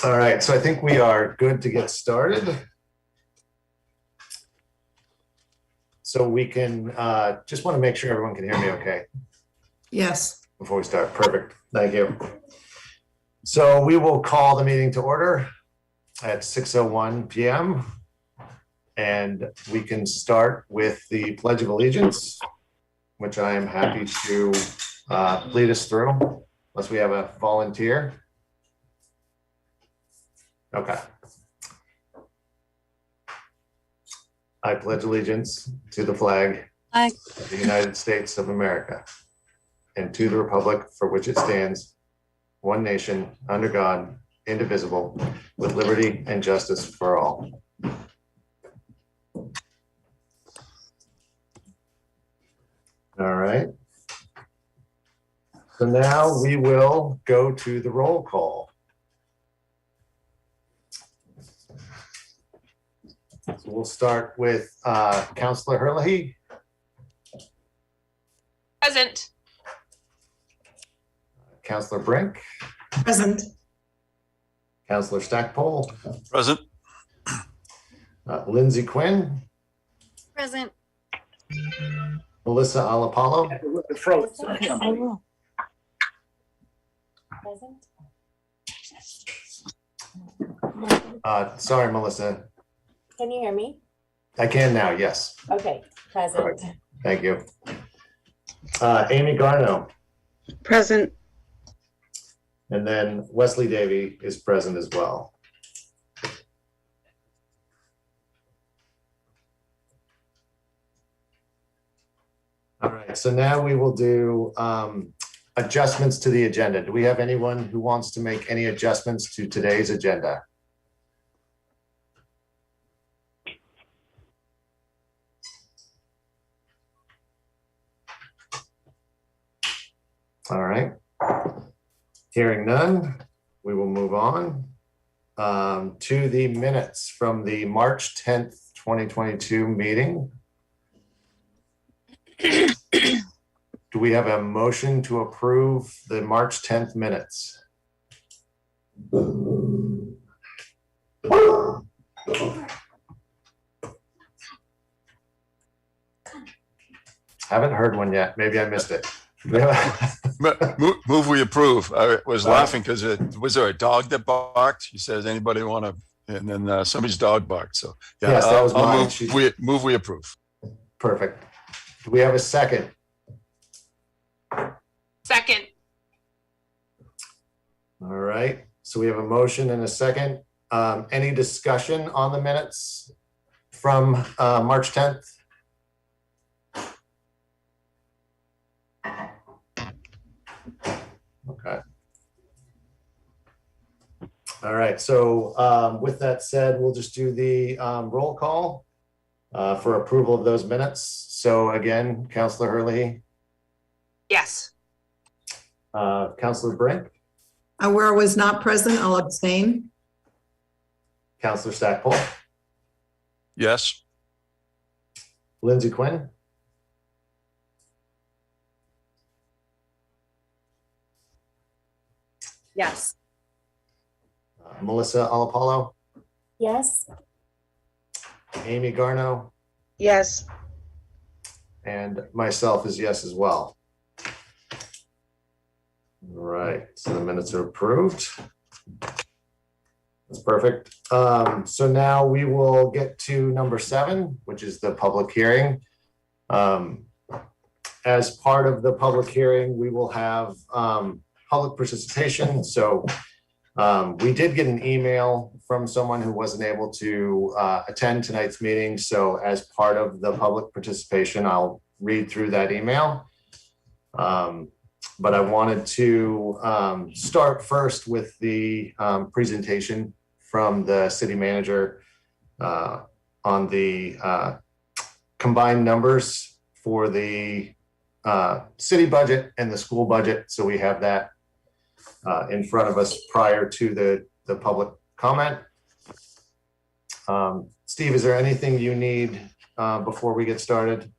All right, so I think we are good to get started. So we can, just want to make sure everyone can hear me okay Yes. before we start. Perfect, thank you. So we will call the meeting to order at 6:01 p.m. And we can start with the Pledge of Allegiance, which I am happy to lead us through, unless we have a volunteer. Okay. I pledge allegiance to the flag of the United States of America and to the republic for which it stands, one nation, under God, indivisible, with liberty and justice for all. All right. So now we will go to the roll call. So we'll start with Councillor Herlihy. Present. Councillor Brink. Present. Councillor Stackpole. Present. Lindsay Quinn. Present. Melissa Alapalo. I will. Present. Sorry, Melissa. Can you hear me? I can now, yes. Okay, present. Perfect. Thank you. Amy Garno. Present. And then Wesley Davey is present as well. All right, so now we will do adjustments to the agenda. Do we have anyone who wants to make any adjustments to today's agenda? All right. Hearing none, we will move on to the minutes from the March 10th, 2022 meeting. Do we have a motion to approve the March 10th minutes? Haven't heard one yet. Maybe I missed it. Move we approve. I was laughing because was there a dog that barked? She says, anybody want to, and then somebody's dog barked. So yeah, yes, that was mine. Move we approve. Perfect. Do we have a second? Second. All right. So we have a motion and a second. Any discussion on the minutes from March 10th? Okay. All right. So with that said, we'll just do the roll call for approval of those minutes. So again, Councillor Herlihy. Yes. Councillor Brink. Where I was not present, I'll abstain. Councillor Stackpole. Yes. Lindsay Quinn. Yes. Melissa Alapalo. Yes. Amy Garno. Yes. And myself is yes as well. All right, so the minutes are approved. That's perfect. So now we will get to number 7, which is the public hearing. As part of the public hearing, we will have public participation. So we did get an email from someone who wasn't able to attend tonight's meeting. So as part of the public participation, I'll read through that email. But I wanted to start first with the presentation from the city manager on the combined numbers for the city budget and the school budget. So we have that in front of us prior to the public comment. Steve, is there anything you need before we get started?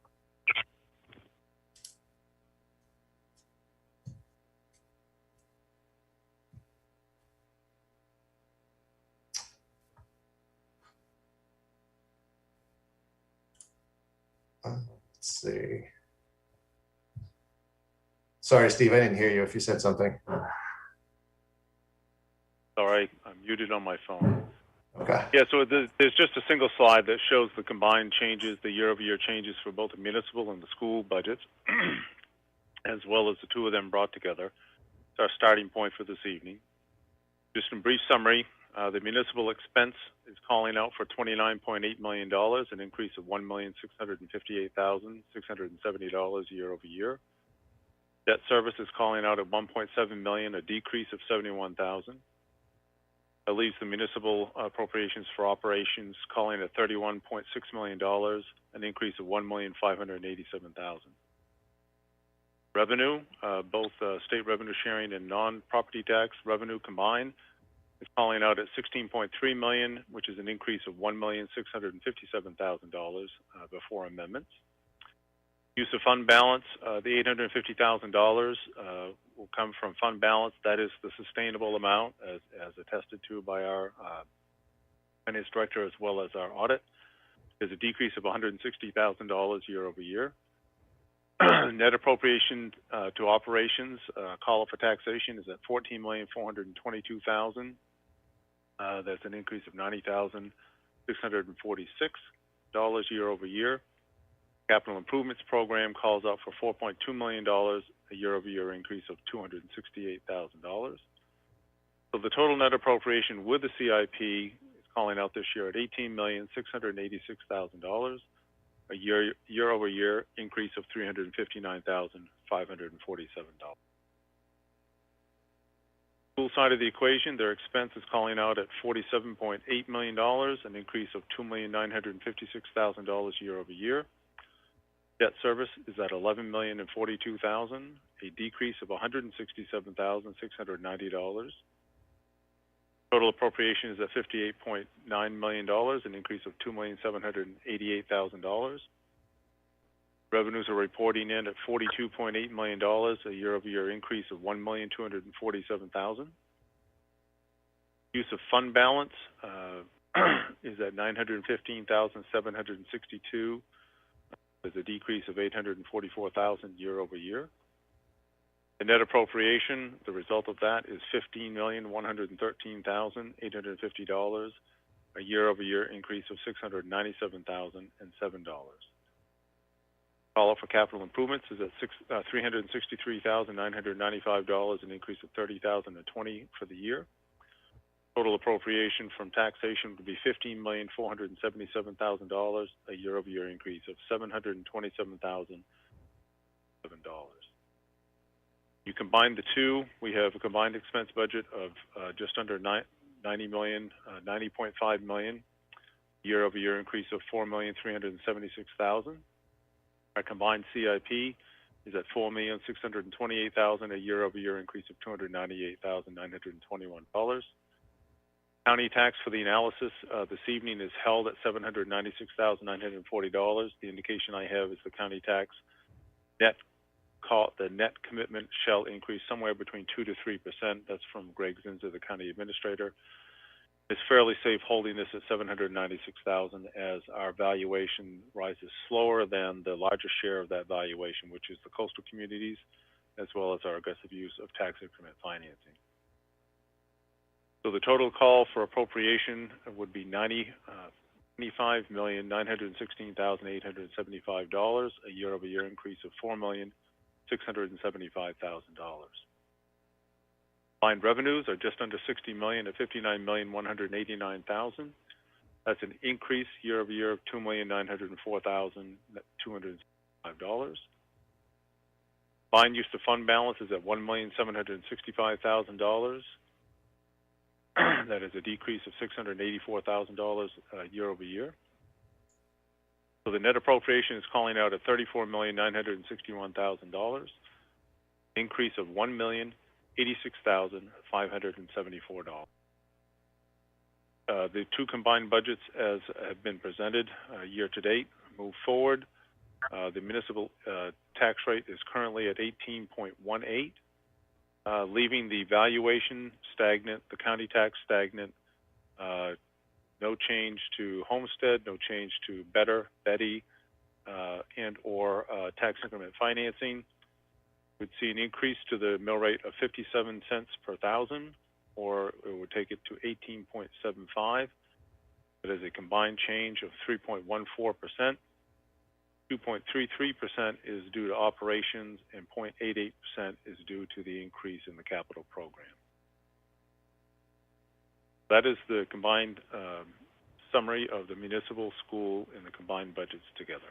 Let's see. Sorry, Steve, I didn't hear you if you said something. Sorry, I'm muted on my phone. Okay. Yeah, so there's just a single slide that shows the combined changes, the year-over-year changes for both the municipal and the school budgets, as well as the two of them brought together. It's our starting point for this evening. Just in brief summary, the municipal expense is calling out for $29.8 million, an increase of $1,658,670 year over year. Debt service is calling out at $1.7 million, a decrease of $71,000. That leaves the municipal appropriations for operations calling at $31.6 million, an increase of $1,587,000. Revenue, both state revenue sharing and non-property tax revenue combined, is calling out at $16.3 million, which is an increase of $1,657,000 before amendments. Use of fund balance, the $850,000 will come from fund balance. That is the sustainable amount as attested to by our finance director as well as our audit. There's a decrease of $160,000 year over year. Net appropriation to operations, call for taxation is at $14,422,000. That's an increase of $90,646 year over year. Capital improvements program calls out for $4.2 million, a year-over-year increase of $268,000. So the total net appropriation with the CIP is calling out this year at $18,686,000, a year-over-year increase of $359,547. School side of the equation, their expense is calling out at $47.8 million, an increase of $2,956,000 year over year. Debt service is at $11,042,000, a decrease of $167,690. Total appropriation is at $58.9 million, an increase of $2,788,000. Revenues are reporting in at $42.8 million, a year-over-year increase of $1,247,000. Use of fund balance is at $915,762. There's a decrease of $844,000 year over year. The net appropriation, the result of that is $15,113,850, a year-over-year increase of $697,007. Call for capital improvements is at $363,995, an increase of $30,020 for the year. Total appropriation from taxation would be $15,477,000, a year-over-year increase of $727,007. You combine the two, we have a combined expense budget of just under $90.5 million, year-over-year increase of $4,376,000. Our combined CIP is at $4,628,000, a year-over-year increase of $298,921. County tax for the analysis this evening is held at $796,940. The indication I have is the county tax the net commitment shall increase somewhere between 2 to 3%. That's from Greg Zinzer, the county administrator. It's fairly safe holding this at $796,000 as our valuation rises slower than the largest share of that valuation, which is the coastal communities, as well as our aggressive use of tax increment financing. So the total call for appropriation would be $95,916,875, a year-over-year increase of $4,675,000. Combined revenues are just under $60 million at $59,189,000. That's an increase year-over-year of $2,904,205. Combined use of fund balance is at $1,765,000. That is a decrease of $684,000 year over year. So the net appropriation is calling out at $34,961,000, increase of $1,086,574. The two combined budgets, as have been presented year to date, move forward. The municipal tax rate is currently at 18.18. Leaving the valuation stagnant, the county tax stagnant, no change to homestead, no change to Betty, and or tax increment financing, would see an increase to the mill rate of 57 cents per thousand, or it would take it to 18.75. That is a combined change of 3.14%. 2.33% is due to operations, and 0.88% is due to the increase in the capital program. That is the combined summary of the municipal, school, and the combined budgets together.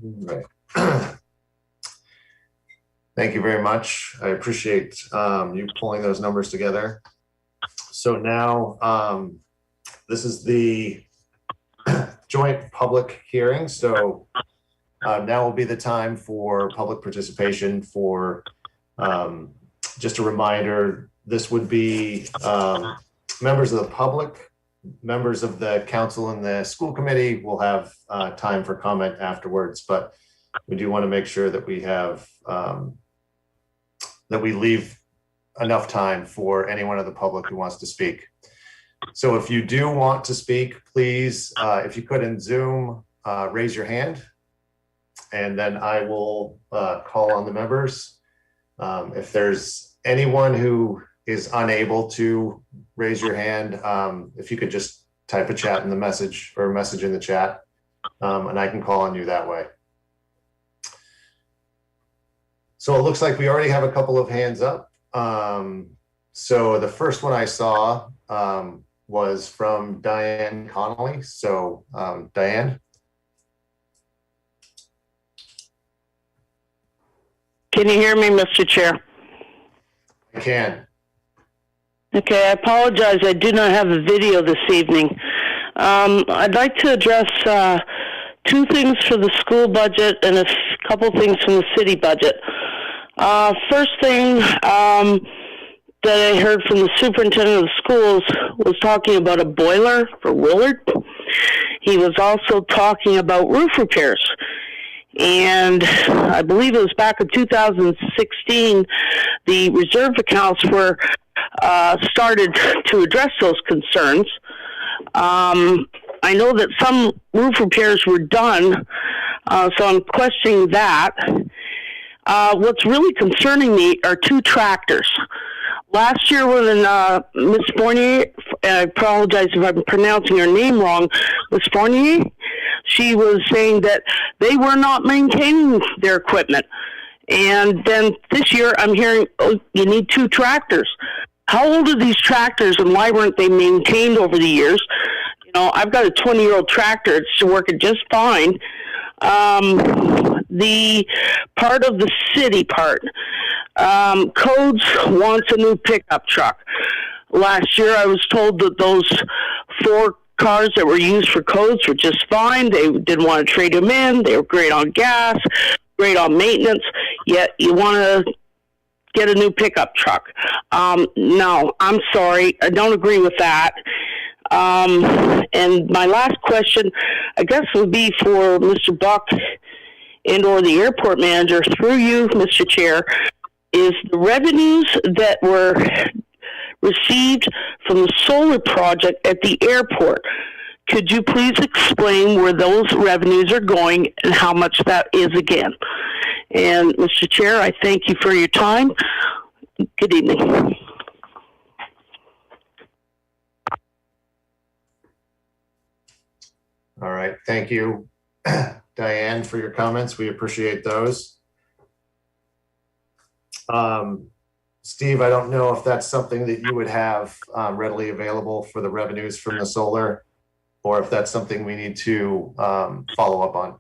Right. Thank you very much. I appreciate you pulling those numbers together. So now this is the joint public hearing. So now will be the time for public participation. For just a reminder, this would be members of the public, members of the council and the school committee will have time for comment afterwards, but we do want to make sure that we have that we leave enough time for anyone of the public who wants to speak. So if you do want to speak, please, if you could in Zoom, raise your hand, and then I will call on the members. If there's anyone who is unable to raise your hand, if you could just type a chat in the message or message in the chat, and I can call on you that way. So it looks like we already have a couple of hands up. So the first one I saw was from Diane Connolly. So Diane. Can you hear me, Mr. Chair? I can. Okay, I apologize. I do not have a video this evening. I'd like to address two things for the school budget and a couple things from the city budget. First thing that I heard from the superintendent of schools was talking about a boiler for Willard. He was also talking about roof repairs. And I believe it was back in 2016, the reserve accounts were started to address those concerns. I know that some roof repairs were done, so I'm questioning that. What's really concerning me are two tractors. Last year when Ms. Fournier, I apologize if I'm pronouncing her name wrong, Ms. Fournier, she was saying that they were not maintaining their equipment. And then this year I'm hearing, oh, you need two tractors. How old are these tractors and why weren't they maintained over the years? You know, I've got a 20-year-old tractor. It's working just fine. The part of the city part, Codes wants a new pickup truck. Last year I was told that those 4 cars that were used for Codes were just fine. They didn't want to trade them in. They were great on gas, great on maintenance, yet you want to get a new pickup truck. No, I'm sorry. I don't agree with that. And my last question, I guess, would be for Mr. Buck and or the airport manager, through you, Mr. Chair, is the revenues that were received from the solar project at the airport. Could you please explain where those revenues are going and how much that is again? And Mr. Chair, I thank you for your time. Good evening. All right, thank you, Diane, for your comments. We appreciate those. Steve, I don't know if that's something that you would have readily available for the revenues from the solar, or if that's something we need to follow up on.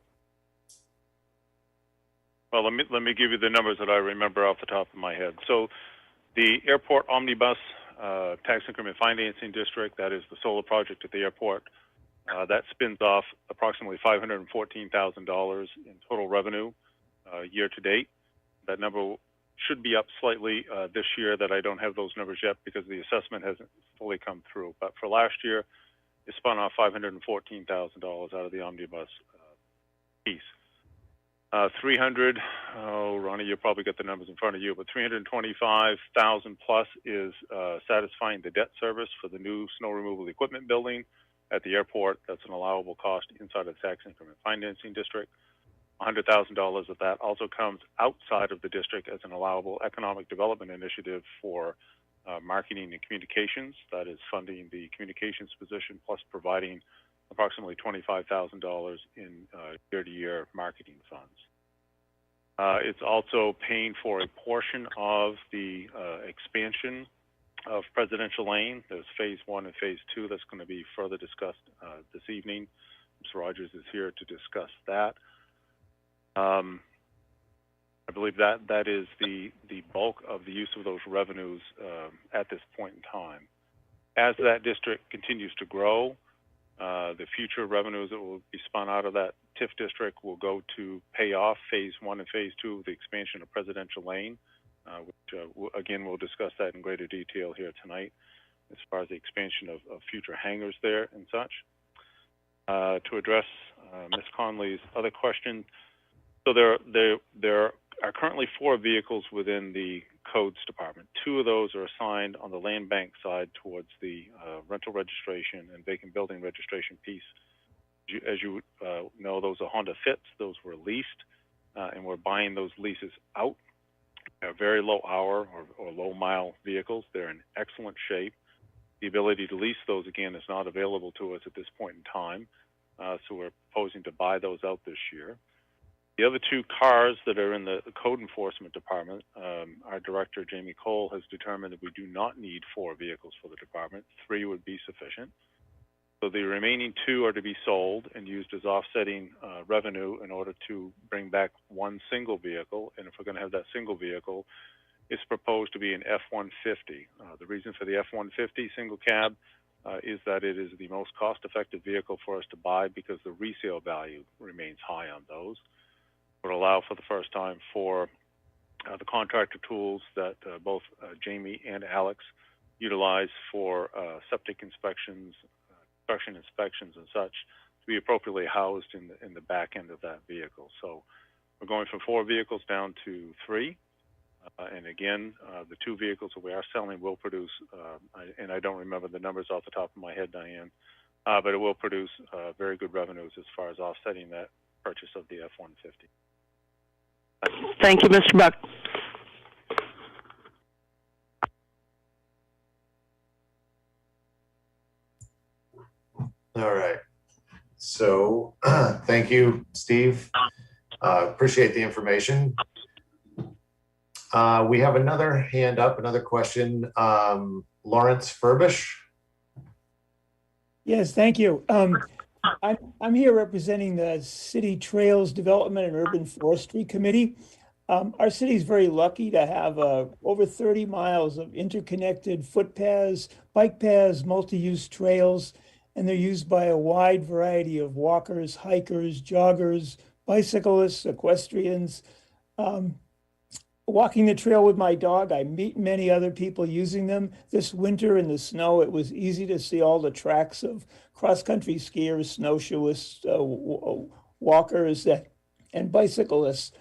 Well, let me give you the numbers that I remember off the top of my head. So the airport omnibus tax increment financing district, that is the solar project at the airport, that spins off approximately $514,000 in total revenue year to date. That number should be up slightly this year. That I don't have those numbers yet because the assessment hasn't fully come through. But for last year, it spun off $514,000 out of the omnibus piece. 300, oh, Ronnie, you probably got the numbers in front of you, but 325,000 plus is satisfying the debt service for the new snow removal equipment building at the airport. That's an allowable cost inside of the tax increment financing district. $100,000 of that also comes outside of the district as an allowable economic development initiative for marketing and communications. That is funding the communications position plus providing approximately $25,000 in year-to-year marketing funds. It's also paying for a portion of the expansion of Presidential Lane. There's phase 1 and phase 2 that's going to be further discussed this evening. Mr. Rogers is here to discuss that. I believe that is the bulk of the use of those revenues at this point in time. As that district continues to grow, the future revenues that will be spun out of that TIF district will go to pay off phase 1 and phase 2 of the expansion of Presidential Lane, which again, we'll discuss that in greater detail here tonight as far as the expansion of future hangars there and such. To address Ms. Conley's other question, so there are currently 4 vehicles within the codes department. 2 of those are assigned on the land bank side towards the rental registration and vacant building registration piece. As you know, those are Honda Fits. Those were leased, and we're buying those leases out. They're very low hour or low mile vehicles. They're in excellent shape. The ability to lease those, again, is not available to us at this point in time. So we're proposing to buy those out this year. The other 2 cars that are in the code enforcement department, our director, Jamie Cole, has determined that we do not need 4 vehicles for the department. 3 would be sufficient. So the remaining 2 are to be sold and used as offsetting revenue in order to bring back 1 single vehicle. And if we're going to have that single vehicle, it's proposed to be an F-150. The reason for the F-150 single cab is that it is the most cost-effective vehicle for us to buy because the resale value remains high on those. Would allow for the first time for the contractor tools that both Jamie and Alex utilize for septic inspections, construction inspections and such to be appropriately housed in the back end of that vehicle. So we're going from 4 vehicles down to 3. And again, the 2 vehicles that we are selling will produce, and I don't remember the numbers off the top of my head, Diane, but it will produce very good revenues as far as offsetting that purchase of the F-150. Thank you, Mr. Buck. All right. So thank you, Steve. Appreciate the information. We have another hand up, another question. Lawrence Furbish. Yes, thank you. I'm here representing the City Trails Development and Urban Forestry Committee. Our city is very lucky to have over 30 miles of interconnected footpaths, bike paths, multi-use trails, and they're used by a wide variety of walkers, hikers, joggers, bicyclists, equestrians. Walking the trail with my dog, I meet many other people using them. This winter in the snow, it was easy to see all the tracks of cross-country skiers, snowshoeists, walkers, and bicyclists.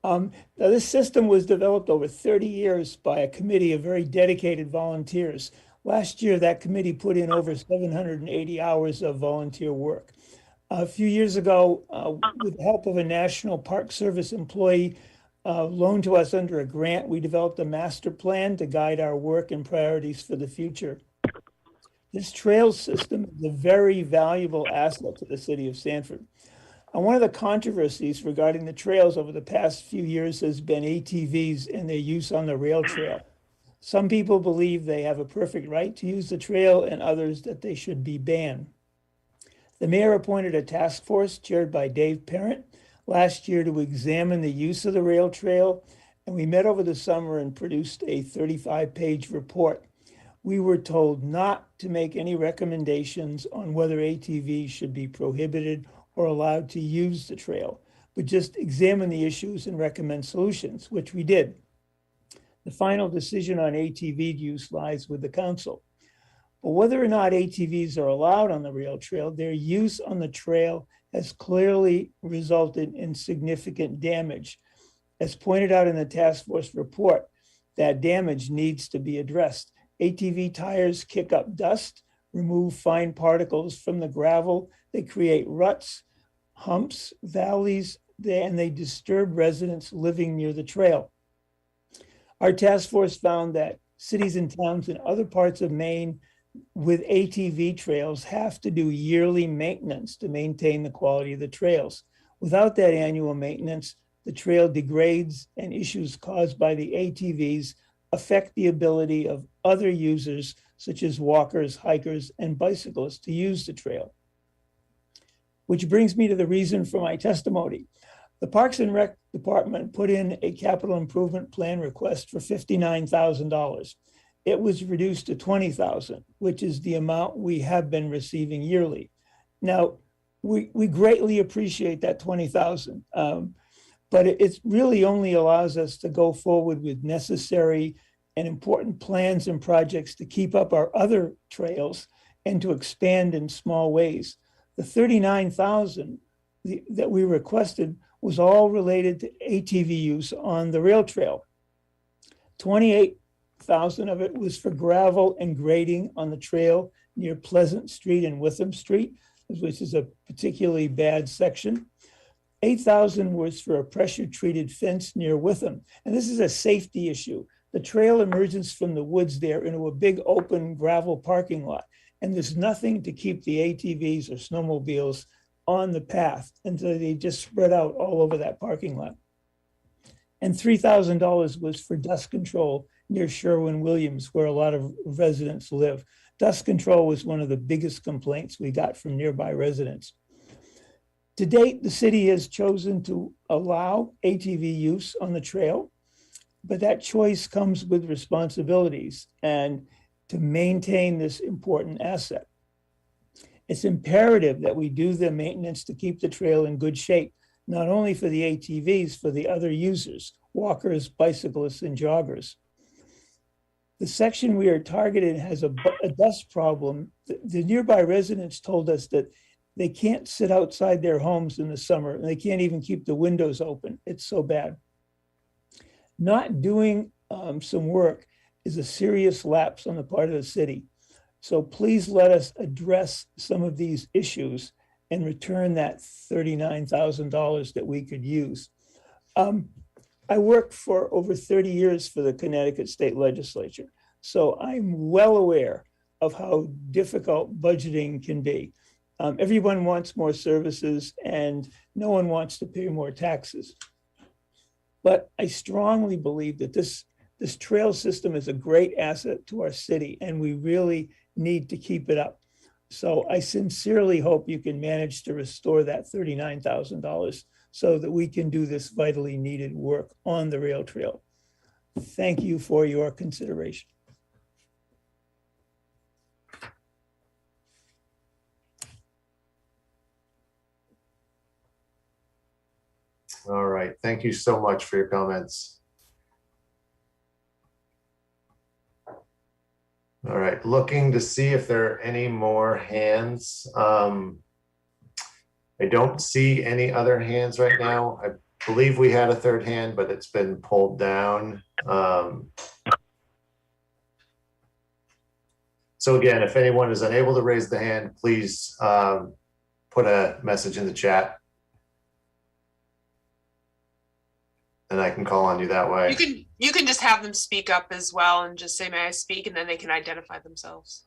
Now this system was developed over 30 years by a committee of very dedicated volunteers. Last year, that committee put in over 780 hours of volunteer work. A few years ago, with the help of a National Park Service employee, loaned to us under a grant, we developed a master plan to guide our work and priorities for the future. This trail system is a very valuable asset to the city of Sanford. One of the controversies regarding the trails over the past few years has been ATVs and their use on the rail trail. Some people believe they have a perfect right to use the trail and others that they should be banned. The mayor appointed a task force chaired by Dave Parent last year to examine the use of the rail trail, and we met over the summer and produced a 35-page report. We were told not to make any recommendations on whether ATVs should be prohibited or allowed to use the trail, but just examine the issues and recommend solutions, which we did. The final decision on ATV use lies with the council. But whether or not ATVs are allowed on the rail trail, their use on the trail has clearly resulted in significant damage. As pointed out in the task force report, that damage needs to be addressed. ATV tires kick up dust, remove fine particles from the gravel. They create ruts, humps, valleys, and they disturb residents living near the trail. Our task force found that cities and towns in other parts of Maine with ATV trails have to do yearly maintenance to maintain the quality of the trails. Without that annual maintenance, the trail degrades and issues caused by the ATVs affect the ability of other users, such as walkers, hikers, and bicyclists, to use the trail. Which brings me to the reason for my testimony. The Parks and Rec Department put in a capital improvement plan request for $59,000. It was reduced to $20,000, which is the amount we have been receiving yearly. Now, we greatly appreciate that $20,000, but it really only allows us to go forward with necessary and important plans and projects to keep up our other trails and to expand in small ways. The $39,000 that we requested was all related to ATV use on the rail trail. $28,000 of it was for gravel and grading on the trail near Pleasant Street and Witham Street, which is a particularly bad section. $8,000 was for a pressure-treated fence near Witham, and this is a safety issue. The trail emerges from the woods there into a big open gravel parking lot, and there's nothing to keep the ATVs or snowmobiles on the path, and so they just spread out all over that parking lot. And $3,000 was for dust control near Sherwin-Williams, where a lot of residents live. Dust control was one of the biggest complaints we got from nearby residents. To date, the city has chosen to allow ATV use on the trail, but that choice comes with responsibilities and to maintain this important asset. It's imperative that we do the maintenance to keep the trail in good shape, not only for the ATVs, for the other users, walkers, bicyclists, and joggers. The section we are targeting has a dust problem. The nearby residents told us that they can't sit outside their homes in the summer, and they can't even keep the windows open. It's so bad. Not doing some work is a serious lapse on the part of the city. So please let us address some of these issues and return that $39,000 that we could use. I worked for over 30 years for the Connecticut State Legislature, so I'm well aware of how difficult budgeting can be. Everyone wants more services and no one wants to pay more taxes. But I strongly believe that this trail system is a great asset to our city and we really need to keep it up. So I sincerely hope you can manage to restore that $39,000 so that we can do this vitally needed work on the rail trail. Thank you for your consideration. All right, thank you so much for your comments. All right, looking to see if there are any more hands. I don't see any other hands right now. I believe we had a third hand, but it's been pulled down. So again, if anyone is unable to raise the hand, please put a message in the chat. And I can call on you that way. You can just have them speak up as well and just say, may I speak? And then they can identify themselves.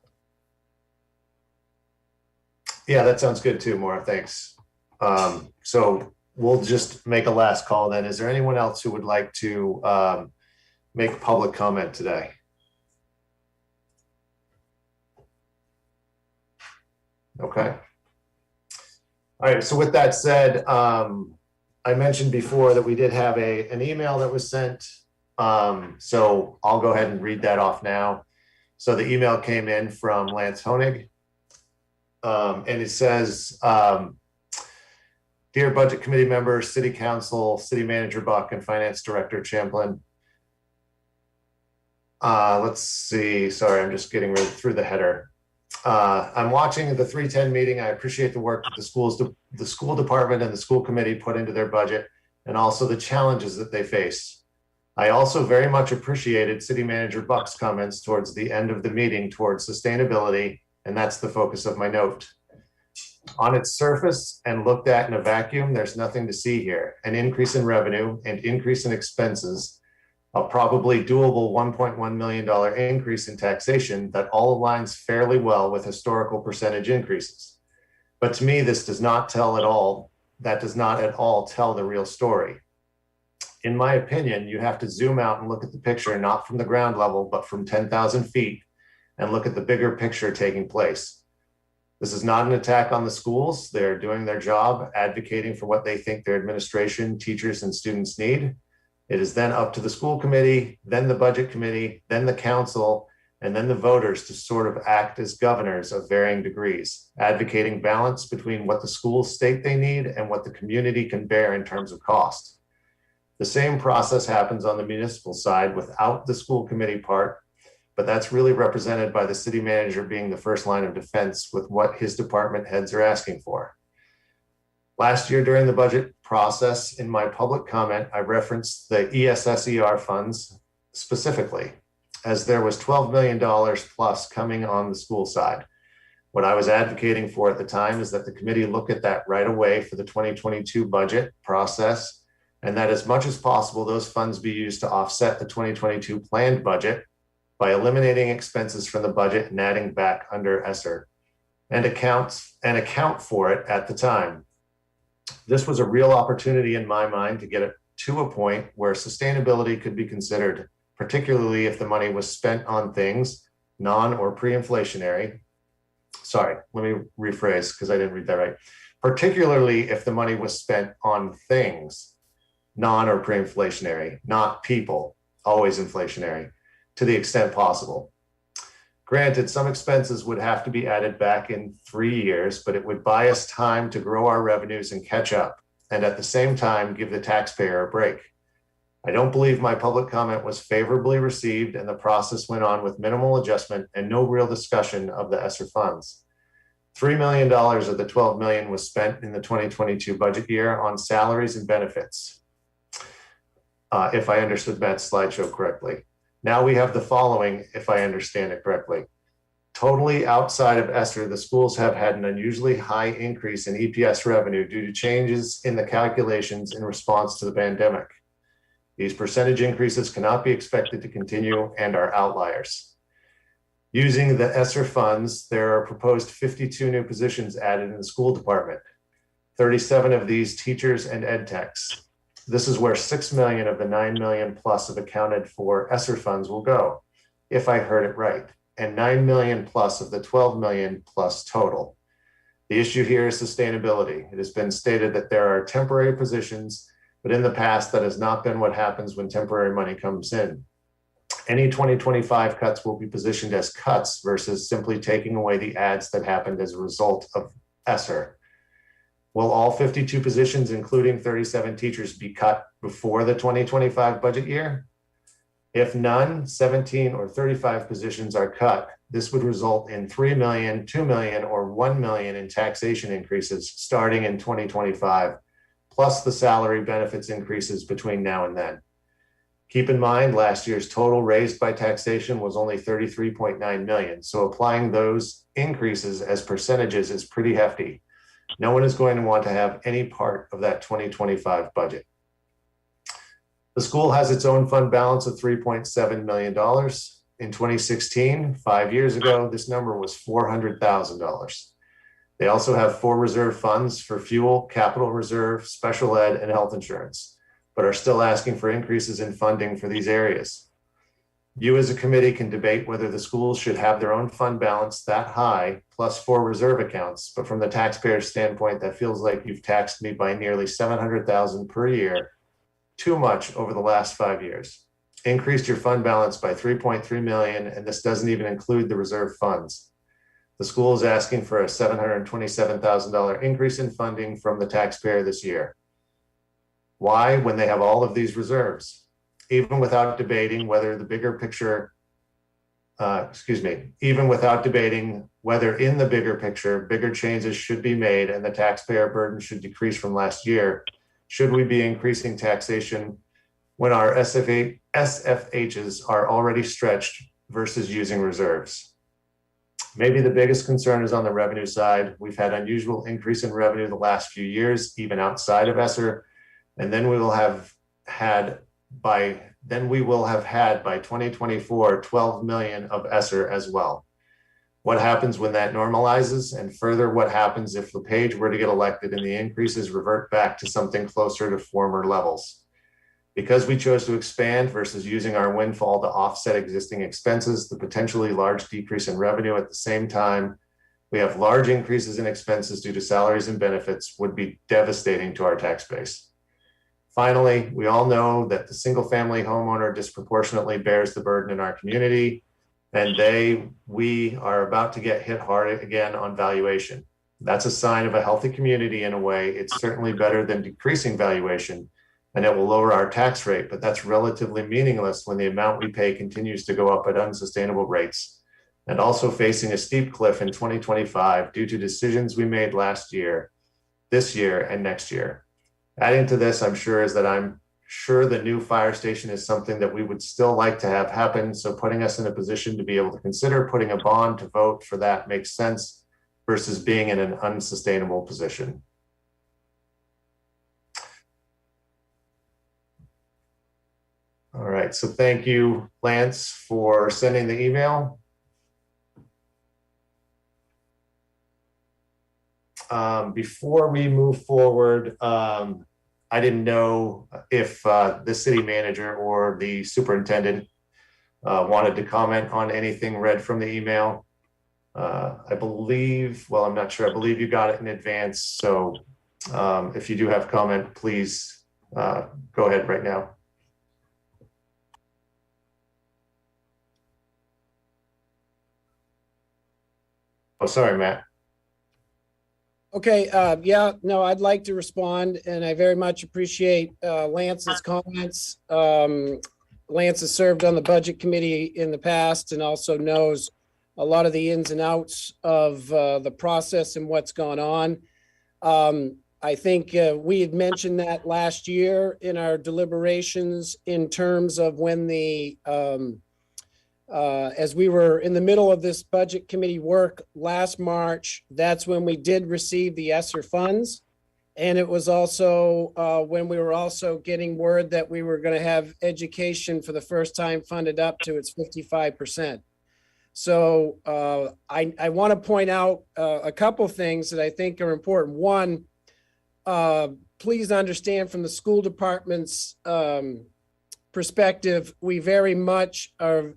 Yeah, that sounds good too, Maura. Thanks. So we'll just make a last call then. Is there anyone else who would like to make public comment today? Okay. All right, so with that said, I mentioned before that we did have an email that was sent. So I'll go ahead and read that off now. So the email came in from Lance Honig. And it says, Dear Budget Committee members, City Council, City Manager Buck, and Finance Director Champlin. Let's see, sorry, I'm just getting through the header. I'm watching the 310 meeting. I appreciate the work that the school department and the school committee put into their budget, and also the challenges that they face. I also very much appreciated City Manager Buck's comments towards the end of the meeting towards sustainability, and that's the focus of my note. On its surface and looked at in a vacuum, there's nothing to see here. An increase in revenue and increase in expenses, a probably doable $1.1 million increase in taxation that all aligns fairly well with historical percentage increases. But to me, this does not tell at all, that does not at all tell the real story. In my opinion, you have to zoom out and look at the picture, not from the ground level, but from 10,000 feet, and look at the bigger picture taking place. This is not an attack on the schools. They're doing their job, advocating for what they think their administration, teachers, and students need. It is then up to the school committee, then the budget committee, then the council, and then the voters to sort of act as governors of varying degrees, advocating balance between what the schools state they need and what the community can bear in terms of cost. The same process happens on the municipal side without the school committee part, but that's really represented by the city manager being the first line of defense with what his department heads are asking for. Last year during the budget process, in my public comment, I referenced the ESSER funds specifically, as there was $12 million plus coming on the school side. What I was advocating for at the time is that the committee look at that right away for the 2022 budget process, and that as much as possible, those funds be used to offset the 2022 planned budget by eliminating expenses from the budget and adding back under ESSER and account for it at the time. This was a real opportunity in my mind to get it to a point where sustainability could be considered, particularly if the money was spent on things non or pre-inflationary. Sorry, let me rephrase because I didn't read that right. Particularly if the money was spent on things non or pre-inflationary, not people, always inflationary, to the extent possible. Granted, some expenses would have to be added back in 3 years, but it would buy us time to grow our revenues and catch up, and at the same time, give the taxpayer a break. I don't believe my public comment was favorably received, and the process went on with minimal adjustment and no real discussion of the ESSER funds. $3 million of the $12 million was spent in the 2022 budget year on salaries and benefits, if I understood Matt's slideshow correctly. Now we have the following, if I understand it correctly. Totally outside of ESSER, the schools have had an unusually high increase in EPS revenue due to changes in the calculations in response to the pandemic. These percentage increases cannot be expected to continue and are outliers. Using the ESSER funds, there are proposed 52 new positions added in the school department, 37 of these teachers and ed techs. This is where 6 million of the 9 million plus of accounted for ESSER funds will go, if I heard it right, and 9 million plus of the 12 million plus total. The issue here is sustainability. It has been stated that there are temporary positions, but in the past, that has not been what happens when temporary money comes in. Any 2025 cuts will be positioned as cuts versus simply taking away the adds that happened as a result of ESSER. Will all 52 positions, including 37 teachers, be cut before the 2025 budget year? If none, 17 or 35 positions are cut, this would result in 3 million, 2 million, or 1 million in taxation increases starting in 2025, plus the salary benefits increases between now and then. Keep in mind, last year's total raised by taxation was only 33.9 million, so applying those increases as percentages is pretty hefty. No one is going to want to have any part of that 2025 budget. The school has its own fund balance of $3.7 million. In 2016, 5 years ago, this number was $400,000. They also have 4 reserve funds for fuel, capital reserve, special ed, and health insurance, but are still asking for increases in funding for these areas. You as a committee can debate whether the schools should have their own fund balance that high, plus 4 reserve accounts, but from the taxpayer's standpoint, that feels like you've taxed me by nearly $700,000 per year, too much over the last 5 years. Increased your fund balance by 3.3 million, and this doesn't even include the reserve funds. The school is asking for a $727,000 increase in funding from the taxpayer this year. Why, when they have all of these reserves? Even without debating whether the bigger picture even without debating whether in the bigger picture, bigger changes should be made and the taxpayer burden should decrease from last year, should we be increasing taxation when our SFHs are already stretched versus using reserves? Maybe the biggest concern is on the revenue side. We've had unusual increase in revenue the last few years, even outside of ESSER, and then we will have had by 2024, 12 million of ESSER as well. What happens when that normalizes? And further, what happens if LePage were to get elected and the increases revert back to something closer to former levels? Because we chose to expand versus using our windfall to offset existing expenses, the potentially large decrease in revenue at the same time, we have large increases in expenses due to salaries and benefits would be devastating to our tax base. Finally, we all know that the single-family homeowner disproportionately bears the burden in our community, and we are about to get hit hard again on valuation. That's a sign of a healthy community in a way. It's certainly better than decreasing valuation, and it will lower our tax rate, but that's relatively meaningless when the amount we pay continues to go up at unsustainable rates, and also facing a steep cliff in 2025 due to decisions we made last year, this year, and next year. Adding to this, I'm sure the new fire station is something that we would still like to have happen. So putting us in a position to be able to consider putting a bond to vote for that makes sense versus being in an unsustainable position. All right, so thank you, Lance, for sending the email. Before we move forward, I didn't know if the city manager or the superintendent wanted to comment on anything read from the email. I believe, well, I'm not sure, I believe you got it in advance. So if you do have comment, please go ahead right now. Oh, sorry, Matt. Okay, yeah, no, I'd like to respond, and I very much appreciate Lance's comments. Lance has served on the budget committee in the past and also knows a lot of the ins and outs of the process and what's gone on. I think we had mentioned that last year in our deliberations in terms of when the as we were in the middle of this budget committee work last March, that's when we did receive the ESSER funds. And it was also when we were also getting word that we were going to have education for the first time funded up to its 55%. So I want to point out a couple things that I think are important. One, please understand from the school department's perspective, we very much are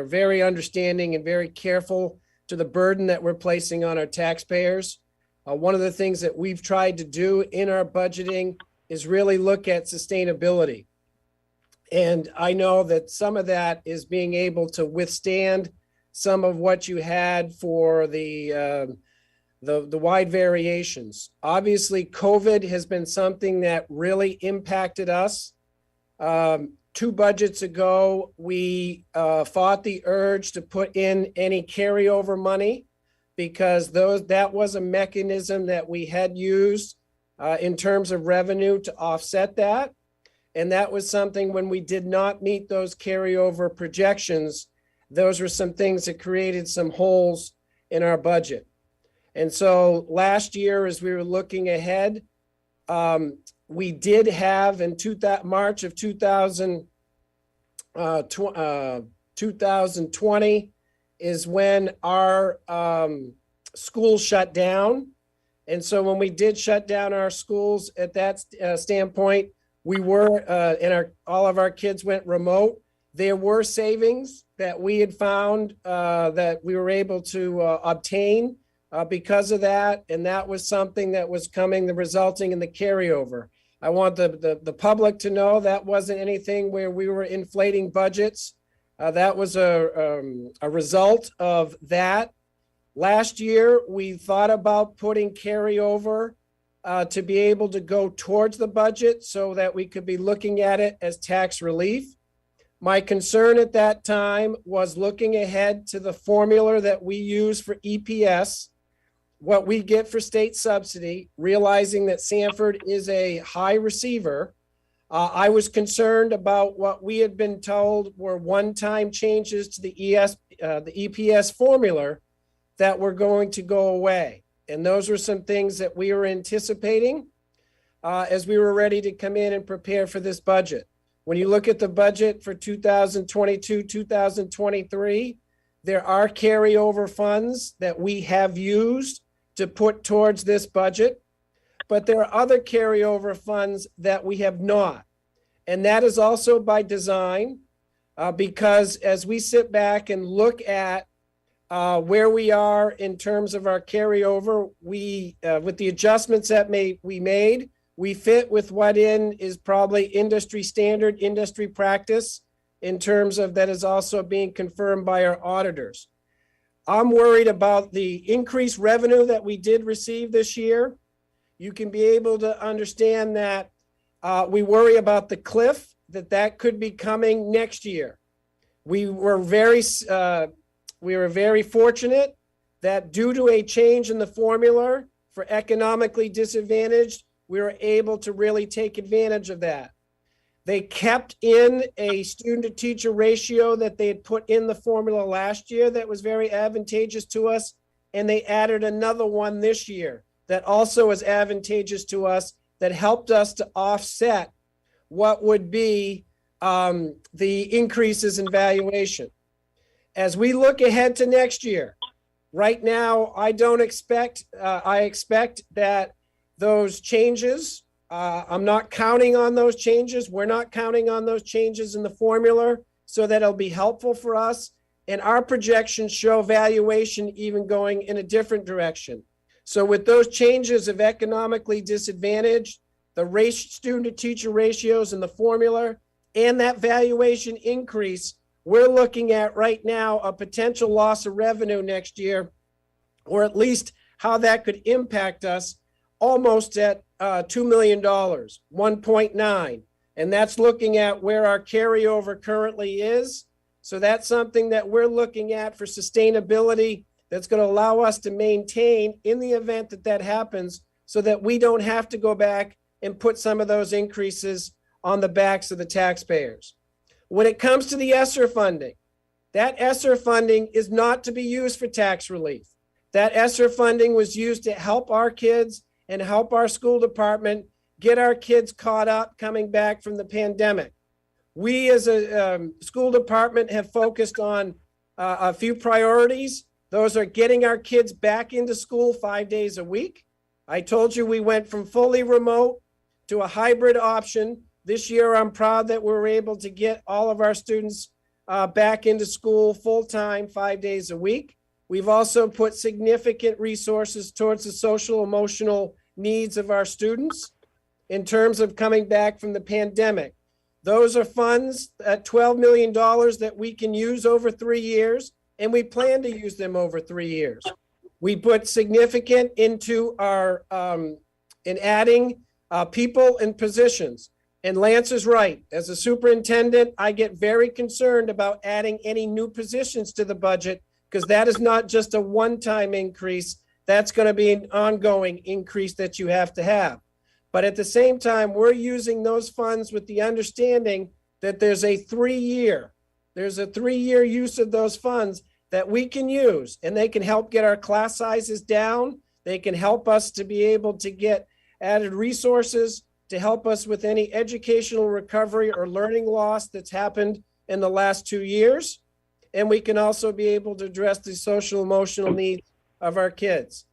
very understanding and very careful to the burden that we're placing on our taxpayers. One of the things that we've tried to do in our budgeting is really look at sustainability. And I know that some of that is being able to withstand some of what you had for the wide variations. Obviously, COVID has been something that really impacted us. 2 budgets ago, we fought the urge to put in any carryover money because that was a mechanism that we had used in terms of revenue to offset that. And that was something when we did not meet those carryover projections, those were some things that created some holes in our budget. And so last year, as we were looking ahead, we did have in March of 2020 is when our school shut down. And so when we did shut down our schools at that standpoint, we were, all of our kids went remote. There were savings that we had found that we were able to obtain because of that. And that was something that was resulting in the carryover. I want the public to know that wasn't anything where we were inflating budgets. That was a result of that. Last year, we thought about putting carryover to be able to go towards the budget so that we could be looking at it as tax relief. My concern at that time was looking ahead to the formula that we use for EPS, what we get for state subsidy, realizing that Sanford is a high receiver. I was concerned about what we had been told were one-time changes to the EPS formula that were going to go away. And those were some things that we were anticipating as we were ready to come in and prepare for this budget. When you look at the budget for 2022, 2023, there are carryover funds that we have used to put towards this budget, but there are other carryover funds that we have not. And that is also by design, because as we sit back and look at where we are in terms of our carryover, we, with the adjustments that we made, we fit with what is probably industry standard, industry practice in terms of that is also being confirmed by our auditors. I'm worried about the increased revenue that we did receive this year. You can be able to understand that we worry about the cliff that could be coming next year. We were very fortunate that due to a change in the formula for economically disadvantaged, we were able to really take advantage of that. They kept in a student-to-teacher ratio that they had put in the formula last year that was very advantageous to us, and they added another one this year that also is advantageous to us, that helped us to offset what would be the increases in valuation. As we look ahead to next year, right now, I expect that those changes, I'm not counting on those changes. We're not counting on those changes in the formula so that it'll be helpful for us. And our projections show valuation even going in a different direction. So with those changes of economically disadvantaged, the student-to-teacher ratios in the formula, and that valuation increase, we're looking at right now a potential loss of revenue next year, or at least how that could impact us almost at $2 million, 1.9. And that's looking at where our carryover currently is. So that's something that we're looking at for sustainability that's going to allow us to maintain in the event that happens, so that we don't have to go back and put some of those increases on the backs of the taxpayers. When it comes to the ESSER funding, that ESSER funding is not to be used for tax relief. That ESSER funding was used to help our kids and help our school department get our kids caught up coming back from the pandemic. We as a school department have focused on a few priorities. Those are getting our kids back into school 5 days a week. I told you we went from fully remote to a hybrid option. This year, I'm proud that we were able to get all of our students back into school full-time 5 days a week. We've also put significant resources towards the social emotional needs of our students in terms of coming back from the pandemic. Those are funds at $12 million that we can use over 3 years, and we plan to use them over 3 years. We put significant into our in adding people and positions. And Lance is right. As a superintendent, I get very concerned about adding any new positions to the budget, because that is not just a one-time increase. That's going to be an ongoing increase that you have to have. But at the same time, we're using those funds with the understanding that there's a 3-year use of those funds that we can use, and they can help get our class sizes down. They can help us to be able to get added resources to help us with any educational recovery or learning loss that's happened in the last 2 years. And we can also be able to address the social emotional needs of our kids.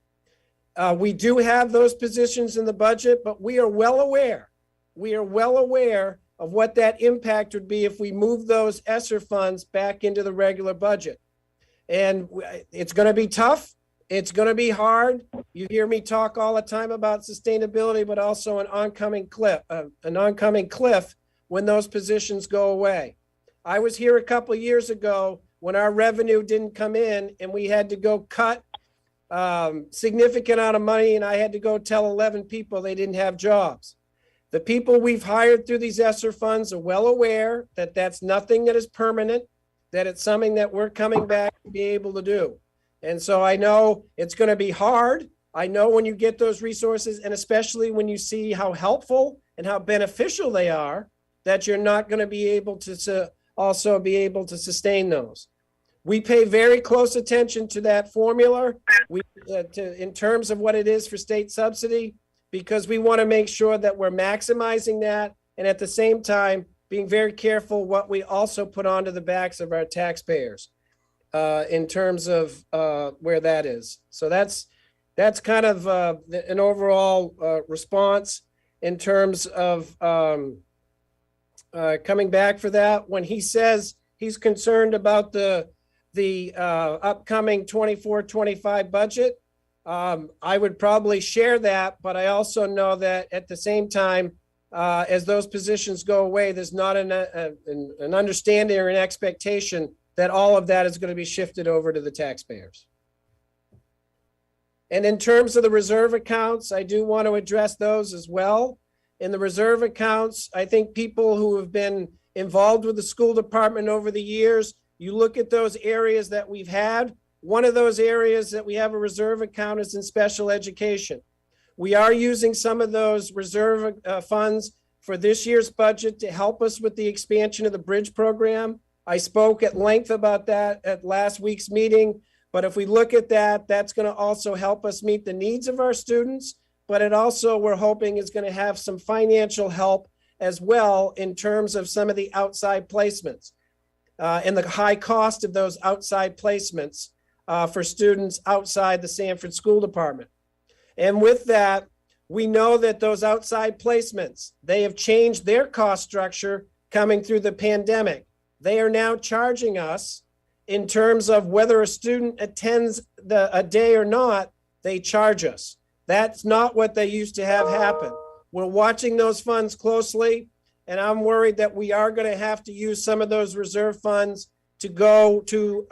We do have those positions in the budget, but we are well aware of what that impact would be if we move those ESSER funds back into the regular budget. And it's going to be tough. It's going to be hard. You hear me talk all the time about sustainability, but also an oncoming cliff when those positions go away. I was here a couple of years ago when our revenue didn't come in and we had to go cut significant amount of money, and I had to go tell 11 people they didn't have jobs. The people we've hired through these ESSER funds are well aware that that's nothing that is permanent, that it's something that we're coming back to be able to do. And so I know it's going to be hard. I know when you get those resources, and especially when you see how helpful and how beneficial they are, that you're not going to be able to also be able to sustain those. We pay very close attention to that formula in terms of what it is for state subsidy, because we want to make sure that we're maximizing that, and at the same time being very careful what we also put onto the backs of our taxpayers in terms of where that is. So that's kind of an overall response in terms of coming back for that. When he says he's concerned about the upcoming 24-25 budget, I would probably share that, but I also know that at the same time, as those positions go away, there's not an understanding or an expectation that all of that is going to be shifted over to the taxpayers. And in terms of the reserve accounts, I do want to address those as well. In the reserve accounts, I think people who have been involved with the school department over the years, you look at those areas that we've had. One of those areas that we have a reserve account is in special education. We are using some of those reserve funds for this year's budget to help us with the expansion of the bridge program. I spoke at length about that at last week's meeting, but if we look at that, that's going to also help us meet the needs of our students, but it also, we're hoping, is going to have some financial help as well in terms of some of the outside placements and the high cost of those outside placements for students outside the Sanford School Department. And with that, we know that those outside placements, they have changed their cost structure coming through the pandemic. They are now charging us in terms of whether a student attends a day or not, they charge us. That's not what they used to have happen. We're watching those funds closely, and I'm worried that we are going to have to use some of those reserve funds to go to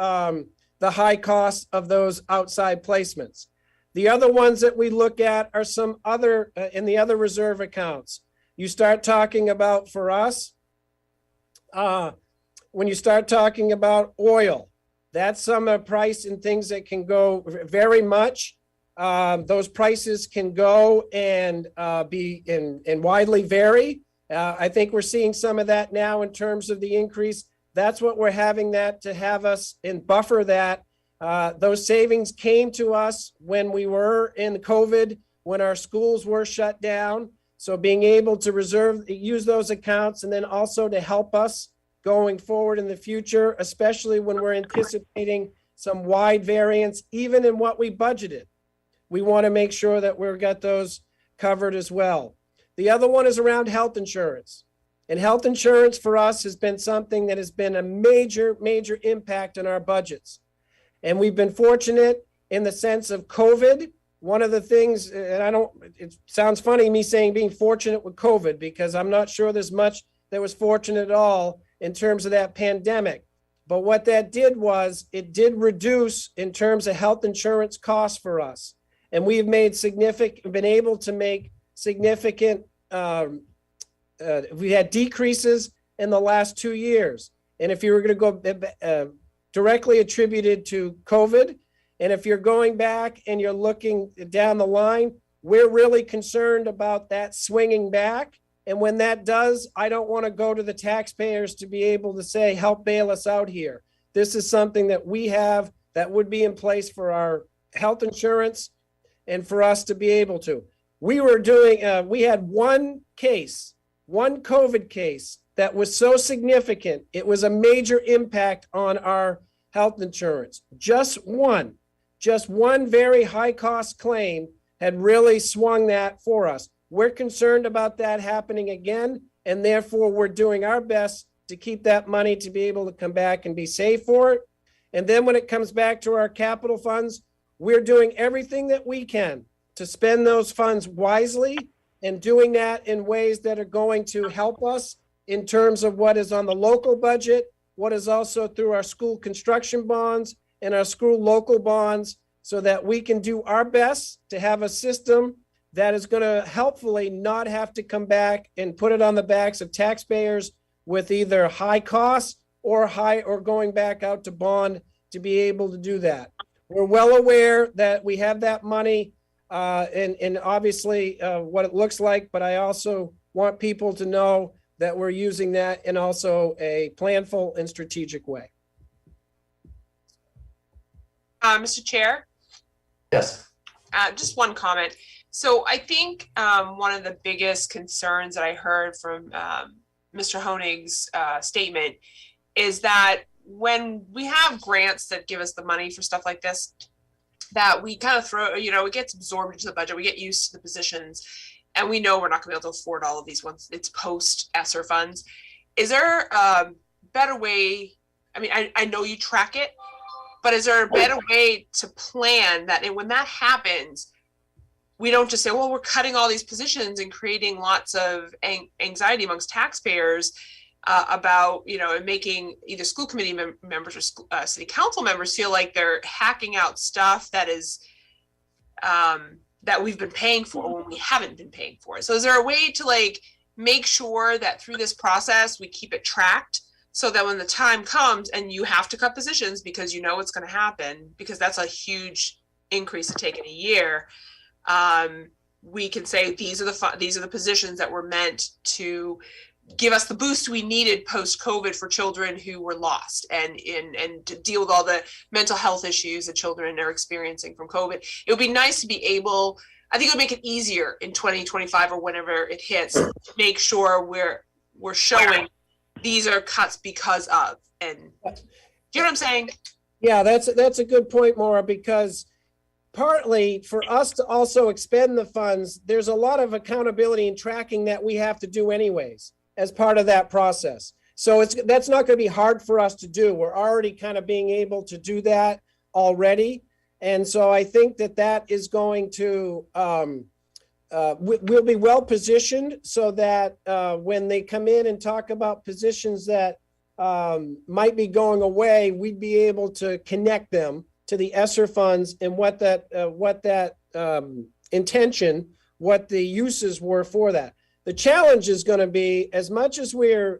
the high cost of those outside placements. The other ones that we look at are some other, in the other reserve accounts. You start talking about, for us, when you start talking about oil, that's some price and things that can go very much. Those prices can go and be and widely vary. I think we're seeing some of that now in terms of the increase. That's what we're having that to have us and buffer that. Those savings came to us when we were in COVID, when our schools were shut down. So being able to use those accounts, and then also to help us going forward in the future, especially when we're anticipating some wide variance, even in what we budgeted. We want to make sure that we've got those covered as well. The other one is around health insurance. And health insurance for us has been something that has been a major, major impact on our budgets. And we've been fortunate in the sense of COVID. One of the things, and it sounds funny me saying being fortunate with COVID, because I'm not sure there's much that was fortunate at all in terms of that pandemic. But what that did was it did reduce in terms of health insurance costs for us. And we've made been able to make significant, we had decreases in the last 2 years. And if you were going to go directly attributed to COVID, and if you're going back and you're looking down the line, we're really concerned about that swinging back. And when that does, I don't want to go to the taxpayers to be able to say, help bail us out here. This is something that we have that would be in place for our health insurance and for us to be able to. We had one COVID case that was so significant, it was a major impact on our health insurance. Just one very high cost claim had really swung that for us. We're concerned about that happening again, and therefore we're doing our best to keep that money to be able to come back and be safe for it. And then when it comes back to our capital funds, we're doing everything that we can to spend those funds wisely, and doing that in ways that are going to help us in terms of what is on the local budget, what is also through our school construction bonds and our school local bonds, so that we can do our best to have a system that is going to helpfully not have to come back and put it on the backs of taxpayers with either high costs or going back out to bond to be able to do that. We're well aware that we have that money and obviously what it looks like, but I also want people to know that we're using that in also a planful and strategic way. Mr. Chair, Yes. just one comment. So I think one of the biggest concerns that I heard from Mr. Honig's statement is that when we have grants that give us the money for stuff like this, that we kind of throw, it gets absorbed into the budget. We get used to the positions and we know we're not gonna be able to afford all of these once it's post ESSER funds. Is there a better way? I mean, I know you track it, but is there a better way to plan that when that happens, we don't just say, well, we're cutting all these positions and creating lots of anxiety amongst taxpayers about, and making either school committee members or city council members feel like they're hacking out stuff that is, that we've been paying for when we haven't been paying for it. So is there a way to make sure that through this process, we keep it tracked so that when the time comes and you have to cut positions because it's going to happen, because that's a huge increase to take in a year, we can say these are the positions that were meant to give us the boost we needed post-COVID for children who were lost and to deal with all the mental health issues that children are experiencing from COVID. It would be nice to be able, I think it would make it easier in 2025 or whenever it hits, to make sure we're showing these are cuts because of, and do you know what I'm saying? Yeah, that's a good point, Maura, because partly for us to also expend the funds, there's a lot of accountability and tracking that we have to do anyways as part of that process. So that's not going to be hard for us to do. We're already kind of being able to do that already. And so I think that is going to, we'll be well positioned so that when they come in and talk about positions that might be going away, we'd be able to connect them to the ESSER funds and what that intention, what the uses were for that. The challenge is going to be, as much as we're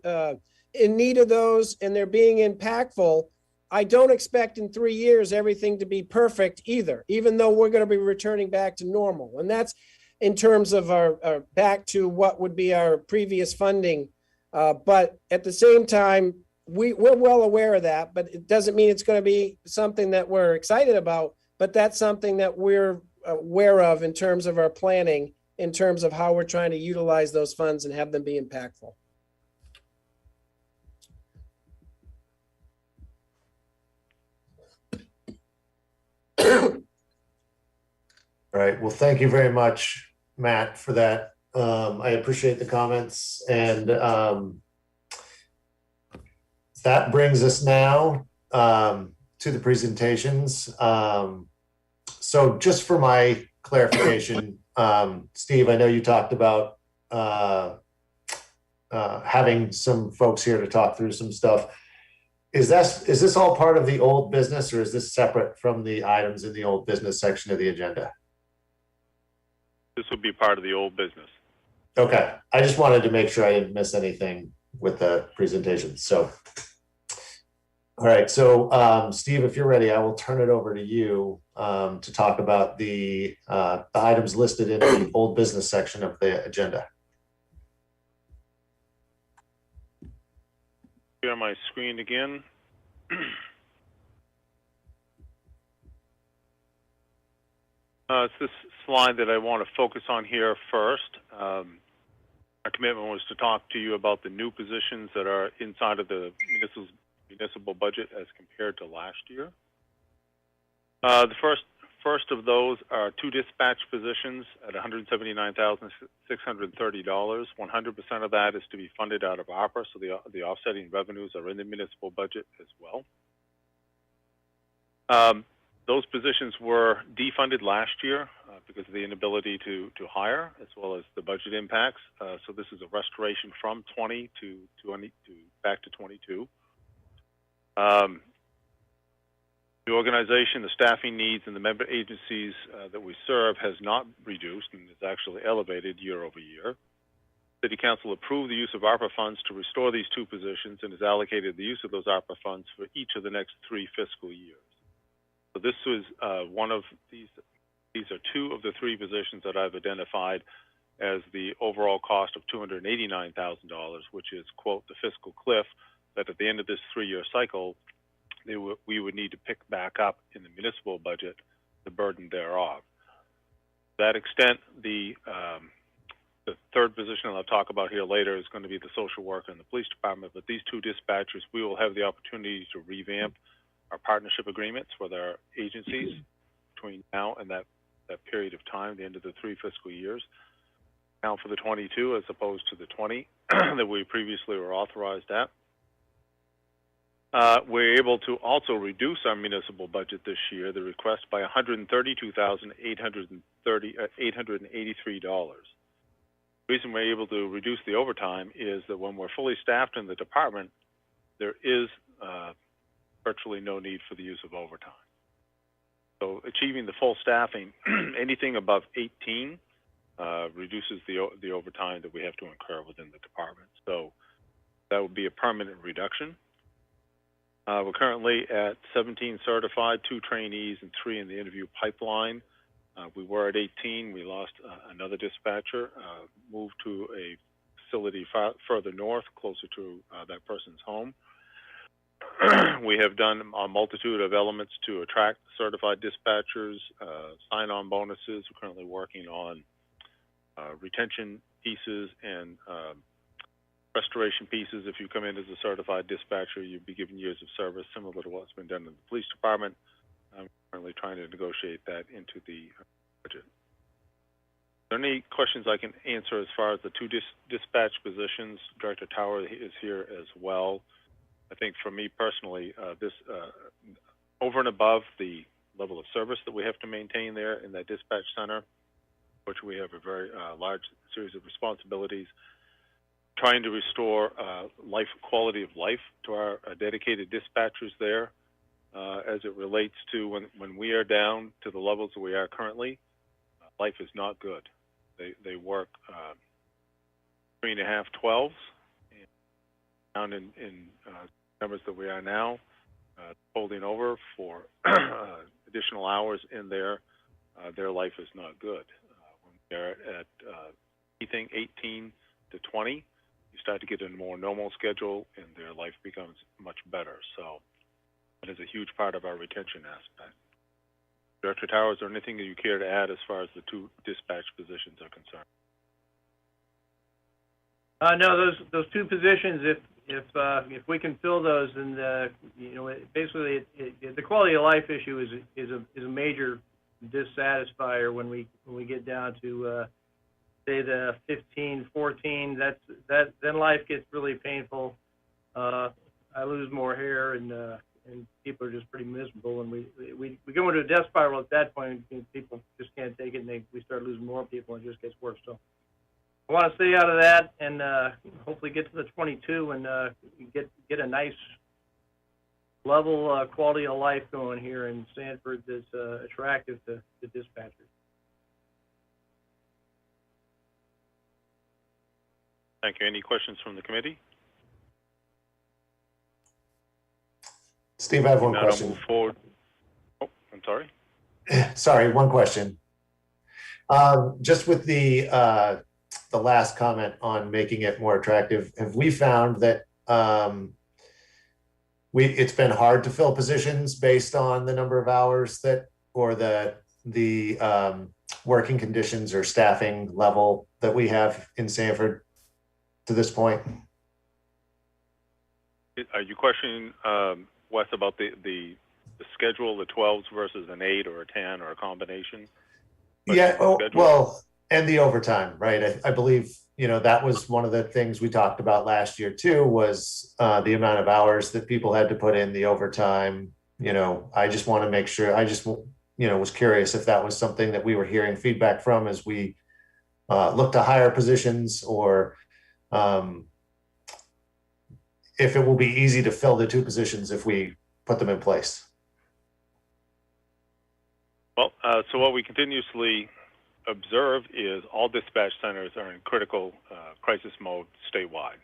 in need of those and they're being impactful, I don't expect in 3 years everything to be perfect either, even though we're going to be returning back to normal. And that's in terms of our back to what would be our previous funding. But at the same time, we're well aware of that, but it doesn't mean it's going to be something that we're excited about, but that's something that we're aware of in terms of our planning, in terms of how we're trying to utilize those funds and have them be impactful. All right. Well, thank you very much, Matt, for that. I appreciate the comments, and that brings us now to the presentations. So just for my clarification, Steve, I know you talked about having some folks here to talk through some stuff. Is this all part of the old business, or is this separate from the items in the old business section of the agenda? This would be part of the old business. Okay, I just wanted to make sure I didn't miss anything with the presentation. So, all right, so Steve, if you're ready, I will turn it over to you to talk about the items listed in the old business section of the agenda. Share my screen again. It's this slide that I want to focus on here first. Our commitment was to talk to you about the new positions that are inside of the municipal budget as compared to last year. The first of those are 2 dispatch positions at $179,630. 100% of that is to be funded out of ARPA, so the offsetting revenues are in the municipal budget as well. Those positions were defunded last year because of the inability to hire, as well as the budget impacts. So this is a restoration from 20 to, 20 to back to 22. The organization, the staffing needs, and the member agencies that we serve has not reduced and is actually elevated year over year. City Council approved the use of ARPA funds to restore these two positions and has allocated the use of those ARPA funds for each of the next 3 fiscal years. So this was one of these. These are 2 of the 3 positions that I've identified as the overall cost of $289,000, which is, quote, the fiscal cliff that at the end of this 3-year cycle, we would need to pick back up in the municipal budget the burden thereof. To that extent, the 3rd position I'll talk about here later is going to be the social worker and the police department, but these 2 dispatchers, we will have the opportunity to revamp our partnership agreements with our agencies between now and that period of time, the end of the 3 fiscal years. Now for the 22 as opposed to the 20 that we previously were authorized at. We're able to also reduce our municipal budget this year, the request, by $132,883. The reason we're able to reduce the overtime is that when we're fully staffed in the department, there is virtually no need for the use of overtime. So achieving the full staffing, anything above 18 reduces the overtime that we have to incur within the department. So that would be a permanent reduction. We're currently at 17 certified, 2 trainees, and 3 in the interview pipeline. We were at 18. We lost another dispatcher, moved to a facility further north, closer to that person's home. We have done a multitude of elements to attract certified dispatchers, sign-on bonuses. We're currently working on retention pieces and restoration pieces. If you come in as a certified dispatcher, you'd be given years of service, similar to what's been done in the police department. I'm currently trying to negotiate that into the budget. Are there any questions I can answer as far as the 2 dispatch positions? Director Tower is here as well. I think for me personally, this over and above the level of service that we have to maintain there in that dispatch center, which we have a very large series of responsibilities, trying to restore quality of life to our dedicated dispatchers there as it relates to when we are down to the levels that we are currently, life is not good. They work 3.5 12s, and down in numbers that we are now, holding over for additional hours in there, their life is not good. When they're at anything 18 to 20, you start to get a more normal schedule and their life becomes much better. So that is a huge part of our retention aspect. Director Towers, is there anything that you care to add as far as the 2 dispatch positions are concerned? No, those 2 positions, if we can fill those, then basically the quality of life issue is a major dissatisfier when we get down to say the 15, 14. Then life gets really painful. I lose more hair and people are just pretty miserable, and we go into a death spiral at that point. People just can't take it, and we start losing more people, and it just gets worse. So I want to stay out of that and hopefully get to the 22 and get a nice level quality of life going here in Sanford that's attractive to dispatchers. Thank you. Any questions from the committee? Steve, I have one Now question. Move forward. Oh, I'm sorry. Sorry, one question. Just with the last comment on making it more attractive, have we found that it's been hard to fill positions based on the number of hours that, or the working conditions or staffing level that we have in Sanford to this point? Are you questioning, Wes, about the schedule, the 12s versus an 8 or a 10 or a combination? Yeah, well, and the overtime, right? I believe, that was one of the things we talked about last year too, was the amount of hours that people had to put in, the overtime. I just want to make sure, I just, was curious if that was something that we were hearing feedback from as we look to hire positions, or if it will be easy to fill the 2 positions if we put them in place. Well, so what we continuously observe is all dispatch centers are in critical crisis mode statewide.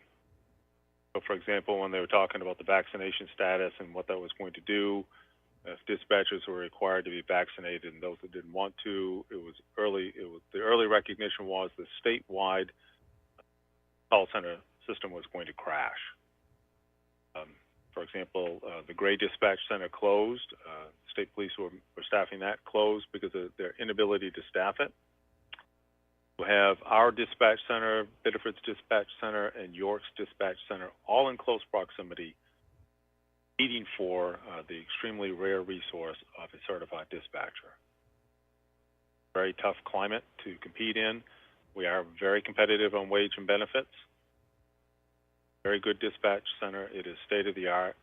So, for example, when they were talking about the vaccination status and what that was going to do, if dispatchers were required to be vaccinated and those that didn't want to, it was the early recognition was the statewide call center system was going to crash. For example, the Gray Dispatch Center closed. State police were staffing that closed because of their inability to staff it. We have our dispatch center, Biddeford's Dispatch Center, and York's Dispatch Center, all in close proximity, competing for the extremely rare resource of a certified dispatcher. Very tough climate to compete in. We are very competitive on wage and benefits. Very good dispatch center. It is state of the art.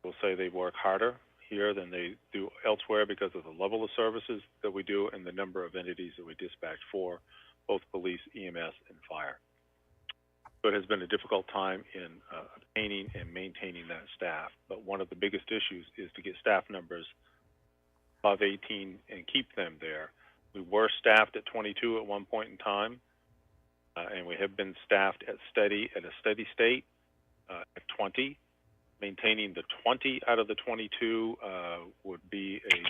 We'll say they work harder here than they do elsewhere because of the level of services that we do and the number of entities that we dispatch for, both police, EMS, and fire. So it has been a difficult time in obtaining and maintaining that staff. But one of the biggest issues is to get staff numbers above 18 and keep them there. We were staffed at 22 at one point in time. And we have been staffed at a steady state at 20. Maintaining the 20 out of the 22 would be an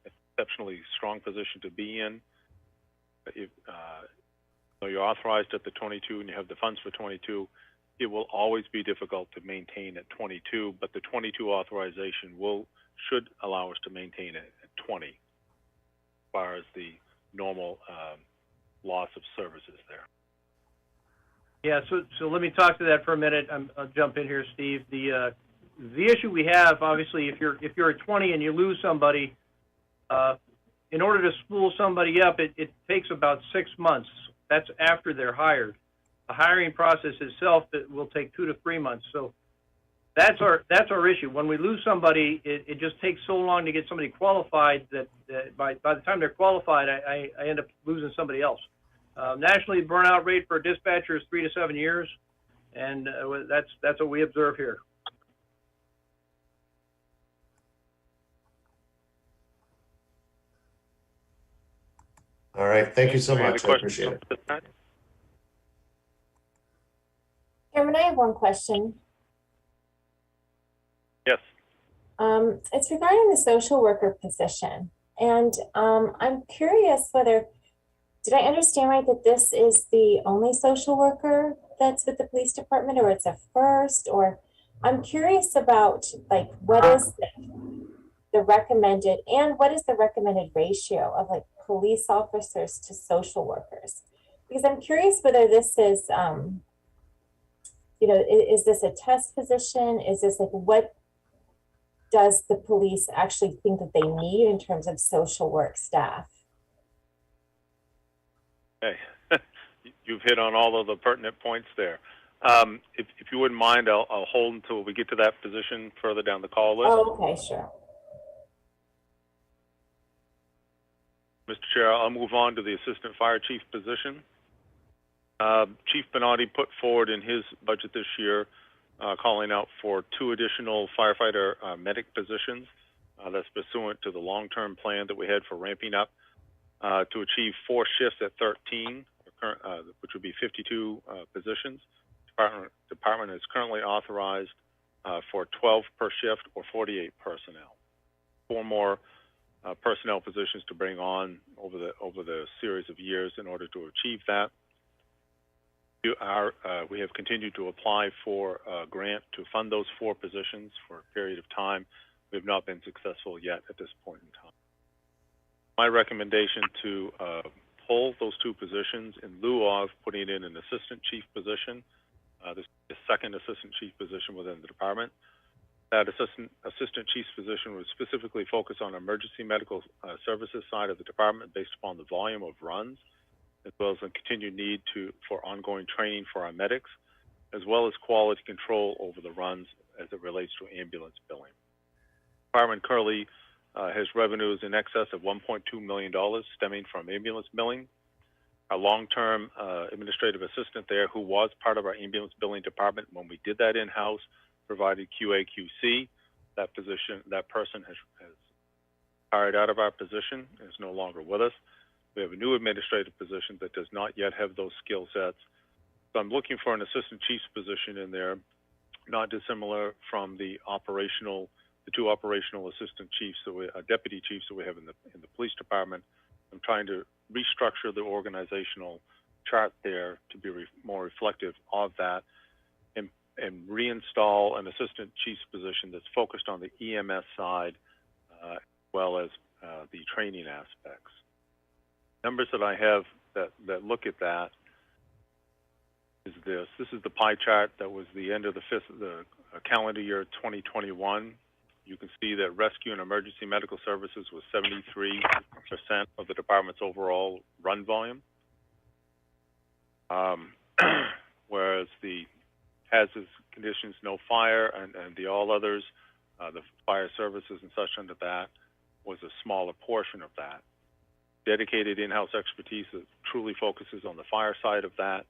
exceptionally strong position to be in. If so you're authorized at the 22 and you have the funds for 22, it will always be difficult to maintain at 22, but the 22 authorization should allow us to maintain it at 20 as far as the normal loss of services there. Yeah, so let me talk to that for a minute. I'll jump in here, Steve. The issue we have, obviously, if you're at 20 and you lose somebody, in order to spool somebody up, it takes about 6 months. That's after they're hired. The hiring process itself will take 2 to 3 months. So that's our issue. When we lose somebody, it just takes so long to get somebody qualified that by the time they're qualified, I end up losing somebody else. Nationally, burnout rate for a dispatcher is 3 to 7 years, and that's what we observe here. All right. Thank you so much. I appreciate it. Chairman, I have one question. Yes. It's regarding the social worker position. And I'm curious whether, did I understand right that this is the only social worker that's with the police department, or it's a first? Or I'm curious about like what is the recommended, and what is the recommended ratio of like police officers to social workers? Because I'm curious whether this is, is this a test position? Is this like, what does the police actually think that they need in terms of social work staff? Hey, you've hit on all of the pertinent points there. If you wouldn't mind, I'll hold until we get to that position further down the call list. Oh, okay, sure. Mr. Chair, I'll move on to the Assistant Fire Chief position. Chief Bernardi put forward in his budget this year calling out for 2 additional firefighter medic positions. That's pursuant to the long-term plan that we had for ramping up to achieve 4 shifts at 13, which would be 52 positions. Department is currently authorized for 12 per shift or 48 personnel. 4 more personnel positions to bring on over the series of years in order to achieve that. We have continued to apply for a grant to fund those 4 positions for a period of time. We have not been successful yet at this point in time. My recommendation to pull those 2 positions in lieu of putting in an assistant chief position, the second assistant chief position within the department. That assistant chief's position would specifically focus on emergency medical services side of the department based upon the volume of runs, as well as the continued need for ongoing training for our medics, as well as quality control over the runs as it relates to ambulance billing. The department currently has revenues in excess of $1.2 million stemming from ambulance billing. Our long-term administrative assistant there, who was part of our ambulance billing department when we did that in-house, provided QA/QC. That person has hired out of our position and is no longer with us. We have a new administrative position that does not yet have those skill sets. So I'm looking for an assistant chief's position in there, not dissimilar from the two operational assistant chiefs deputy chiefs that we have in the police department. I'm trying to restructure the organizational chart there to be more reflective of that, and reinstall an assistant chief's position that's focused on the EMS side, as well as the training aspects. Numbers that I have that look at that is this. This is the pie chart that was the end of the calendar year 2021. You can see that rescue and emergency medical services was 73% of the department's overall run volume, whereas the hazardous conditions, no fire, and the all others, the fire services and such under that, was a smaller portion of that. Dedicated in-house expertise that truly focuses on the fire side of that,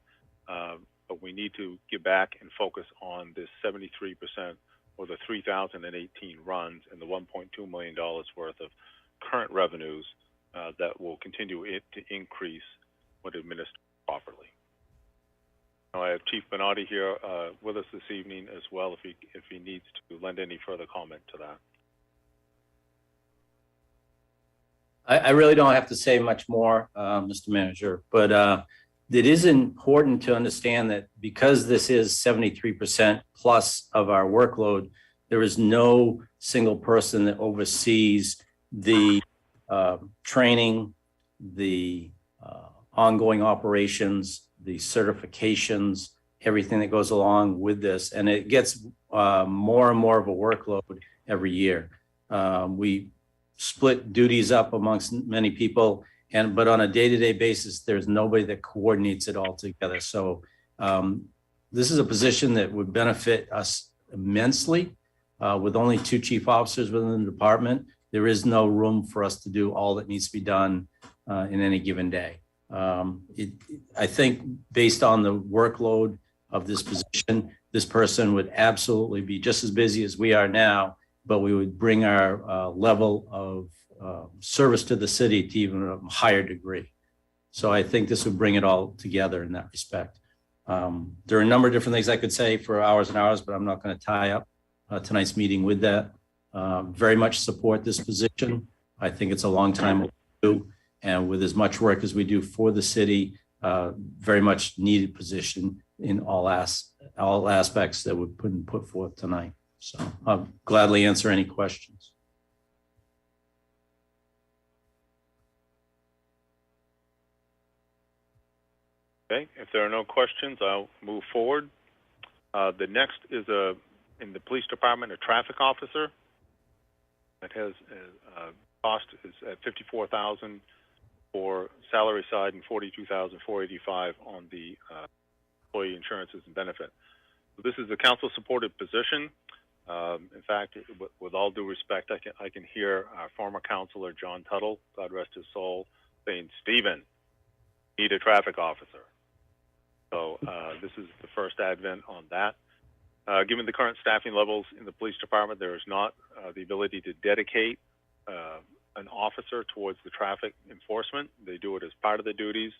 but we need to get back and focus on this 73%, or the 3,018 runs and the $1.2 million worth of current revenues that will continue to increase when administered properly. Now, I have Chief Bernardi here with us this evening as well, if he needs to lend any further comment to that. I really don't have to say much more, Mr. Manager, but it is important to understand that because this is 73% plus of our workload, there is no single person that oversees the training, the ongoing operations, the certifications, everything that goes along with this. And it gets more and more of a workload every year. We split duties up amongst many people, but on a day-to-day basis, there's nobody that coordinates it all together. So this is a position that would benefit us immensely. With only 2 chief officers within the department, there is no room for us to do all that needs to be done in any given day. I think based on the workload of this position, this person would absolutely be just as busy as we are now, but we would bring our level of service to the city to even a higher degree. So I think this would bring it all together in that respect. There are a number of different things I could say for hours and hours, but I'm not going to tie up tonight's meeting with that. Very much support this position. I think it's a long time overdue, and with as much work as we do for the city, very much needed position in all aspects that we've put forth tonight. So I'll gladly answer any questions. Okay, if there are no questions, I'll move forward. The next is in the police department, a traffic officer. That has cost is at $54,000 for salary side and $42,485 on the employee insurances and benefit. So this is a council-supported position. In fact, with all due respect, I can hear our former councilor, John Tuttle, God rest his soul, saying, "Stephen, need a traffic officer." So this is the first advent on that. Given the current staffing levels in the police department, there is not the ability to dedicate an officer towards the traffic enforcement. They do it as part of the duties,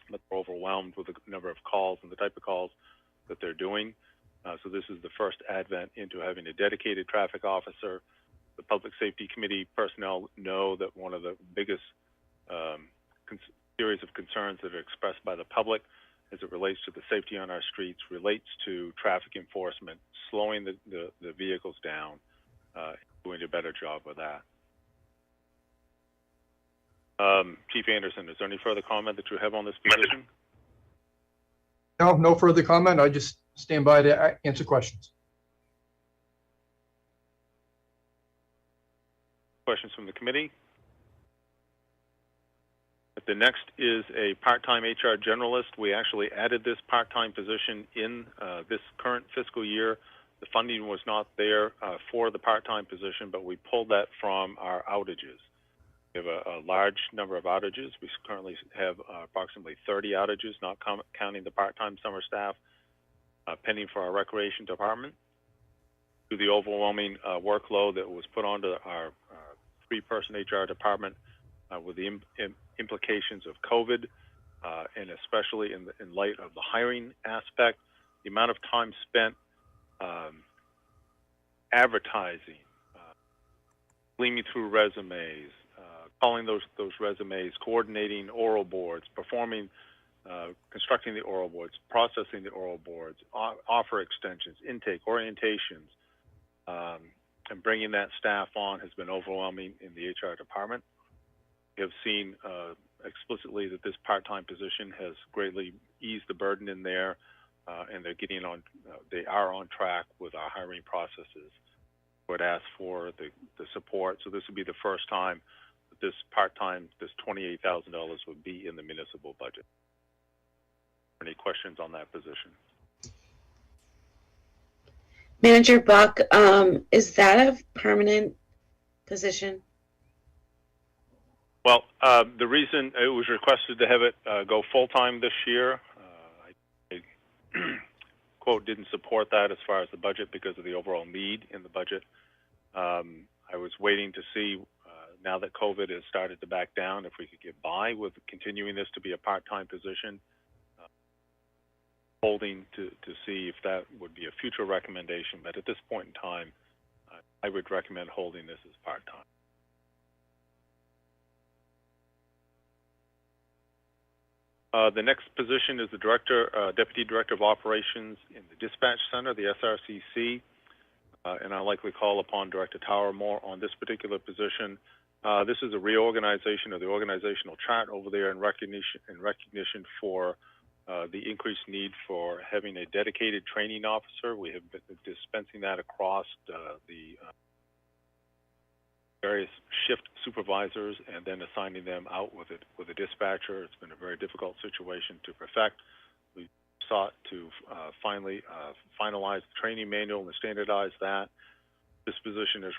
but they're overwhelmed with the number of calls and the type of calls that they're doing. So this is the first advent into having a dedicated traffic officer. The Public Safety Committee personnel know that one of the biggest series of concerns that are expressed by the public as it relates to the safety on our streets relates to traffic enforcement, slowing the vehicles down, doing a better job with that. Chief Anderson, is there any further comment that you have on this position? No further comment. I just stand by to answer questions. Questions from the committee? The next is a part-time HR generalist. We actually added this part-time position in this current fiscal year. The funding was not there for the part-time position, but we pulled that from our outages. We have a large number of outages. We currently have approximately 30 outages, not counting the part-time summer staff, pending for our recreation department. Through the overwhelming workload that was put onto our three-person HR department with the implications of COVID, and especially in light of the hiring aspect, the amount of time spent advertising, gleaming through resumes, calling those resumes, coordinating oral boards, performing, constructing the oral boards, processing the oral boards, offer extensions, intake, orientations, and bringing that staff on has been overwhelming in the HR department. We have seen explicitly that this part-time position has greatly eased the burden in there, and they're getting on. They are on track with our hiring processes. Would ask for the support. So this would be the first time that this part-time, this $28,000 would be in the municipal budget. Any questions on that position? Manager Buck, is that a permanent position? Well, the reason it was requested to have it go full-time this year, I quote, didn't support that as far as the budget because of the overall need in the budget. I was waiting to see, now that COVID has started to back down, if we could get by with continuing this to be a part-time position, holding to see if that would be a future recommendation. But at this point in time, I would recommend holding this as part-time. The next position is the Deputy Director of Operations in the Dispatch Center, the SRCC, and I'll likely call upon Director Tower more on this particular position. This is a reorganization of the organizational chart over there in recognition for the increased need for having a dedicated training officer. We have been dispensing that across the various shift supervisors and then assigning them out with a dispatcher. It's been a very difficult situation to perfect. We sought to finally finalize the training manual and standardize that. This position has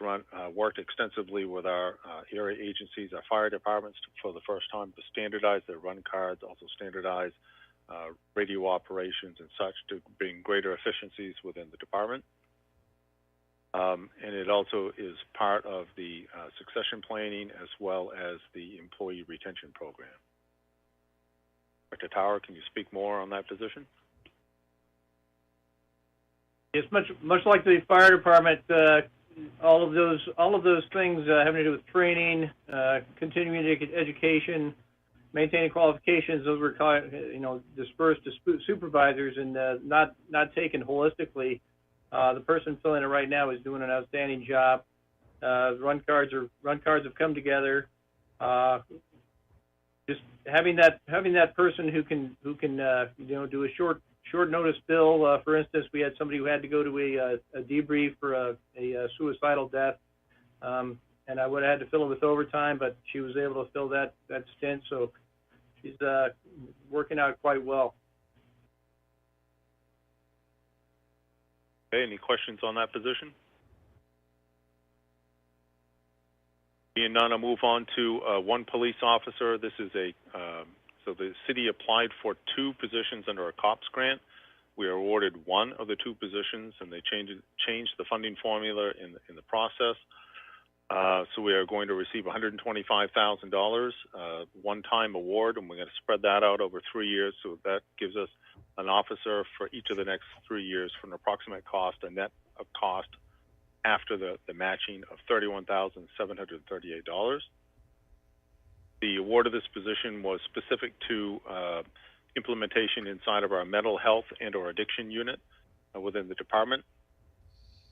worked extensively with our area agencies, our fire departments, for the first time to standardize their run cards, also standardize radio operations and such to bring greater efficiencies within the department. And it also is part of the succession planning as well as the employee retention program. Dr. Tower, can you speak more on that position? It's much like the fire department. All of those things having to do with training, continuing education, maintaining qualifications. Those were dispersed to supervisors and not taken holistically. The person filling it right now is doing an outstanding job. Run cards have come together. Just having that person who can do a short notice bill. For instance, we had somebody who had to go to a debrief for a suicidal death, and I would have had to fill it with overtime, but she was able to fill that stint, so she's working out quite well. Okay, any questions on that position? Being none, I'll move on to one police officer. This is so the city applied for 2 positions under a COPS grant. We are awarded one of the 2 positions, and they changed the funding formula in the process. So we are going to receive $125,000 one-time award, and we're going to spread that out over 3 years. So that gives us an officer for each of the next 3 years for an approximate cost, a net of cost after the matching of $31,738. The award of this position was specific to implementation inside of our mental health and or addiction unit within the department.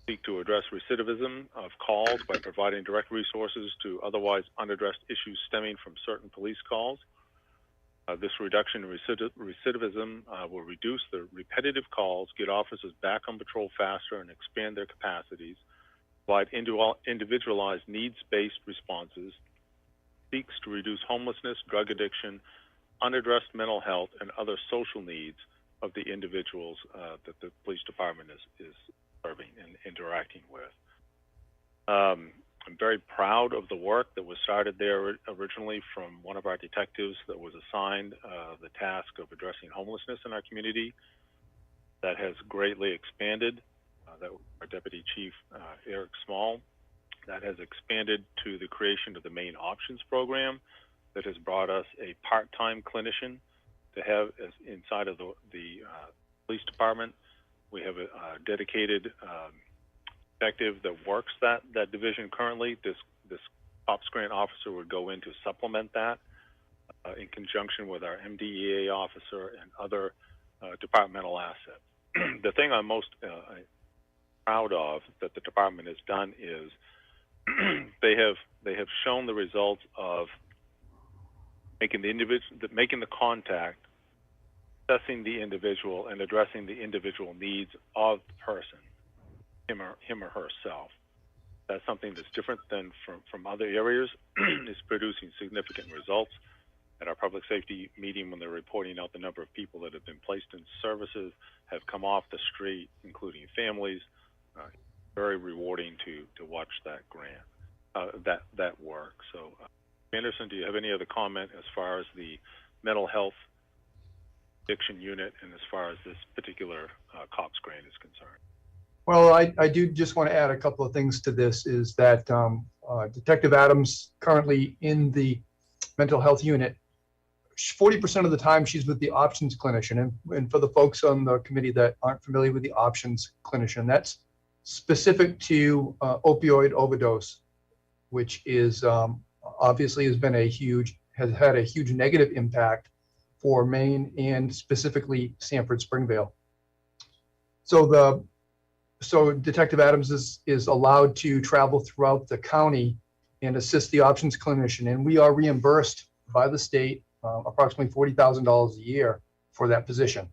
Seek to address recidivism of calls by providing direct resources to otherwise unaddressed issues stemming from certain police calls. This reduction in recidivism will reduce the repetitive calls, get officers back on patrol faster, and expand their capacities, provide individualized needs-based responses, seeks to reduce homelessness, drug addiction, unaddressed mental health, and other social needs of the individuals that the police department is serving and interacting with. I'm very proud of the work that was started there originally from one of our detectives that was assigned the task of addressing homelessness in our community. That has greatly expanded. That was our Deputy Chief, Eric Small. that has expanded to the creation of the main options program that has brought us a part-time clinician to have as inside of the police department. We have a dedicated detective that works that division currently. This ops grant officer would go in to supplement that in conjunction with our MDEA officer and other departmental assets. The thing I'm most proud of that the department has done is they have shown the results of making the contact, assessing the individual, and addressing the individual needs of the person, him or herself. That's something that's different than from other areas. Is producing significant results. At our public safety meeting, when they're reporting out the number of people that have been placed in services, have come off the street, including families, very rewarding to watch that grant, that work. So, Anderson, do you have any other comment as far as the mental health addiction unit and as far as this particular COPS grant is concerned? Well, I do just want to add a couple of things to this, is that Detective Adams currently in the mental health unit, 40% of the time she's with the options clinician. And for the folks on the committee that aren't familiar with the options clinician, that's specific to opioid overdose, which is obviously has had a huge negative impact for Maine and specifically Sanford Springvale. So Detective Adams is allowed to travel throughout the county and assist the options clinician, and we are reimbursed by the state approximately $40,000 a year for that position.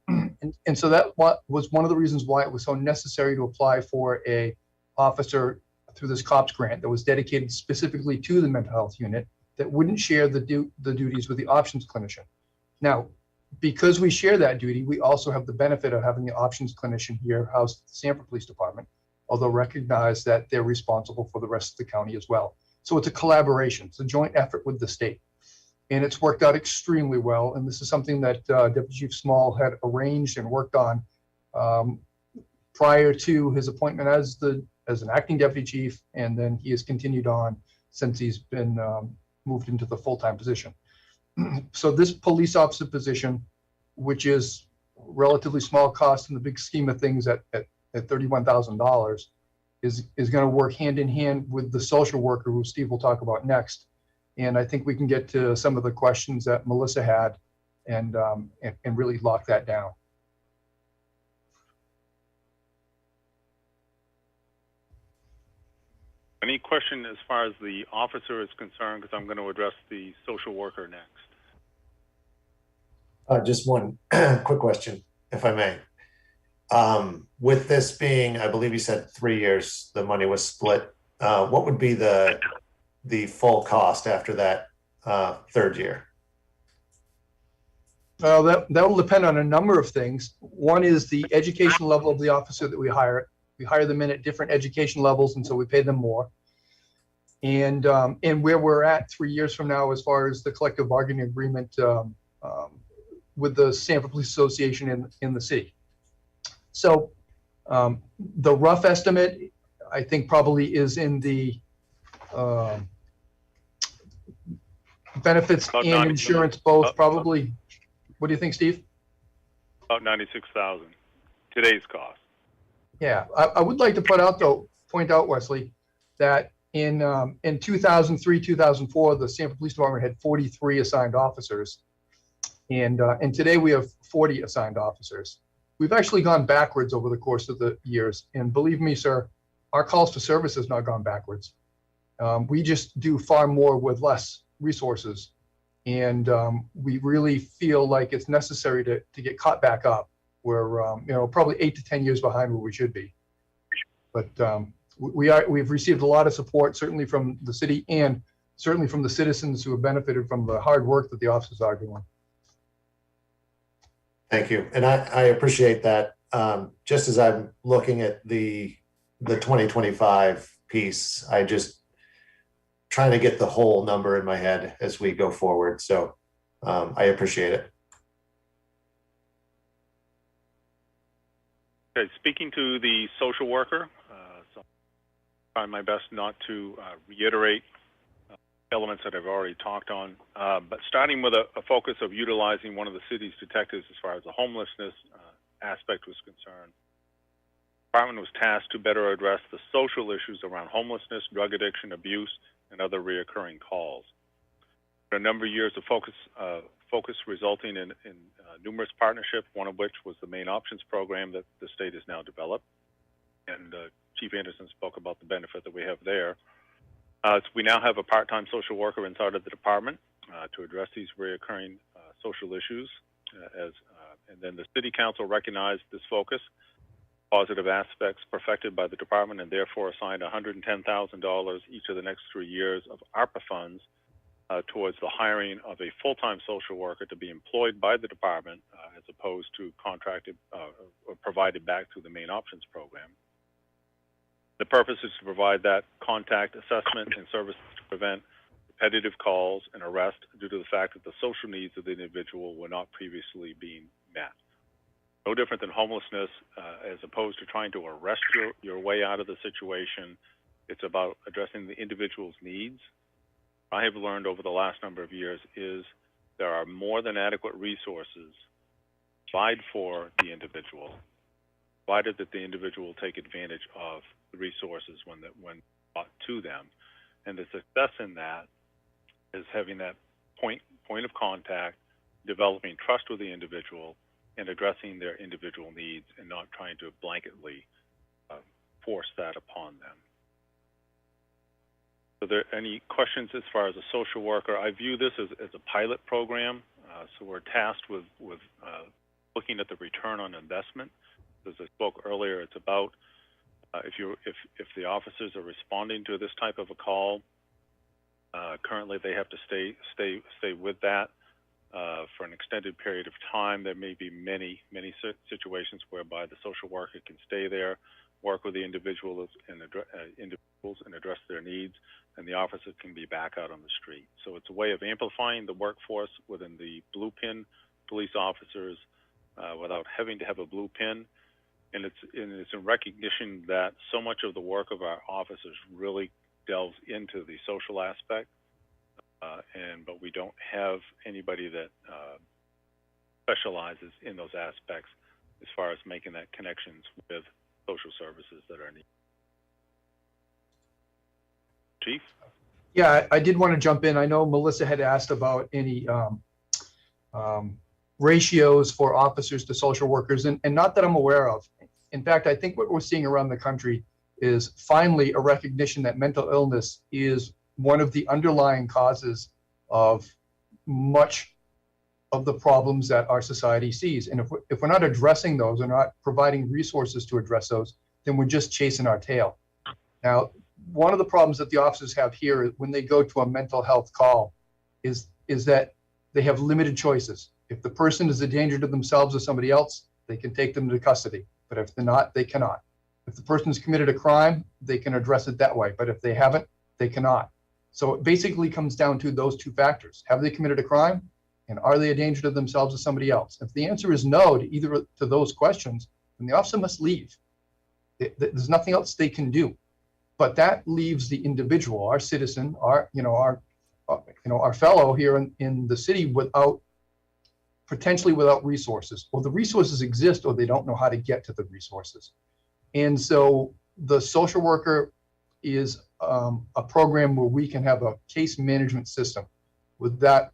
And so that was one of the reasons why it was so necessary to apply for a officer through this COPS grant that was dedicated specifically to the mental health unit that wouldn't share the duties with the options clinician. Now, because we share that duty, we also have the benefit of having the options clinician here housed at the Sanford Police Department, although recognize that they're responsible for the rest of the county as well. So it's a collaboration, it's a joint effort with the state. And it's worked out extremely well. And this is something that Deputy Chief Small had arranged and worked on prior to his appointment as an acting deputy chief. And then he has continued on since he's been moved into the full-time position. So this police officer position, which is relatively small cost in the big scheme of things at $31,000, is going to work hand in hand with the social worker, who Steve will talk about next. And I think we can get to some of the questions that Melissa had and really lock that down. Any question as far as the officer is concerned? Because I'm going to address the social worker next. Just one quick question, if I may. With this being, I believe you said 3 years, the money was split. What would be the full cost after that third year? That will depend on a number of things. One is the education level of the officer that we hire. We hire them in at different education levels, and so we pay them more. And where we're at 3 years from now, as far as the collective bargaining agreement with the Sanford Police Association in the city. So the rough estimate, I think, probably is in the benefits and insurance both, probably. What do you think, Steve? About $96,000, today's cost. Yeah, I would like to point out, Wesley, that in 2003, 2004, the Sanford Police Department had 43 assigned officers, and today we have 40 assigned officers. We've actually gone backwards over the course of the years, and believe me, sir, our calls for service has not gone backwards. We just do far more with less resources, and we really feel like it's necessary to get caught back up. We're probably 8 to 10 years behind where we should be, but we've received a lot of support, certainly from the city and certainly from the citizens who have benefited from the hard work that the officers are doing. Thank you, and I appreciate that. Just as I'm looking at the 2025 piece, I just trying to get the whole number in my head as we go forward. So I appreciate it. Okay, speaking to the social worker, try my best not to reiterate elements that I've already talked on, but starting with a focus of utilizing one of the city's detectives as far as the homelessness aspect was concerned. The department was tasked to better address the social issues around homelessness, drug addiction, abuse, and other reoccurring calls. For a number of years of focus resulting in numerous partnerships, one of which was the Main Options program that the state has now developed. And Chief Anderson spoke about the benefit that we have there. So we now have a part-time social worker inside of the department to address these reoccurring social issues. And then the City Council recognized this focus, positive aspects perfected by the department, and therefore assigned $110,000 each of the next 3 years of ARPA funds towards the hiring of a full-time social worker to be employed by the department as opposed to contracted or provided back through the Main Options program. The purpose is to provide that contact assessment and services to prevent repetitive calls and arrest due to the fact that the social needs of the individual were not previously being met. No different than homelessness, as opposed to trying to arrest your way out of the situation. It's about addressing the individual's needs. I have learned over the last number of years is there are more than adequate resources provided for the individual, provided that the individual take advantage of the resources when brought to them. And the success in that is having that point of contact, developing trust with the individual, and addressing their individual needs and not trying to blanketly force that upon them. Are there any questions as far as a social worker? I view this as a pilot program, so we're tasked with looking at the return on investment. As I spoke earlier, it's about if the officers are responding to this type of a call, currently they have to stay with that for an extended period of time. There may be many situations whereby the social worker can stay there, work with the individuals and address their needs, and the officer can be back out on the street. So it's a way of amplifying the workforce within the blue pin police officers without having to have a blue pin. And it's in recognition that so much of the work of our officers really delves into the social aspect, but we don't have anybody that specializes in those aspects as far as making that connections with social services that are needed. Chief? Yeah, I did want to jump in. I know Melissa had asked about any ratios for officers to social workers, and not that I'm aware of. In fact, I think what we're seeing around the country is finally a recognition that mental illness is one of the underlying causes of much of the problems that our society sees. And if we're not addressing those or not providing resources to address those, then we're just chasing our tail. Now, one of the problems that the officers have here when they go to a mental health call is that they have limited choices. If the person is a danger to themselves or somebody else, they can take them to custody. But if they're not, they cannot. If the person's committed a crime, they can address it that way. But if they haven't, they cannot. So it basically comes down to those two factors. Have they committed a crime? And are they a danger to themselves or somebody else? If the answer is no to either of those questions, then the officer must leave. There's nothing else they can do. But that leaves the individual, our citizen, our fellow here in the city potentially without resources. Or the resources exist, or they don't know how to get to the resources. And so the social worker is a program where we can have a case management system. With that,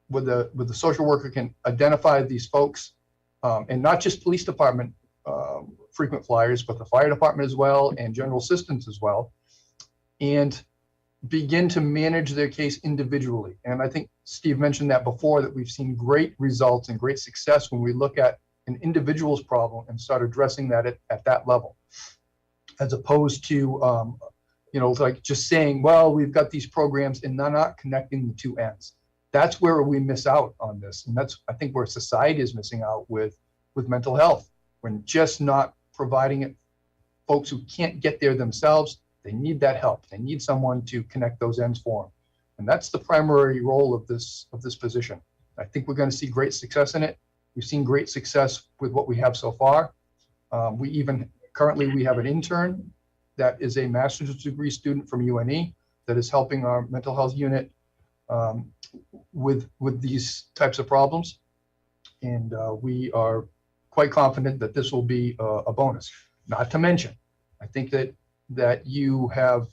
where the social worker can identify these folks, and not just police department frequent flyers, but the fire department as well, and general assistance as well, and begin to manage their case individually. And I think Steve mentioned that before, that we've seen great results and great success when we look at an individual's problem and start addressing that at that level, as opposed to like just saying, well, we've got these programs and they're not connecting the two ends. That's where we miss out on this. And that's, I think, where society is missing out with mental health. We're just not providing it. Folks who can't get there themselves, they need that help. They need someone to connect those ends for them. And that's the primary role of this position. I think we're going to see great success in it. We've seen great success with what we have so far. We have an intern that is a master's degree student from UNE that is helping our mental health unit with these types of problems. And we are quite confident that this will be a bonus. Not to mention, I think that you have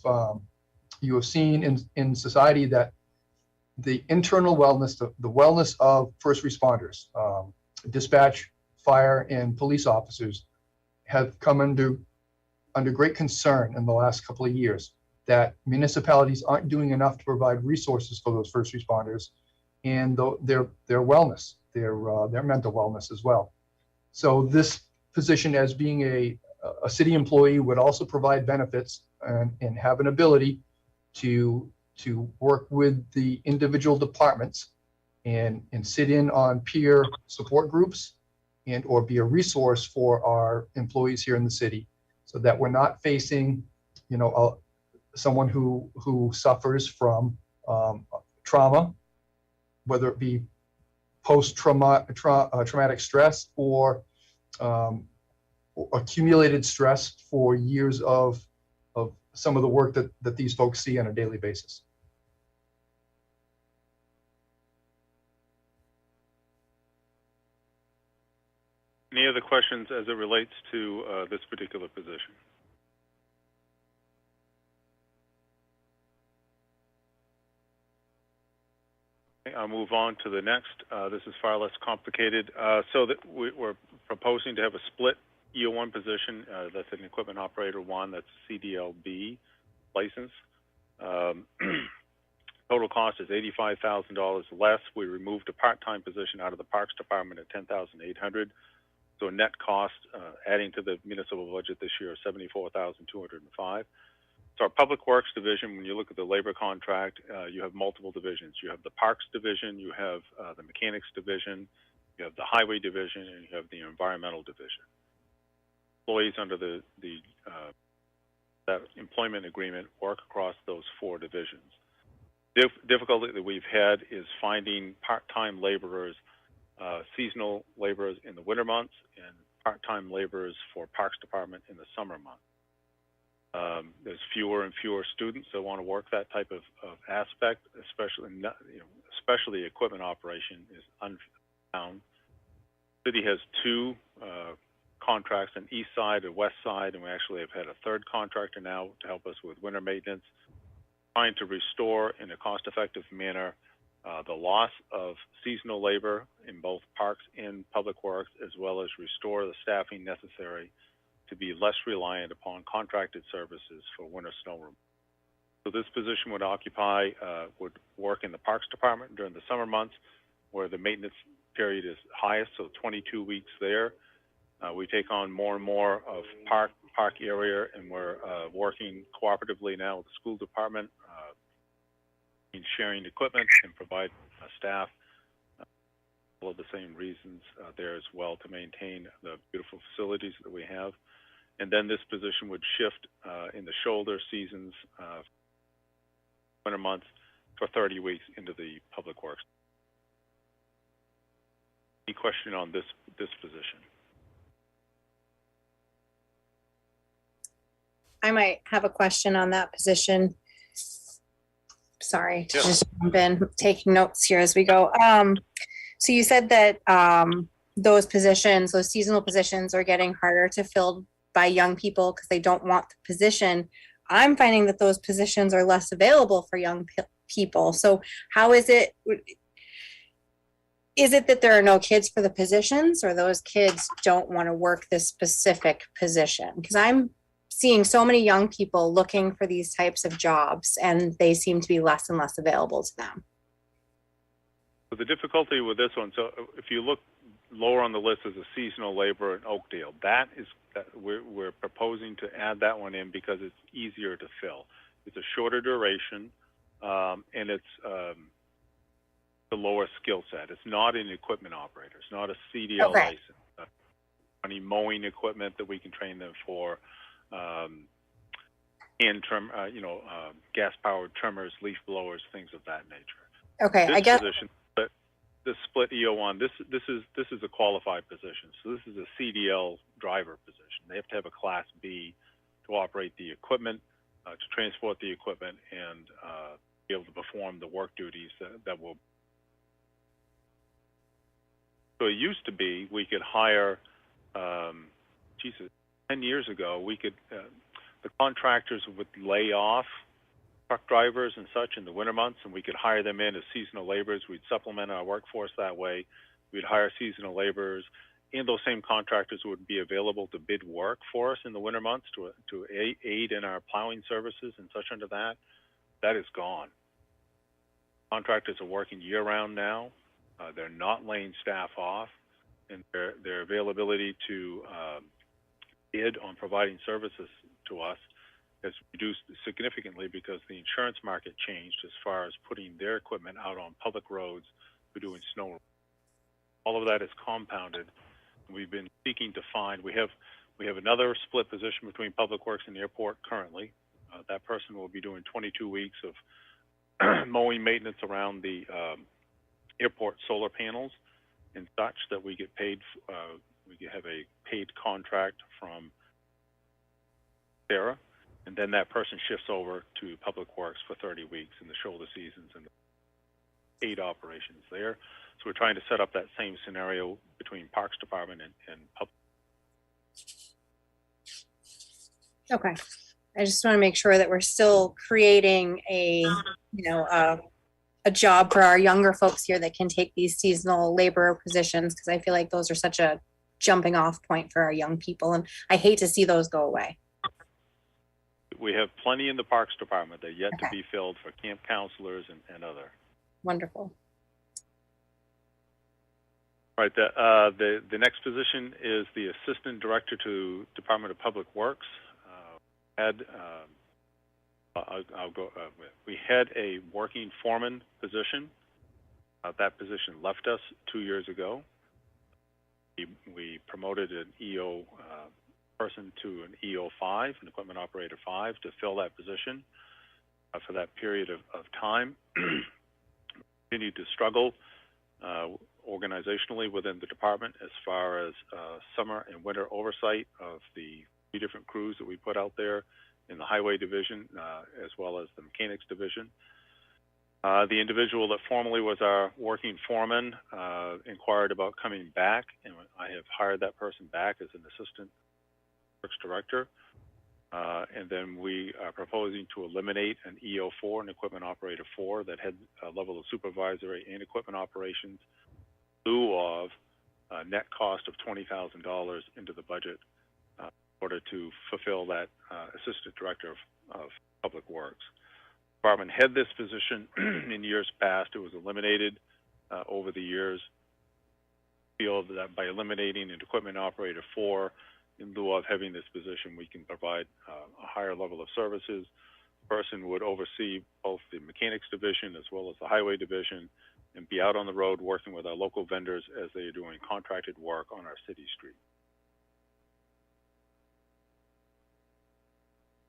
seen in society that the internal wellness, the wellness of first responders, dispatch, fire, and police officers have come under great concern in the last couple of years, that municipalities aren't doing enough to provide resources for those first responders and their wellness, their mental wellness as well. So this position, as being a city employee, would also provide benefits and have an ability to work with the individual departments and sit in on peer support groups and or be a resource for our employees here in the city, so that we're not facing, someone who suffers from trauma, whether it be post-traumatic stress or accumulated stress for years of some of the work that these folks see on a daily basis. Any other questions as it relates to this particular position? Okay, I'll move on to the next. This is far less complicated. So that we're proposing to have a split EO1 position. That's an equipment operator one. That's CDLB license. Total cost is $85,000 less. We removed a part-time position out of the Parks Department at $10,800. So a net cost, adding to the municipal budget this year, $74,205. So our Public Works division, when you look at the labor contract, you have multiple divisions. You have the Parks division, you have the Mechanics division, you have the Highway division, and you have the Environmental division. Employees under that employment agreement work across those four divisions. Difficulty that we've had is finding part-time laborers, seasonal laborers in the winter months, and part-time laborers for Parks Department in the summer months. There's fewer and fewer students that want to work that type of aspect, especially equipment operation is unfound. The city has two contracts on east side and west side, and we actually have had a third contractor now to help us with winter maintenance, trying to restore in a cost-effective manner the loss of seasonal labor in both parks and public works, as well as restore the staffing necessary to be less reliant upon contracted services for winter snow removal. So this position would would work in the Parks Department during the summer months, where the maintenance period is highest, so 22 weeks there. We take on more and more of park area, and we're working cooperatively now with the school department in sharing equipment and provide staff all of the same reasons there as well to maintain the beautiful facilities that we have. And then this position would shift in the shoulder seasons, winter months, for 30 weeks into the public works. Any question on this position? I might have a question on that position. Sorry to just jump in, taking notes here as we go. So you said that those seasonal positions are getting harder to fill by young people because they don't want the position. I'm finding that those positions are less available for young people. So how is it? Is it that there are no kids for the positions, or those kids don't want to work this specific position? Because I'm seeing so many young people looking for these types of jobs, and they seem to be less and less available to them. So the difficulty with this one, so if you look lower on the list as a seasonal laborer in Oakdale, we're proposing to add that one in because it's easier to fill. It's a shorter duration, and it's the lower skill set. It's not an equipment operator. It's not a CDL license. Any mowing equipment that we can train them for, hand trim, gas-powered trimmers, leaf blowers, things of that nature. Okay, this I guess. Position, the split EO1, this is a qualified position. So this is a CDL driver position. They have to have a Class B to to operate the equipment, to transport the equipment, and be able to perform the work duties that will. So it used to be we could hire, 10 years ago, we could, the contractors would lay off truck drivers and such in the winter months, and we could hire them in as seasonal laborers. We'd supplement our workforce that way. We'd hire seasonal laborers, and those same contractors would be available to bid work for us in the winter months to aid in our plowing services and such under that. That is gone. Contractors are working year-round now. They're not laying staff off, and their availability to bid on providing services to us has reduced significantly because the insurance market changed as far as putting their equipment out on public roads for doing snow. All of that is compounded. We've been seeking to find. We have another split position between Public Works and the airport currently. That person will be doing 22 weeks of mowing maintenance around the airport solar panels and such that we get paid. We have a paid contract from Sarah, and then that person shifts over to Public Works for 30 weeks in the shoulder seasons and aid operations there. So we're trying to set up that same scenario between Parks Department and Public. Okay. I just want to make sure that we're still creating a job for our younger folks here that can take these seasonal labor positions, because I feel like those are such a jumping off point for our young people, and I hate to see those go away. We have plenty in the Parks Department that are yet to be filled for camp counselors and other. Wonderful. All right, the next position is the Assistant Director to Department of Public Works. We had a working foreman position. That position left us 2 years ago. We promoted an EO person to an EO5, an Equipment Operator 5, to fill that position for that period of time. Continued to struggle organizationally within the department as far as summer and winter oversight of the 3 different crews that we put out there in the highway division as well as the mechanics division. The individual that formerly was our working foreman inquired about coming back, and I have hired that person back as an assistant works director. And then we are proposing to eliminate an EO4, an equipment operator 4, that had a level of supervisory and equipment operations in lieu of a net cost of $20,000 into the budget in order to fulfill that assistant director of public works. The department had this position in years past. It was eliminated over the years. I feel that by eliminating an equipment operator 4, in lieu of having this position, we can provide a higher level of services. The person would oversee both the mechanics division as well as the highway division and be out on the road working with our local vendors as they are doing contracted work on our city street.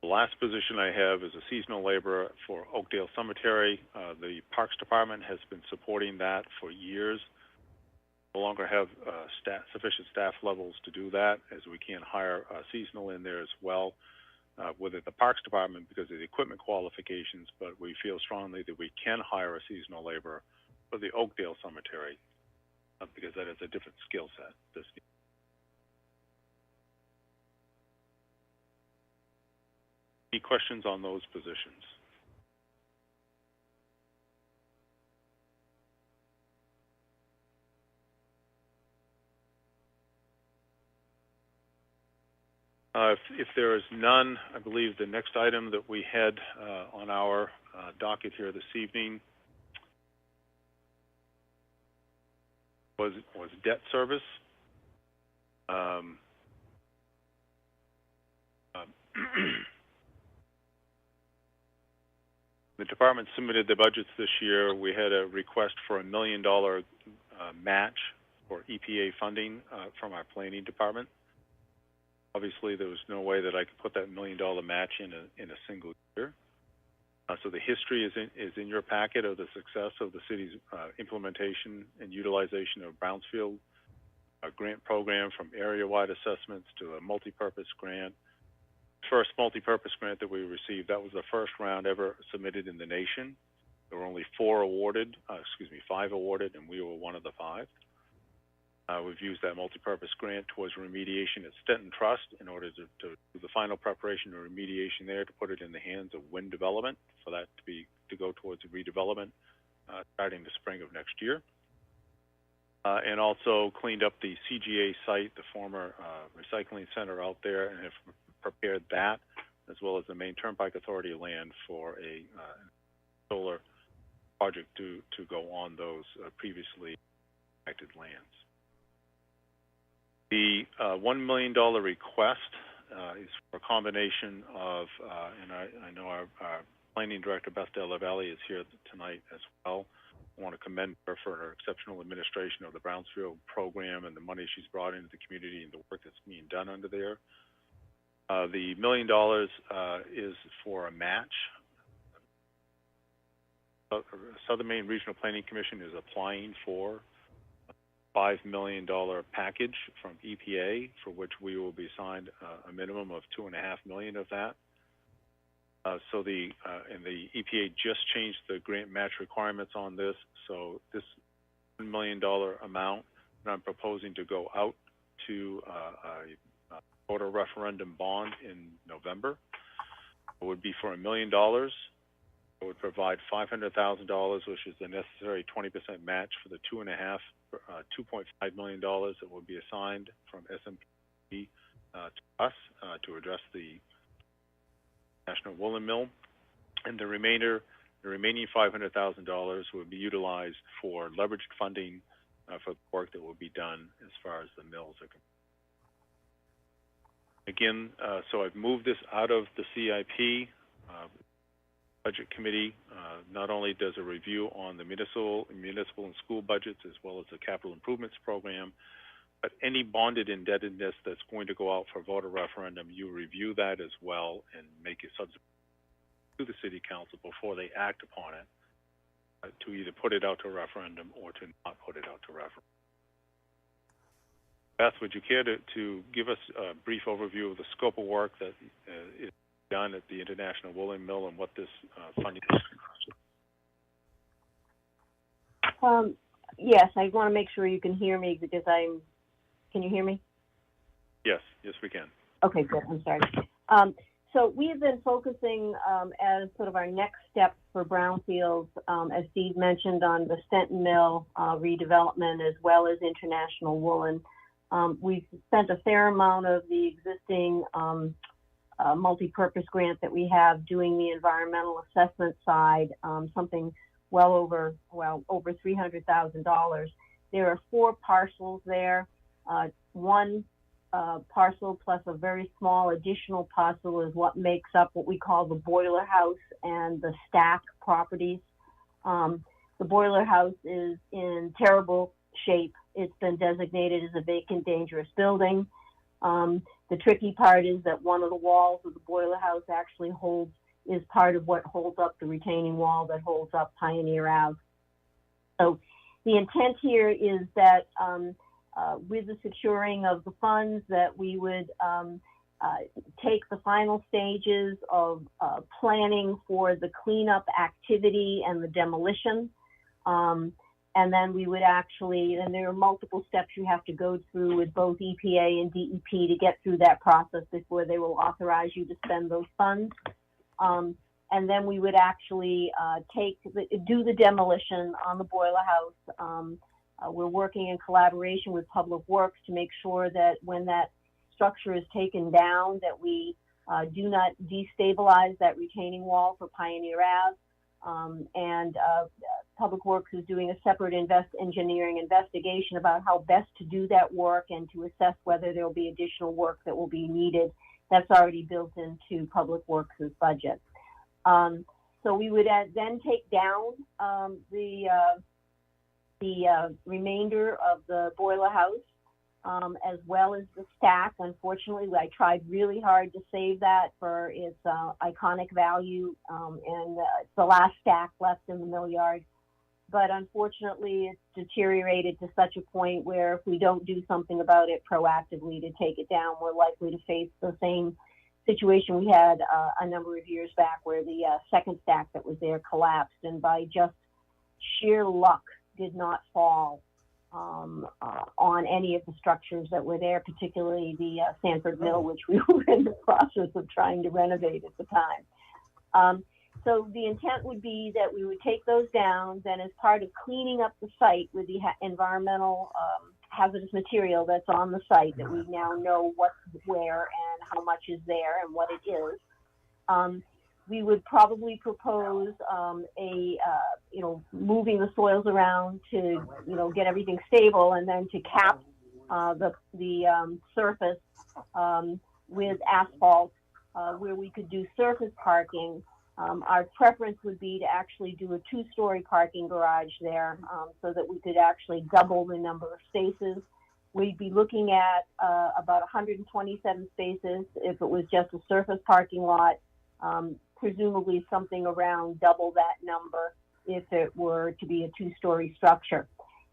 The last position I have is a seasonal laborer for Oakdale Cemetery. The Parks Department has been supporting that for years. No longer have sufficient staff levels to do that, as we can't hire seasonal in there as well within the Parks Department because of the equipment qualifications, but we feel strongly that we can hire a seasonal laborer for the Oakdale Cemetery because that is a different skill set. Any questions on those positions? If there is none, I believe the next item that we had on our docket here this evening was debt service. The department submitted the budgets this year. We had a request for $1 million match for EPA funding from our planning department. Obviously, there was no way that I could put that $1 million match in a single year. So the history is in your packet of the success of the city's implementation and utilization of Brownsfield, a grant program from area-wide assessments to a multi-purpose grant, first multi-purpose grant that we received, that was the first round ever submitted in the nation. There were only 5 awarded, and we were one of the 5. We've used that multi-purpose grant towards remediation at Stenton Trust in order to do the final preparation of remediation there, to put it in the hands of wind development, for that to go towards redevelopment starting the spring of next year. And also cleaned up the CGA site, the former recycling center out there, and have prepared that, as well as the Maine Turnpike Authority land for a solar project to go on those previously affected lands. The $1 million request is for a combination of, and I know our planning director, Beth Della Valle, is here tonight as well. I want to commend her for her exceptional administration of the Brownsfield program and the money she's brought into the community and the work that's being done under there. The $1 million is for a match. Southern Maine Regional Planning Commission is applying for $5 million package from EPA, for which we will be assigned a minimum of $2.5 million of that. So the EPA just changed the grant match requirements on this. So this $1 million amount that I'm proposing to go out to a voter referendum bond in November would be for $1 million. It would provide $500,000, which is the necessary 20% match for the $2.5 million that will be assigned from SMP to us to address the National Woolen Mill, and the remaining $500,000 will be utilized for leveraged funding for the work that will be done as far as the mills are concerned. Again, so I've moved this out of the CIP. Budget Committee not only does a review on the municipal and school budgets, as well as the capital improvements program, but any bonded indebtedness that's going to go out for voter referendum, you review that as well and make it subsequent to the City Council before they act upon it, to either put it out to referendum or to not put it out to referendum. Beth, would you care to give us a brief overview of the scope of work that is done at the International Woolen Mill and what this funding is? Yes, I want to make sure you can hear me because can you hear me? Yes, we can. Okay, good. I'm sorry. So we've been focusing as sort of our next step for brownfields, as Steve mentioned, on the Stenton Mill redevelopment as well as International Woolen. We've spent a fair amount of the existing multi-purpose grant that we have doing the environmental assessment side, something well over $300,000. There are 4 parcels there. One parcel plus a very small additional parcel is what makes up what we call the boiler house and the stack properties. The boiler house is in terrible shape. It's been designated as a vacant, dangerous building. The tricky part is that one of the walls of the boiler house actually is part of what holds up the retaining wall that holds up Pioneer Ave. So the intent here is that with the securing of the funds, that we would take the final stages of planning for the cleanup activity and the demolition. And then we would and there are multiple steps you have to go through with both EPA and DEP to get through that process before they will authorize you to spend those funds. And then we would actually do the demolition on the boiler house. We're working in collaboration with Public Works to make sure that when that structure is taken down, that we do not destabilize that retaining wall for Pioneer Ave. Public Works is doing a separate engineering investigation about how best to do that work and to assess whether there will be additional work that will be needed. That's already built into Public Works' budget. So we would then take down the remainder of the boiler house, as well as the stack. Unfortunately, I tried really hard to save that for its iconic value, and it's the last stack left in the mill yard. But unfortunately, it's deteriorated to such a point where if we don't do something about it proactively to take it down, we're likely to face the same situation we had a number of years back where the second stack that was there collapsed, and by just sheer luck did not fall on any of the structures that were there, particularly the Sanford Mill, which we were in the process of trying to renovate at the time. So the intent would be that we would take those down, then as part of cleaning up the site with the environmental hazardous material that's on the site, that we now know what's where and how much is there and what it is. We would probably propose moving the soils around to, get everything stable, and then to cap the surface with asphalt where we could do surface parking. Our preference would be to actually do a 2-story parking garage there so that we could actually double the number of spaces. We'd be looking at about 127 spaces if it was just a surface parking lot, presumably something around double that number if it were to be a 2-story structure.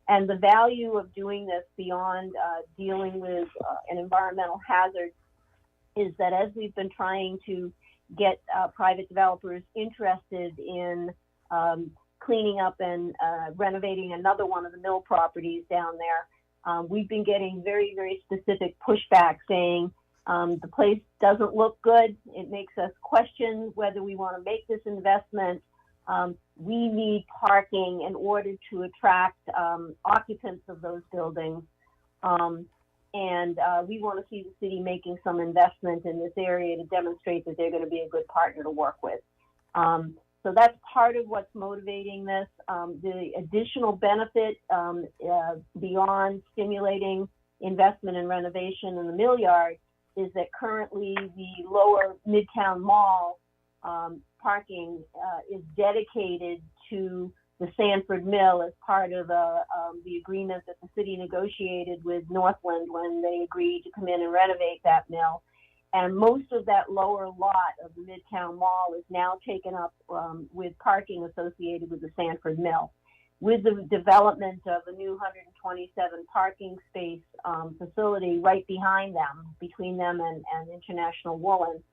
And the value of doing this beyond dealing with an environmental hazard is that as we've been trying to get private developers interested in cleaning up and renovating another one of the mill properties down there, we've been getting very, very specific pushback saying the place doesn't look good. It makes us question whether we want to make this investment. We need parking in order to attract occupants of those buildings. And we want to see the city making some investment in this area to demonstrate that they're going to be a good partner to work with. So that's part of what's motivating this. The additional benefit beyond stimulating investment and renovation in the mill yard is that currently the lower Midtown Mall parking is dedicated to the Sanford Mill as part of the agreement that the city negotiated with Northland when they agreed to come in and renovate that mill. And most of that lower lot of the Midtown Mall is now taken up with parking associated with the Sanford Mill. With the development of a new 127 parking space facility right behind them, between them and International Woolen,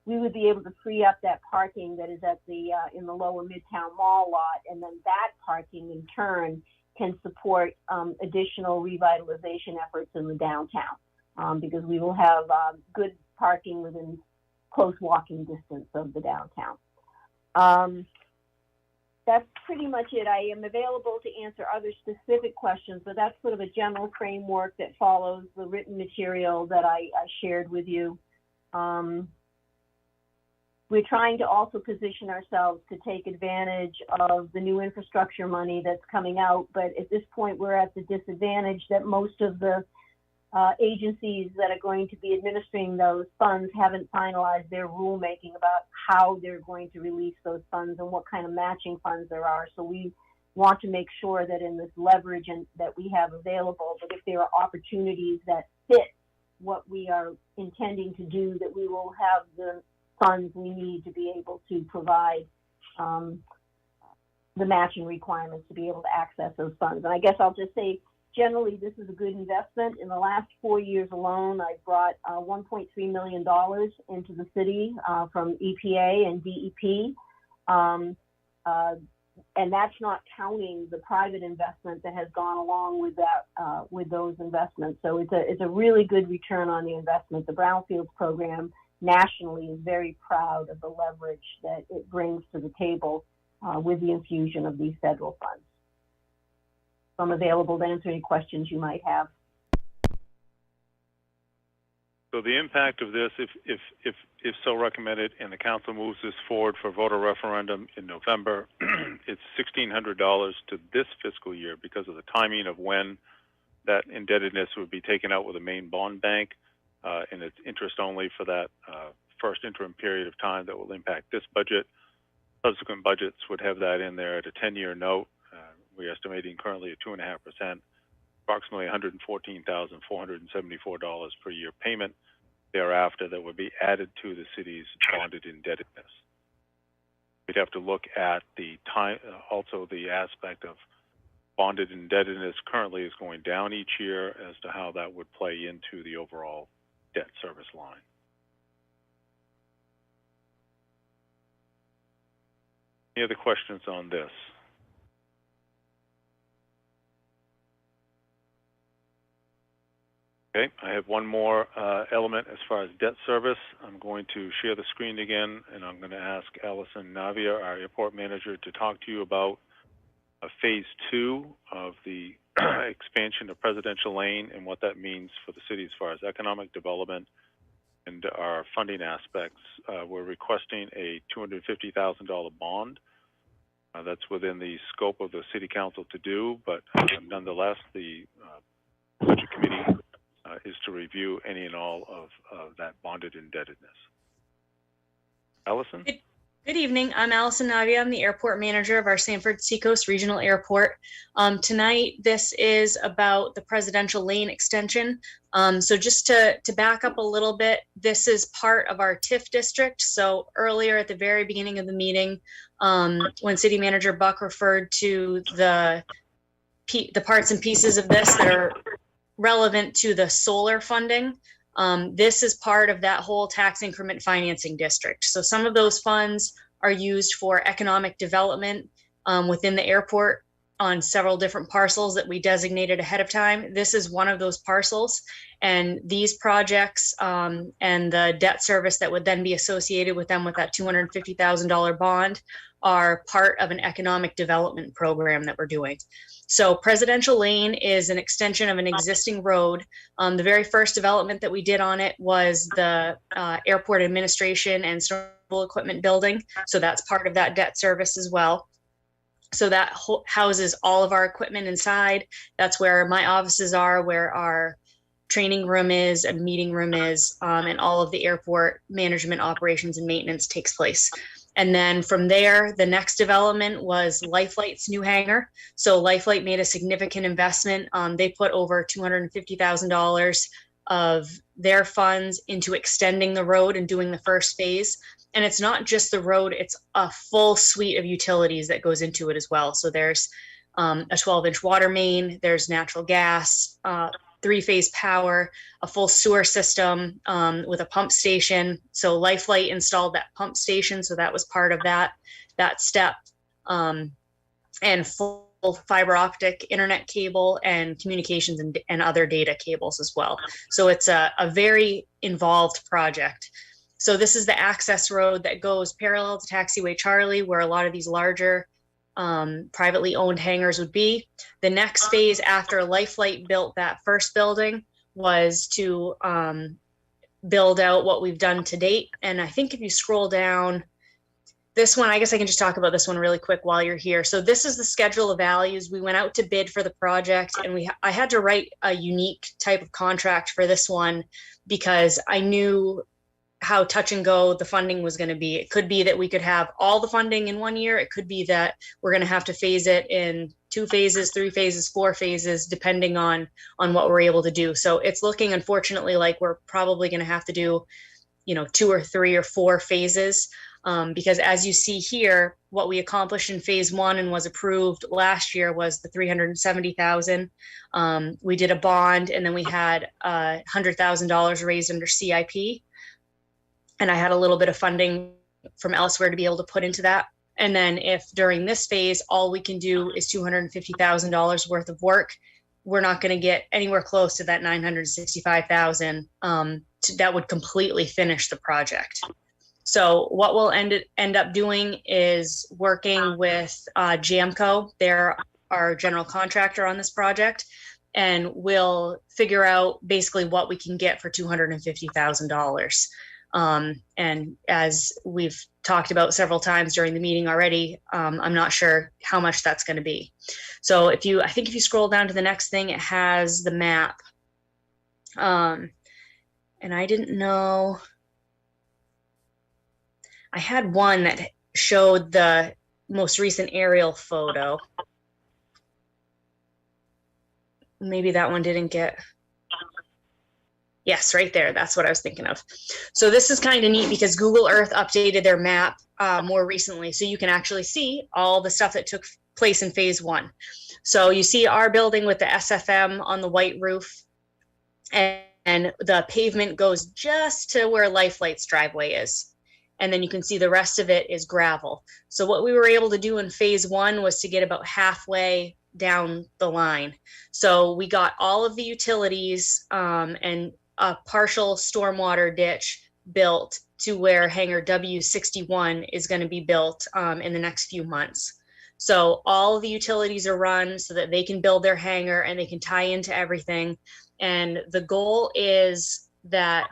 we would be able to free up that parking that is at the in the lower Midtown Mall lot, and then that parking in turn can support additional revitalization efforts in the downtown, because we will have good parking within close walking distance of the downtown. That's pretty much it. I am available to answer other specific questions, but that's sort of a general framework that follows the written material that I shared with you. We're trying to also position ourselves to take advantage of the new infrastructure money that's coming out, but at this point we're at the disadvantage that most of the agencies that are going to be administering those funds haven't finalized their rulemaking about how they're going to release those funds and what kind of matching funds there are. So we want to make sure that in this leverage that we have available, that if there are opportunities that fit what we are intending to do, that we will have the funds we need to be able to provide the matching requirements to be able to access those funds. And I guess I'll just say, generally, this is a good investment. In the last 4 years alone, I brought $1.3 million into the city from EPA and DEP. And that's not counting the private investment that has gone along with that, with those investments. So it's a really good return on the investment. The Brownfields program nationally is very proud of the leverage that it brings to the table with the infusion of these federal funds. So I'm available to answer any questions you might have. So the impact of this, if so recommended, and the council moves this forward for voter referendum in November, it's $1,600 to this fiscal year because of the timing of when that indebtedness would be taken out with the main bond bank, and it's interest only for that first interim period of time that will impact this budget. Subsequent budgets would have that in there at a 10-year note. We're estimating currently at 2.5%, approximately $114,474 per year payment thereafter that would be added to the city's bonded indebtedness. We'd have to look at the time, also the aspect of bonded indebtedness currently is going down each year as to how that would play into the overall debt service line. Any other questions on this? Okay, I have one more element as far as debt service. I'm going to share the screen again, and I'm going to ask Allison Navia, our airport manager, to talk to you about phase 2 of the expansion of Presidential Lane and what that means for the city as far as economic development and our funding aspects. We're requesting a $250,000 bond. That's within the scope of the city council to do, but nonetheless, the budget committee is to review any and all of that bonded indebtedness. Allison? Good evening. I'm Allison Navia. I'm the airport manager of our Sanford Seacoast Regional Airport. Tonight, this is about the Presidential Lane extension. So just to back up a little bit, this is part of our TIF district. So earlier at the very beginning of the meeting, when City Manager Buck referred to the parts and pieces of this that are relevant to the solar funding, this is part of that whole tax increment financing district. So some of those funds are used for economic development within the airport on several different parcels that we designated ahead of time. This is one of those parcels, and these projects and the debt service that would then be associated with them with that $250,000 bond are part of an economic development program that we're doing. So Presidential Lane is an extension of an existing road. The very first development that we did on it was the airport administration and snorkel equipment building. So that's part of that debt service as well. So that houses all of our equipment inside. That's where my offices are, where our training room is, a meeting room is, and all of the airport management operations and maintenance takes place. And then from there, the next development was Lifelight's new hangar. So Lifelight made a significant investment. They put over $250,000 of their funds into extending the road and doing the first phase. And it's not just the road, it's a full suite of utilities that goes into it as well. So there's a 12-inch water main, there's natural gas, 3-phase power, a full sewer system with a pump station. So Lifelight installed that pump station, so that was part of that step, and full fiber optic internet cable and communications and other data cables as well. So it's a very involved project. So this is the access road that goes parallel to Taxiway Charlie, where a lot of these larger privately owned hangars would be. The next phase after Lifelight built that first building was to build out what we've done to date. And I think if you scroll down this one, I guess I can just talk about this one really quick while you're here. So this is the schedule of values. We went out to bid for the project, and I had to write a unique type of contract for this one because I knew how touch and go the funding was going to be. It could be that we could have all the funding in 1 year. It could be that we're going to have to phase it in 2 phases, 3 phases, 4 phases, depending on what we're able to do. So it's looking, unfortunately, like we're probably going to have to do, 2 or 3 or 4 phases. Because as you see here, what we accomplished in phase 1 and was approved last year was the $370,000. We did a bond, and then we had $100,000 raised under CIP. And I had a little bit of funding from elsewhere to be able to put into that. And then if during this phase, all we can do is $250,000 worth of work, we're not going to get anywhere close to that $965,000 that would completely finish the project. So what we'll end up doing is working with Jamco. They're our general contractor on this project, and we'll figure out basically what we can get for $250,000. And as we've talked about several times during the meeting already, I'm not sure how much that's going to be. So I think if you scroll down to the next thing, it has the map. And I didn't know, I had one that showed the most recent aerial photo. Maybe that one didn't get. Yes, right there. That's what I was thinking of. So this is kind of neat because Google Earth updated their map more recently. So you can actually see all the stuff that took place in phase 1. So you see our building with the SFM on the white roof, and the pavement goes just to where Lifelight's driveway is. and then you can see the rest of it is gravel. So what we were able to do in phase 1 was to get about halfway down the line. So we got all of the utilities and a partial stormwater ditch built to where hangar W61 is going to be built in the next few months. So all of the utilities are run so that they can build their hangar and they can tie into everything. And the goal is that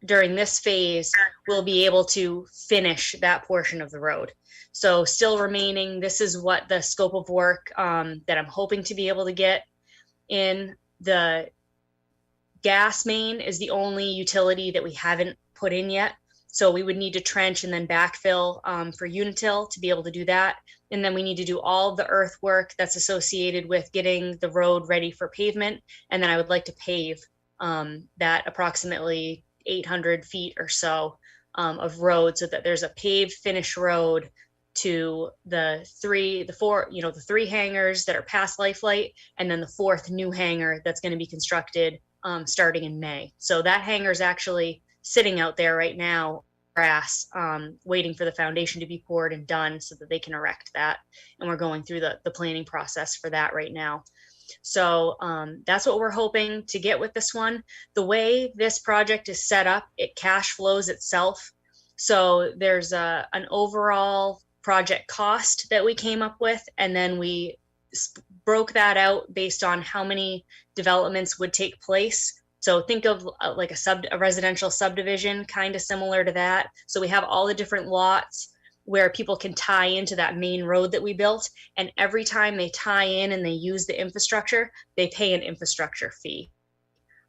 during this phase, we'll be able to finish that portion of the road. So still remaining, this is what the scope of work that I'm hoping to be able to get in. The gas main is the only utility that we haven't put in yet. So we would need to trench and then backfill for Unitil to be able to do that. And then we need to do all the earthwork that's associated with getting the road ready for pavement. And then I would like to pave that approximately 800 feet or so of road so that there's a paved finished road to the three hangars that are past Lifeline, and then the 4th new hangar that's going to be constructed starting in May. So that hangar is actually sitting out there right now, grass, waiting for the foundation to be poured and done so that they can erect that. And we're going through the planning process for that right now. So that's what we're hoping to get with this one. The way this project is set up, it cash flows itself. So there's an overall project cost that we came up with, and then we broke that out based on how many developments would take place. So think of like a residential subdivision, kind of similar to that. So we have all the different lots where people can tie into that main road that we built. And every time they tie in and they use the infrastructure, they pay an infrastructure fee.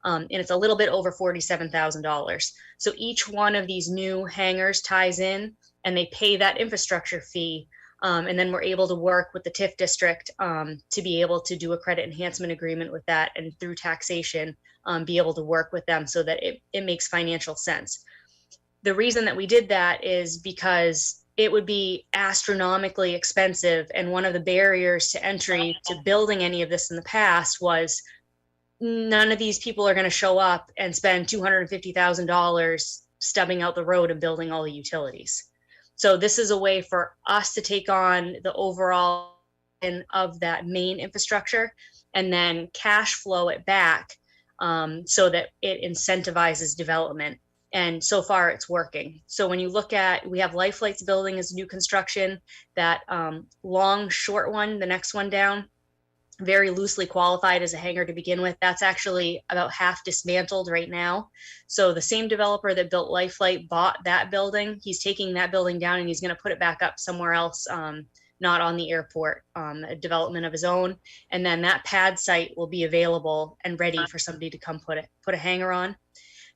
And it's a little bit over $47,000. So each one of these new hangars ties in and they pay that infrastructure fee. And then we're able to work with the TIF district to be able to do a credit enhancement agreement with that, and through taxation, be able to work with them so that it makes financial sense. The reason that we did that is because it would be astronomically expensive. And one of the barriers to entry to building any of this in the past was none of these people are going to show up and spend $250,000 stubbing out the road and building all the utilities. So this is a way for us to take on the overall of that main infrastructure and then cash flow it back so that it incentivizes development. And so far it's working. So when you look at, we have Lifelight's building as new construction, that long, short one, the next one down, very loosely qualified as a hangar to begin with. That's actually about half dismantled right now. So the same developer that built Lifelight bought that building. He's taking that building down and he's going to put it back up somewhere else, not on the airport, a development of his own. And then that pad site will be available and ready for somebody to come put a hangar on.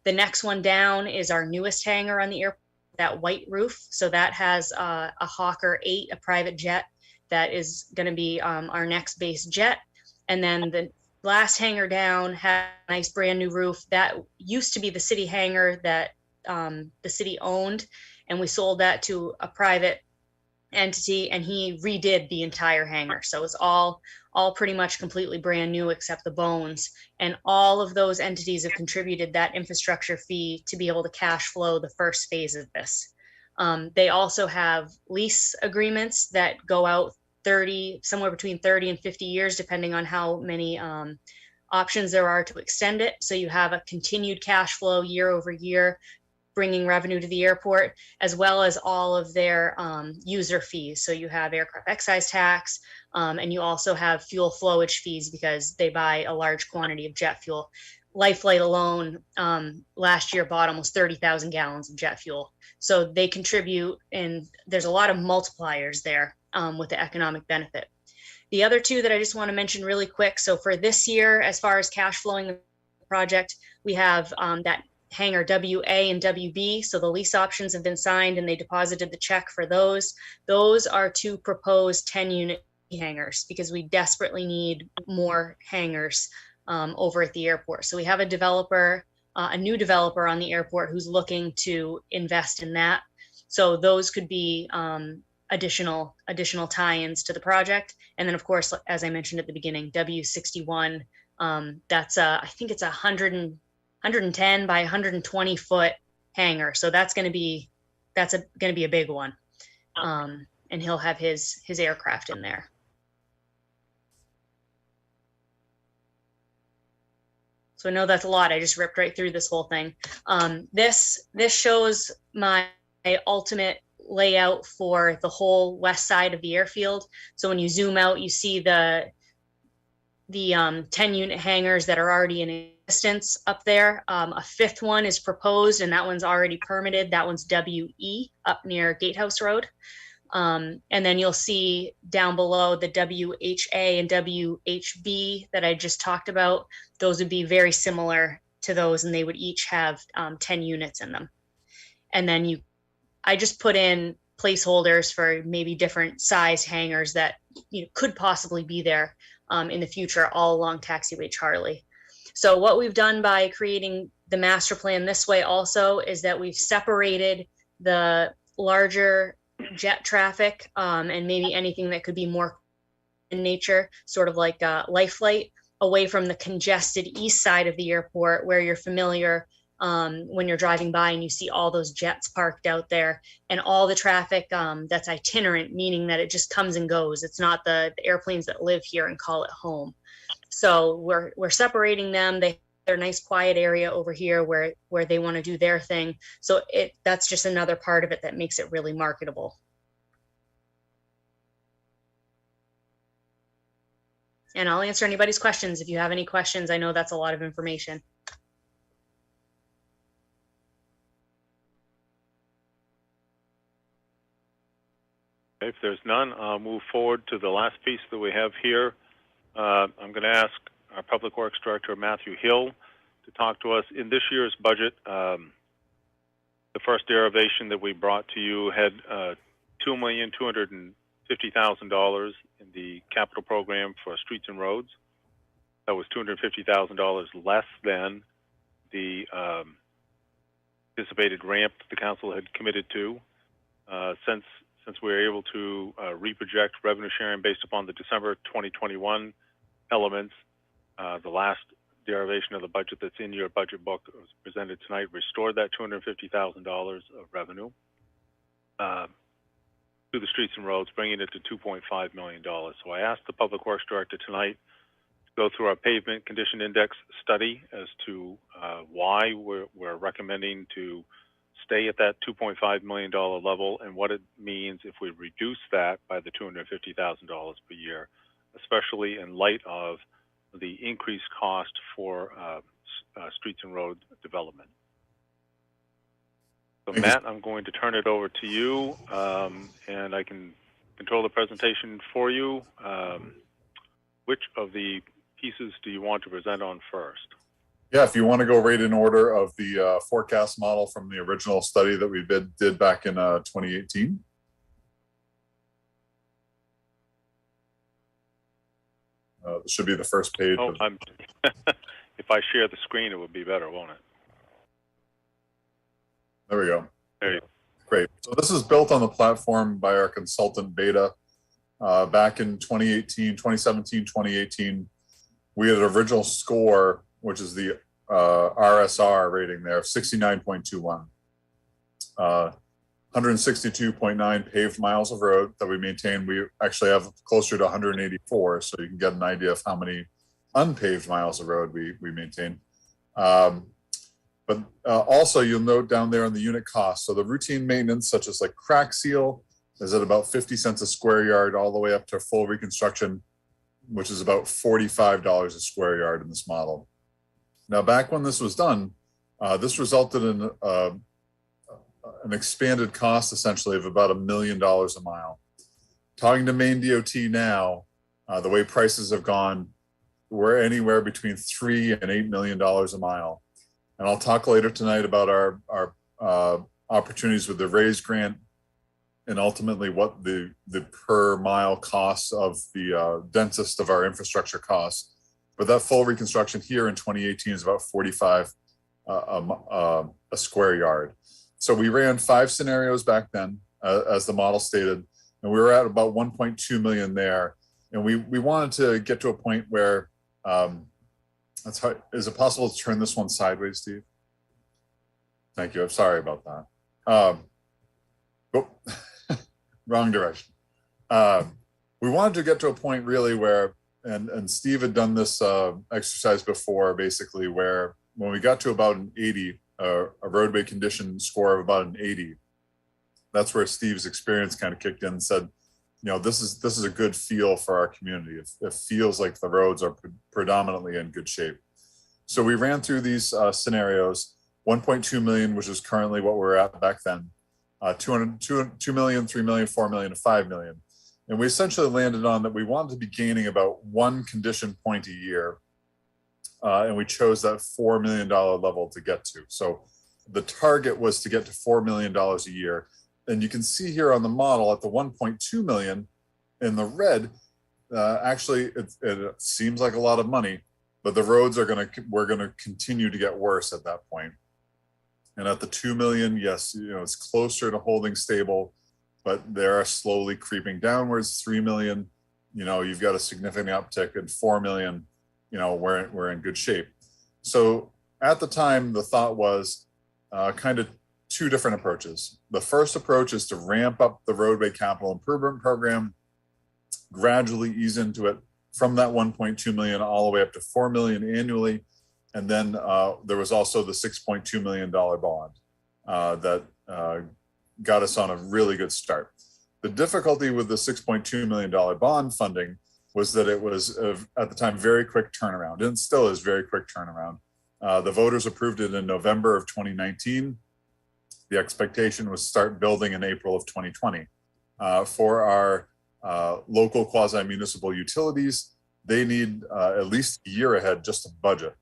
The next one down is our newest hangar on the airport, that white roof. So that has a Hawker 8, a private jet, that is going to be our next base jet. And then the last hangar down had a nice brand new roof. That used to be the city hangar that the city owned, and we sold that to a private entity, and he redid the entire hangar. So it's all pretty much completely brand new except the bones. And all of those entities have contributed that infrastructure fee to be able to cash flow the first phase of this. They also have lease agreements that go out somewhere between 30 and 50 years, depending on how many options there are to extend it. So you have a continued cash flow year over year, bringing revenue to the airport, as well as all of their user fees. So you have aircraft excise tax, and you also have fuel flowage fees because they buy a large quantity of jet fuel. Lifelight alone last year bought almost 30,000 gallons of jet fuel. So they contribute, and there's a lot of multipliers there with the economic benefit. The other two that I just want to mention really quick. So for this year, as far as cash flowing the project, we have that hangar WA and WB. So the lease options have been signed and they deposited the check for those. Those are two proposed 10-unit hangars because we desperately need more hangars over at the airport. So we have a developer, a new developer on the airport who's looking to invest in that. So those could be additional tie-ins to the project. And then of course, as I mentioned at the beginning, W61, that's I think it's 110 by 120 foot hangar. So that's going to be a big one. And he'll have his aircraft in there. So I know that's a lot. I just ripped right through this whole thing. This shows my ultimate layout for the whole west side of the airfield. So when you zoom out, you see the 10 unit hangars that are already in existence up there. A fifth one is proposed, and that one's already permitted. That one's WE up near Gatehouse Road. And then you'll see down below the WHA and WHB that I just talked about. Those would be very similar to those, and they would each have 10 units in them. And then I just put in placeholders for maybe different size hangars that could possibly be there in the future, all along Taxiway Charlie. So what we've done by creating the master plan this way also is that we've separated the larger jet traffic and maybe anything that could be more in nature, sort of like life flight, away from the congested east side of the airport where you're familiar when you're driving by and you see all those jets parked out there, and all the traffic that's itinerant, meaning that it just comes and goes. It's not the airplanes that live here and call it home. So we're separating them. They're a nice quiet area over here where they want to do their thing. So that's just another part of it that makes it really marketable. And I'll answer anybody's questions if you have any questions. I know that's a lot of information. If there's none, I'll move forward to the last piece that we have here. I'm going to ask our Public Works Director, Matthew Hill, to talk to us. In this year's budget, the first derivation that we brought to you had $2,250,000 in the capital program for streets and roads. That was $250,000 less than the anticipated ramp that the council had committed to. Since we were able to reproject revenue sharing based upon the December 2021 elements, the last derivation of the budget that's in your budget book that was presented tonight restored that $250,000 of revenue to the streets and roads, bringing it to $2.5 million. So I asked the Public Works Director tonight to go through our pavement condition index study as to why we're recommending to stay at that $2.5 million level and what it means if we reduce that by the $250,000 per year, especially in light of the increased cost for streets and road development. So Matt, I'm going to turn it over to you, and I can control the presentation for you. Which of the pieces do you want to present on first? Yeah, if you want to go right in order of the forecast model from the original study that we did back in 2018. This should be the first page. Oh, if I share the screen, it would be better, won't it? There we go. There you go. Great. So this is built on the platform by our consultant Beta. Back in 2017, 2018, we had an original score, which is the RSR rating there of 69.21. 162.9 paved miles of road that we maintain. We actually have closer to 184, so you can get an idea of how many unpaved miles of road we maintain. But also you'll note down there on the unit cost. So the routine maintenance, such as like crack seal, is at about 50 cents a square yard, all the way up to full reconstruction, which is about $45 a square yard in this model. Now, back when this was done, this resulted in an expanded cost essentially of about $1 million a mile. Talking to Maine DOT now, the way prices have gone, we're anywhere between $3 and $8 million a mile. And I'll talk later tonight about our opportunities with the RAISE grant and ultimately what the per mile costs of the densest of our infrastructure costs. But that full reconstruction here in 2018 is about 45 a square yard. So we ran 5 scenarios back then, as the model stated, and we were at about 1.2 million there. And we wanted to get to a point where, is it possible to turn this one sideways, Steve? Thank you. I'm sorry about that. Wrong direction. We wanted to get to a point really where, and Steve had done this exercise before, basically, where when we got to about an 80, a roadway condition score of about an 80, that's where Steve's experience kind of kicked in and said, you know, this is a good feel for our community. It feels like the roads are predominantly in good shape. So we ran through these scenarios, 1.2 million, which is currently what we're at back then, 2 million, 3 million, 4 million, and 5 million. And we essentially landed on that we wanted to be gaining about 1 condition point a year. And we chose that $4 million level to get to. So the target was to get to $4 million a year. And you can see here on the model at the 1.2 million in the red, actually it seems like a lot of money, but the roads we're gonna continue to get worse at that point. And at the 2 million, yes, you know, it's closer to holding stable, but they are slowly creeping downwards. 3 million, you know, you've got a significant uptick, and 4 million, you know, we're in good shape. So at the time, the thought was kind of 2 different approaches. The first approach is to ramp up the roadway capital improvement program, gradually ease into it from that 1.2 million all the way up to 4 million annually. And then there was also the $6.2 million bond that got us on a really good start. The difficulty with the $6.2 million bond funding was that it was, at the time, very quick turnaround, and still is very quick turnaround. The voters approved it in November of 2019. The expectation was start building in April of 2020. For our local quasi-municipal utilities, they need at least a year ahead just to budget.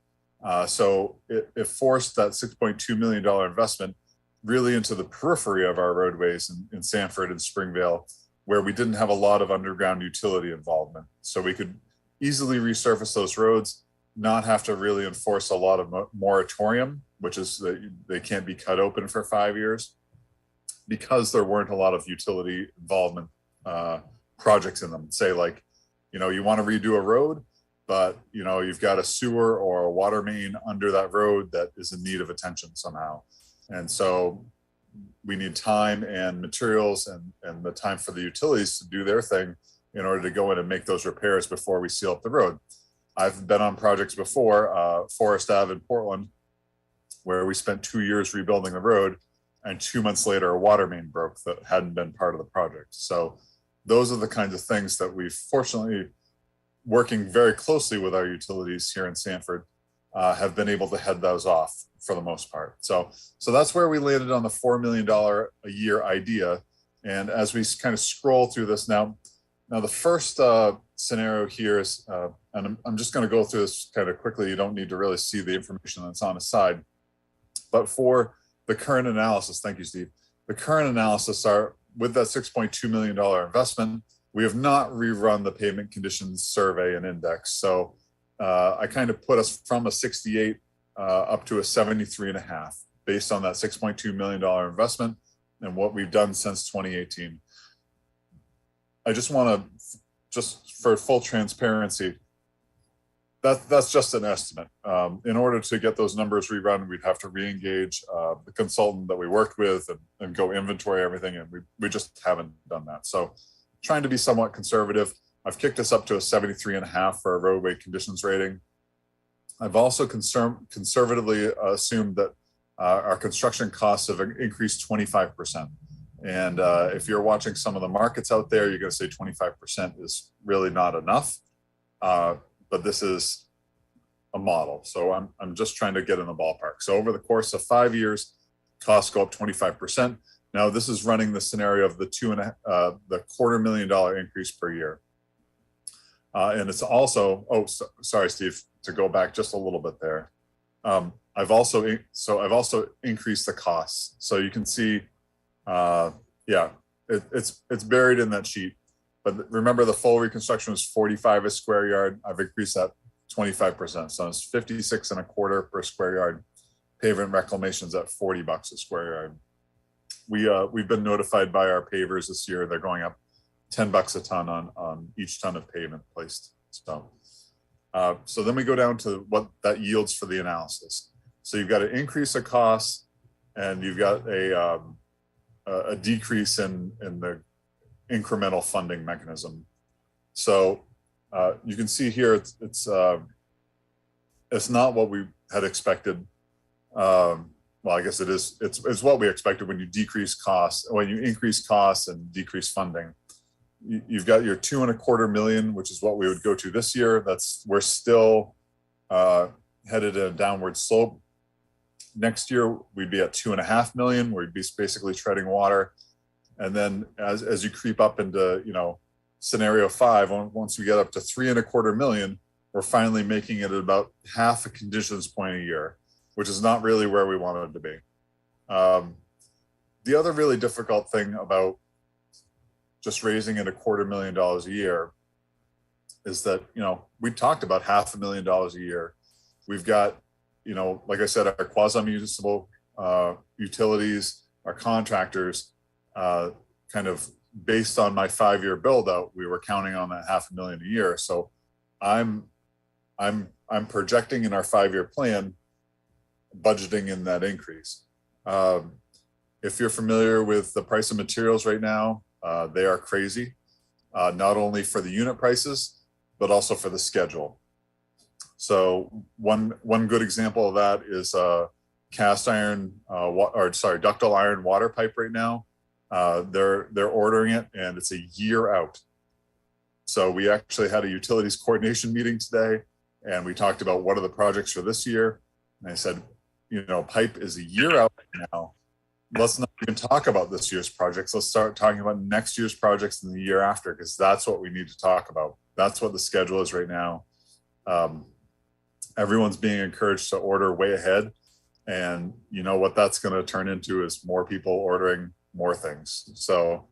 So it forced that $6.2 million investment really into the periphery of our roadways in Sanford and Springvale, where we didn't have a lot of underground utility involvement. So we could easily resurface those roads, not have to really enforce a lot of moratorium, which is that they can't be cut open for 5 years, because there weren't a lot of utility involvement projects in them. Say, like, you know, you want to redo a road, but you know, you've got a sewer or a water main under that road that is in need of attention somehow. And so we need time and materials and the time for the utilities to do their thing in order to go in and make those repairs before we seal up the road. I've been on projects before, Forest Ave in Portland, where we spent 2 years rebuilding the road, and 2 months later, a water main broke that hadn't been part of the project. So those are the kinds of things that we've, fortunately, working very closely with our utilities here in Sanford, have been able to head those off for the most part. So that's where we landed on the $4 million a year idea. And as we kind of scroll through this now the first scenario here is, and I'm just going to go through this kind of quickly. You don't need to really see the information that's on the side. But for the current analysis, thank you, Steve. The current analysis are with that $6.2 million investment. We have not rerun the pavement conditions survey and index. So I kind of put us from a 68 up to a 73.5 based on that $6.2 million investment and what we've done since 2018. I just want to, just for full transparency, that's just an estimate. In order to get those numbers rerun, we'd have to re-engage the consultant that we worked with and go inventory everything, and we just haven't done that. So trying to be somewhat conservative, I've kicked us up to a 73.5 for a roadway conditions rating. I've also conservatively assumed that our construction costs have increased 25%. And if you're watching some of the markets out there, you're going to say 25% is really not enough. But this is a model. So I'm just trying to get in the ballpark. So over the course of 5 years, costs go up 25%. Now this is running the scenario of the $250,000 increase per year. And it's also, sorry, Steve, to go back just a little bit there. I've also increased the costs. So you can see, it's buried in that sheet. But remember, the full reconstruction was 45 a square yard. I've increased that 25%. So it's 56.25 per square yard. Pavement reclamation's at $40 a square yard. We've been notified by our pavers this year. They're going up $10 a ton on each ton of pavement placed. So then we go down to what that yields for the analysis. So you've got an increase of costs and you've got a decrease in the incremental funding mechanism. So you can see here it's not what we had expected. Well, I guess it is. It's what we expected when you decrease costs, when you increase costs and decrease funding. You've got your $2.25 million, which is what we would go to this year. We're still headed in a downward slope. Next year we'd be at $2.5 million. We'd be basically treading water, and then as you creep up into scenario 5, once we get up to $3.25 million, we're finally making it about half a conditions point a year, which is not really where we wanted to be. The other really difficult thing about just raising it $250,000 a year is that, we talked about $500,000 a year. We've got, like I said, our quasi-municipal utilities, our contractors, kind of based on my 5-year build out, we were counting on that $500,000 a year. So I'm projecting in our 5-year plan, budgeting in that increase. If you're familiar with the price of materials right now, they are crazy, not only for the unit prices, but also for the schedule. So one good example of that is cast iron, ductile iron water pipe right now. They're ordering it and it's a year out. So we actually had a utilities coordination meeting today, and we talked about what are the projects for this year. And I said, pipe is a year out right now. Let's not even talk about this year's projects. Let's start talking about next year's projects and the year after, because that's what we need to talk about. That's what the schedule is right now. Everyone's being encouraged to order way ahead. And what that's going to turn into is more people ordering more things. So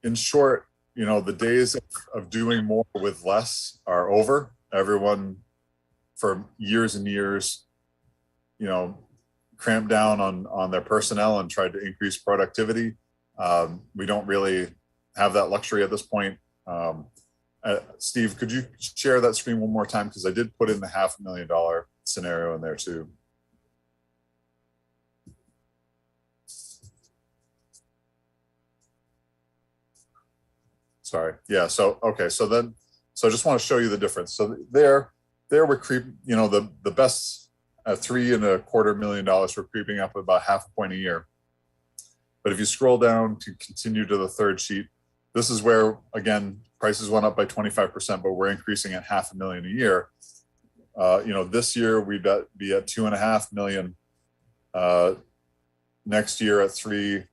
in short, the days of doing more with less are over. Everyone for years and years, cramped down on their personnel and tried to increase productivity. We don't really have that luxury at this point. Steve, could you share that screen one more time? Because I did put in the $500,000 scenario in there too. Sorry. Yeah. So, okay. So I just want to show you the difference. So there we're creeping, the best at $3.25 million, we're creeping up about half a point a year. But if you scroll down to continue to the third sheet, this is where, again, prices went up by 25%, but we're increasing at $500,000 a year. This year we'd be at $2.5 million. Next year at 3,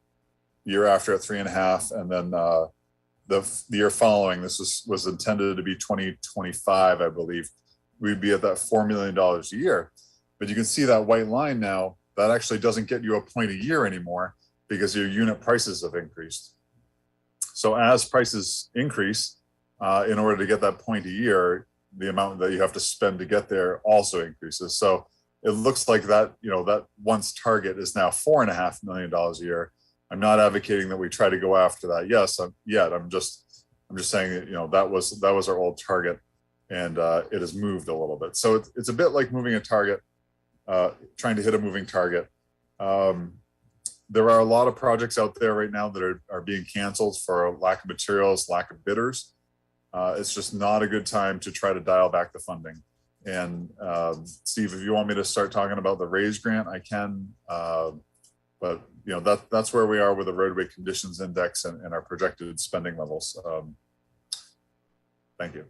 year after at 3.5, and then the year following, this was intended to be 2025, I believe, we'd be at that $4 million a year. But you can see that white line now, that actually doesn't get you a point a year anymore because your unit prices have increased. So as prices increase, in order to get that point a year, the amount that you have to spend to get there also increases. So it looks like that, that once target is now $4.5 million a year. I'm not advocating that we try to go after that. Yes, I'm just saying that, that was our old target, and it has moved a little bit. So it's a bit like moving a target, trying to hit a moving target. There are a lot of projects out there right now that are being canceled for lack of materials, lack of bidders. It's just not a good time to try to dial back the funding. And Steve, if you want me to start talking about the RAISE grant, I can. But that's where we are with the roadway conditions index and our projected spending levels. Thank you.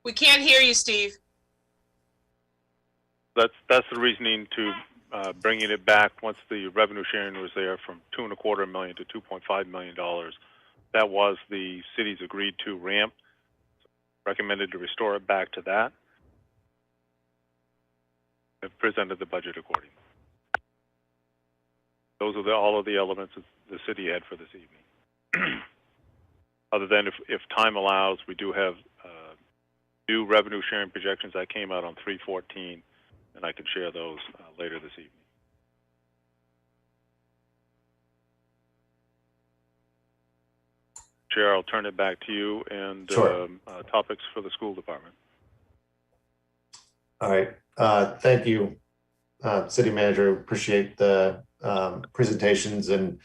We can't hear you, Steve. That's the reasoning to bringing it back once the revenue sharing was there from $2.25 million to $2.5 million. That was the city's agreed to ramp. Recommended to restore it back to that. I've presented the budget accordingly. Those are all of the elements that the city had for this evening. Other than if time allows, we do have new revenue sharing projections that came out on 3/14, and I can share those later this evening. Chair, I'll turn it back to you and Sure. topics for the school department. All right. Thank you, City Manager. Appreciate the presentations and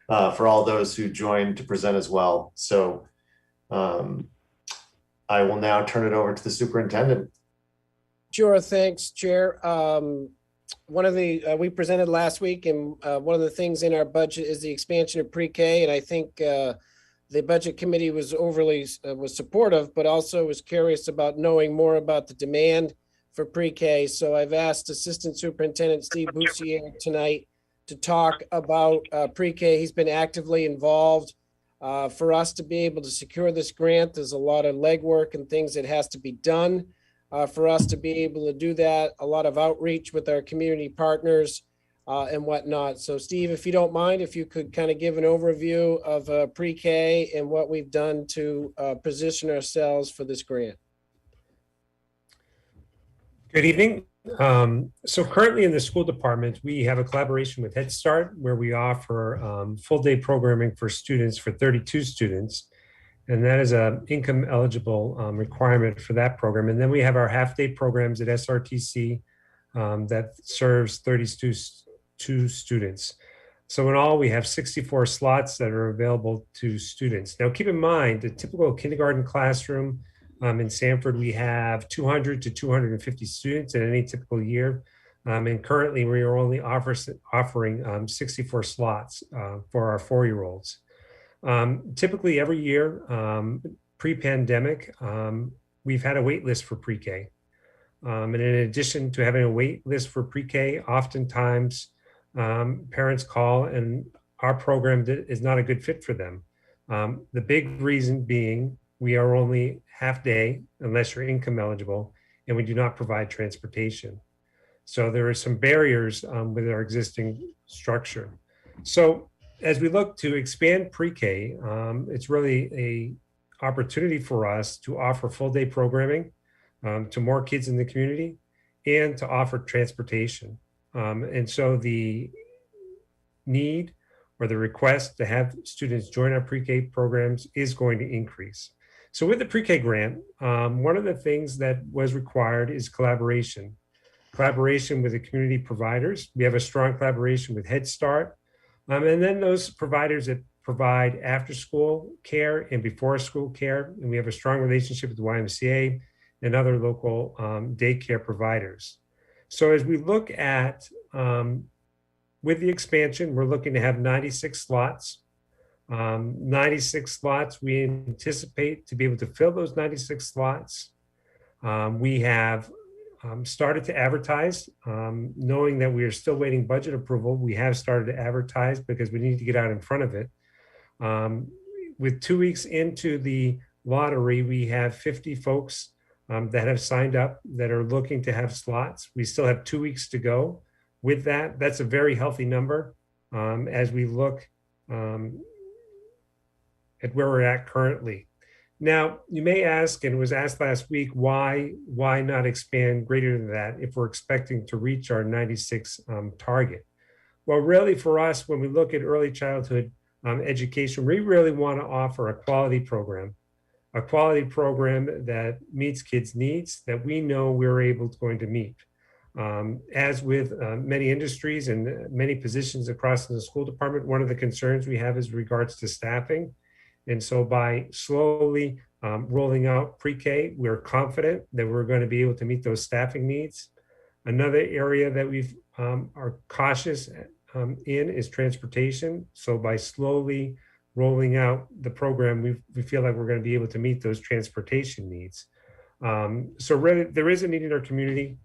for all those who joined to present as well. So I will now turn it over to the superintendent. Sure, thanks, Chair. One of the, we presented last week, and one of the things in our budget is the expansion of pre-K, and I think the Budget Committee was overly, was supportive, but also was curious about knowing more about the demand for pre-K. So I've asked Assistant Superintendent Steve Boussier tonight to talk about pre-K. He's been actively involved. For us to be able to secure this grant, there's a lot of legwork and things that has to be done. For us to be able to do that, a lot of outreach with our community partners and whatnot. So Steve, if you don't mind, if you could kind of give an overview of pre-K and what we've done to position ourselves for this grant. Good evening. So currently in the school department, we have a collaboration with Head Start where we offer full day programming for students for 32 students. And that is an income eligible requirement for that program. And then we have our half day programs at SRTC that serves 32 students. So in all, we have 64 slots that are available to students. Now, keep in mind, the typical kindergarten classroom in Sanford, we have 200 to 250 students in any typical year. And currently, we are only offering 64 slots for our 4-year-olds. Typically every year, pre-pandemic, we've had a wait list for pre-K. And in addition to having a wait list for pre-K, oftentimes parents call and our program is not a good fit for them. The big reason being we are only half day unless you're income eligible, and we do not provide transportation. So there are some barriers with our existing structure. So as we look to expand pre-K, it's really a opportunity for us to offer full day programming to more kids in the community and to offer transportation. And so the need or the request to have students join our pre-K programs is going to increase. So with the pre-K grant, one of the things that was required is collaboration with the community providers. We have a strong collaboration with Head Start. And then those providers that provide after school care and before school care. And we have a strong relationship with the YMCA and other local daycare providers. So as we look at, with the expansion, we're looking to have 96 slots. 96 slots, we anticipate to be able to fill those 96 slots. We have started to advertise, knowing that we are still waiting budget approval. We have started to advertise because we need to get out in front of it. With 2 weeks into the lottery, we have 50 folks that have signed up that are looking to have slots. We still have 2 weeks to go. With that, that's a very healthy number as we look at where we're at currently. Now, you may ask, and it was asked last week, why not expand greater than that if we're expecting to reach our 96 target? Well, really for us, when we look at early childhood education, we really want to offer a quality program that meets kids' needs that we know we're going to meet. As with many industries and many positions across the school department, one of the concerns we have is regards to staffing. And so by slowly rolling out pre-K, we're confident that we're going to be able to meet those staffing needs. Another area that we've are cautious in is transportation. So by slowly rolling out the program, we feel like we're going to be able to meet those transportation needs. So really, there is a need in our community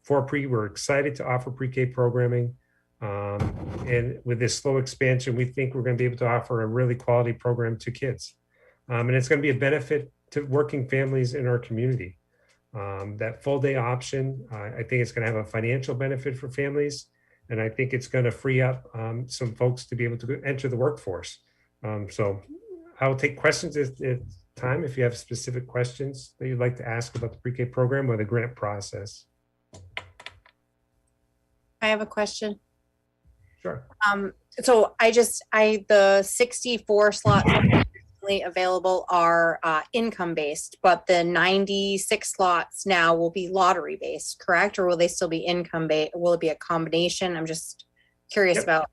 for we're excited to offer pre-K programming. And with this slow expansion, we think we're going to be able to offer a really quality program to kids. And it's going to be a benefit to working families in our community. That full day option, I think it's going to have a financial benefit for families. And I think it's going to free up some folks to be able to enter the workforce. So I will take questions at time if you have specific questions that you'd like to ask about the pre-K program or the grant process. I have a question. Sure. So the 64 slots available are income-based, but the 96 slots now will be lottery-based, correct? Or will they still be income-based? Will it be a combination? I'm just curious about.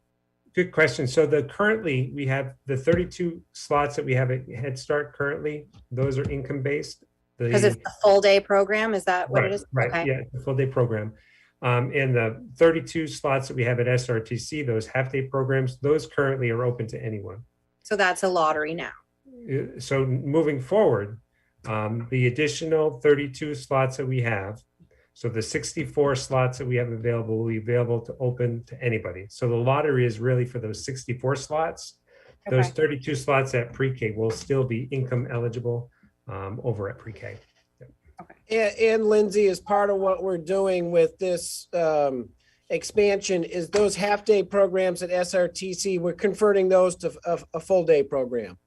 Good question. So currently we have the 32 slots that we have at Head Start currently. Those are income-based. Because it's a full day program, is that what it is? Right, Okay. yeah, the full day program. And the 32 slots that we have at SRTC, those half-day programs, those currently are open to anyone. So that's a lottery now. So moving forward, the additional 32 slots that we have, so the 64 slots that we have available will be available to open to anybody. So the lottery is really for those 64 slots. Okay. Those 32 slots at pre-K will still be income eligible over at pre-K. And Lindsay, as part of what we're doing with this expansion is those half-day programs at SRTC, we're converting those to a full-day program.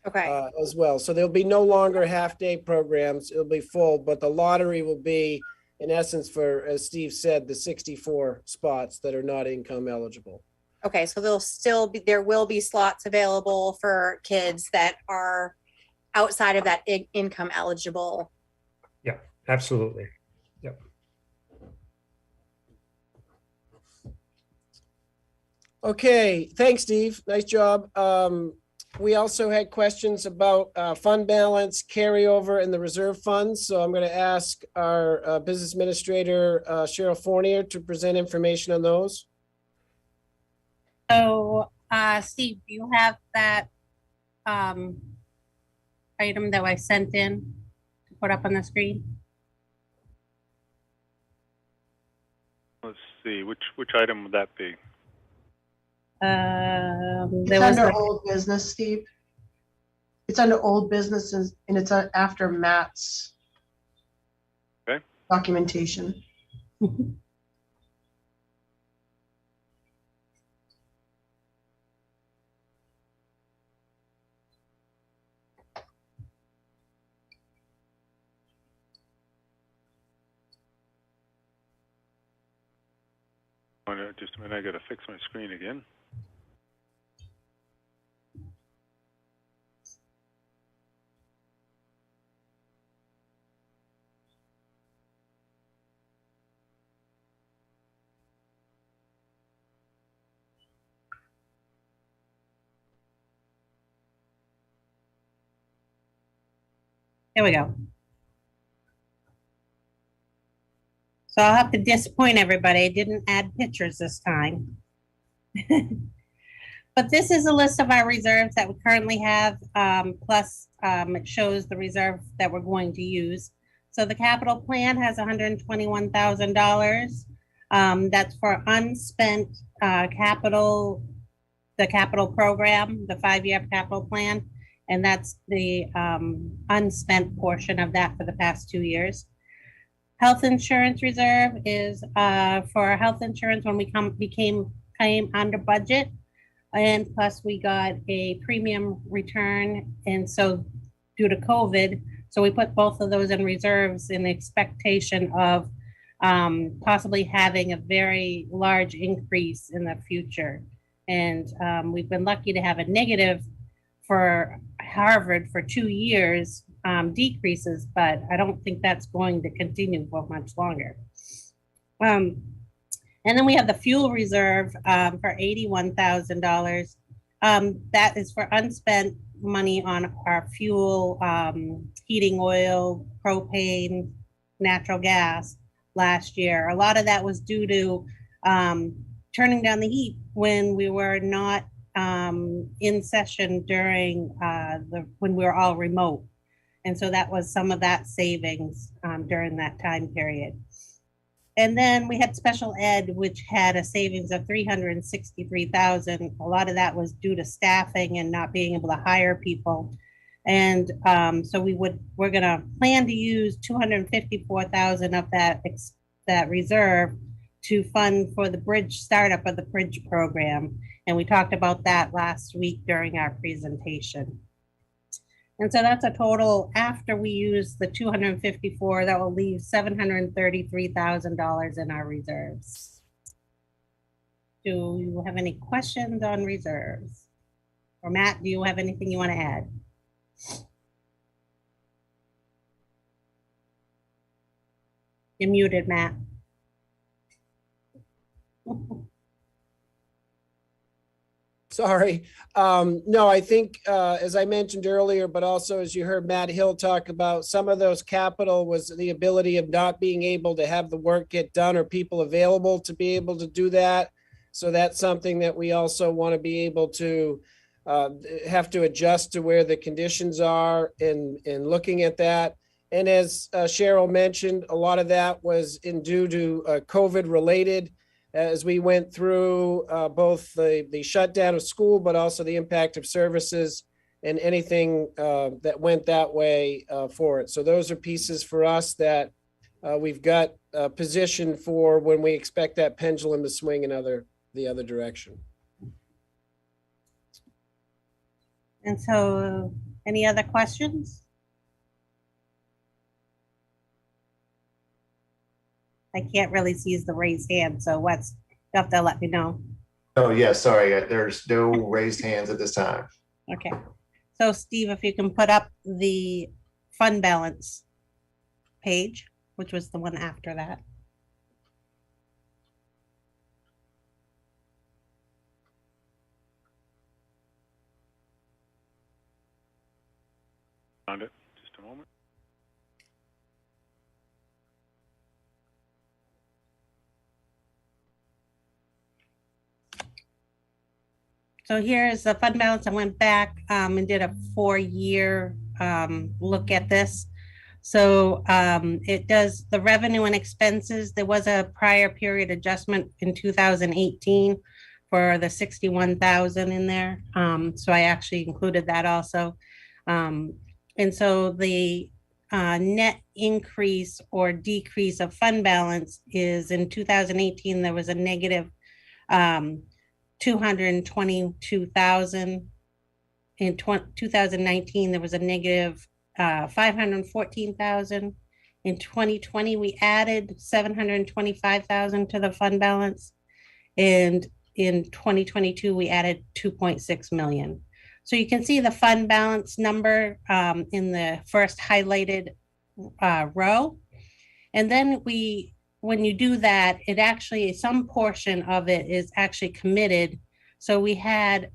Okay. As well. So there'll be no longer half-day programs. It'll be full, but the lottery will be, in essence, for, as Steve said, the 64 spots that are not income eligible. Okay, so there will be slots available for kids that are outside of that income eligible. Yeah, absolutely. Yep. Okay, thanks, Steve. Nice job. We also had questions about fund balance, carryover, and the reserve funds. So I'm going to ask our business administrator, Cheryl Fournier, to present information on those. So, Steve, do you have that item that I sent in to put up on the screen? Let's see, which item would that be? It's under old business, Steve. It's under old business and it's after Matt's documentation. Just a minute, I got to fix my screen again. Here we go. So I'll have to disappoint everybody. I didn't add pictures this time. But this is a list of our reserves that we currently have, plus it shows the reserve that we're going to use. So the capital plan has $121,000. That's for unspent capital, the capital program, the 5-year capital plan. And that's the unspent portion of that for the past 2 years. Health insurance reserve is for health insurance when we came under budget. And plus we got a premium return. And so due to COVID, so we put both of those in reserves in the expectation of possibly having a very large increase in the future. And we've been lucky to have a negative for Harvard for 2 years decreases, but I don't think that's going to continue for much longer. And then we have the fuel reserve for $81,000. That is for unspent money on our fuel, heating oil, propane, natural gas last year. A lot of that was due to turning down the heat when we were not in session during when we were all remote. And so that was some of that savings during that time period. And then we had special ed, which had a savings of $363,000. A lot of that was due to staffing and not being able to hire people. And so we're gonna plan to use $254,000 of that reserve to fund for the bridge startup of the bridge program. And we talked about that last week during our presentation. And so that's a total, after we use the 254, that will leave $733,000 in our reserves. Do you have any questions on reserves? Or Matt, do you have anything you want to add? You're muted, Matt. Sorry. No, I think, as I mentioned earlier, but also as you heard Matt Hill talk about, some of those capital was the ability of not being able to have the work get done or people available to be able to do that. So that's something that we also want to be able to have to adjust to where the conditions are in looking at that. And as Cheryl mentioned, a lot of that was due to COVID related, as we went through both the shutdown of school, but also the impact of services and anything that went that way for it. So those are pieces for us that we've got positioned for when we expect that pendulum to swing in the other direction. And so, any other questions? I can't really see the raised hand, so you have to let me know. Oh, yeah, sorry, there's no raised hands at this time. Okay. So Steve, if you can put up the fund balance page, which was the one after that. Found it. Just a moment. So here is the fund balance. I went back and did a 4-year look at this. So it does the revenue and expenses. There was a prior period adjustment in 2018 for the 61,000 in there. So I actually included that also. And so the net increase or decrease of fund balance is in 2018, there was a negative 222,000. In 2019, there was a negative 514,000. In 2020, we added 725,000 to the fund balance. And in 2022, we added 2.6 million. So you can see the fund balance number in the first highlighted row. And then when you do that, it actually, some portion of it is actually committed. So we had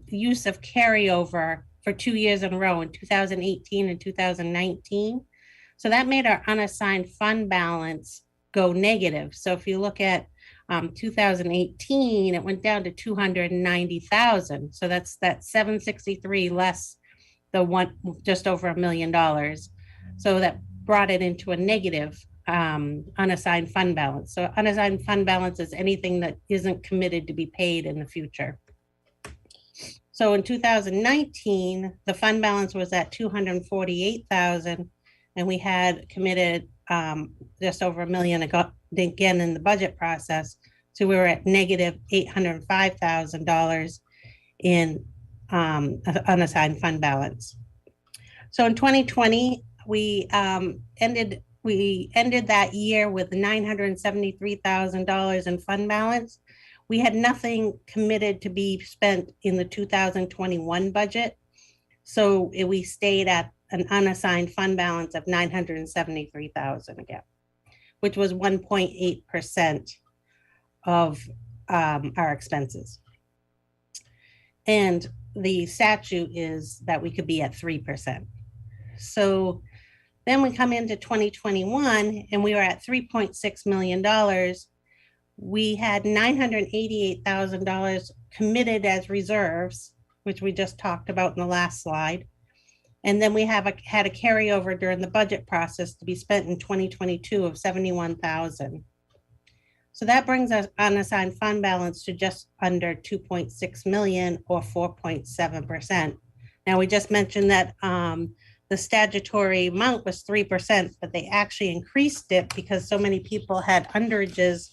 use of carryover for 2 years in a row in 2018 and 2019. So that made our unassigned fund balance go negative. So if you look at 2018, it went down to 290,000. So that's 763 less the one, just over $1 million. So that brought it into a negative unassigned fund balance. So unassigned fund balance is anything that isn't committed to be paid in the future. So in 2019, the fund balance was at 248,000, and we had committed just over $1 million again in the budget process. So we were at negative $805,000 in unassigned fund balance. So in 2020, we ended that year with $973,000 in fund balance. We had nothing committed to be spent in the 2021 budget. So we stayed at an unassigned fund balance of $973,000 again, which was 1.8% of our expenses. And the statute is that we could be at 3%. So then we come into 2021 and we were at $3.6 million. We had $988,000 committed as reserves, which we just talked about in the last slide. And then we had a carryover during the budget process to be spent in 2022 of $71,000. So that brings us unassigned fund balance to just under 2.6 million or 4.7%. Now, we just mentioned that the statutory amount was 3%, but they actually increased it because so many people had underages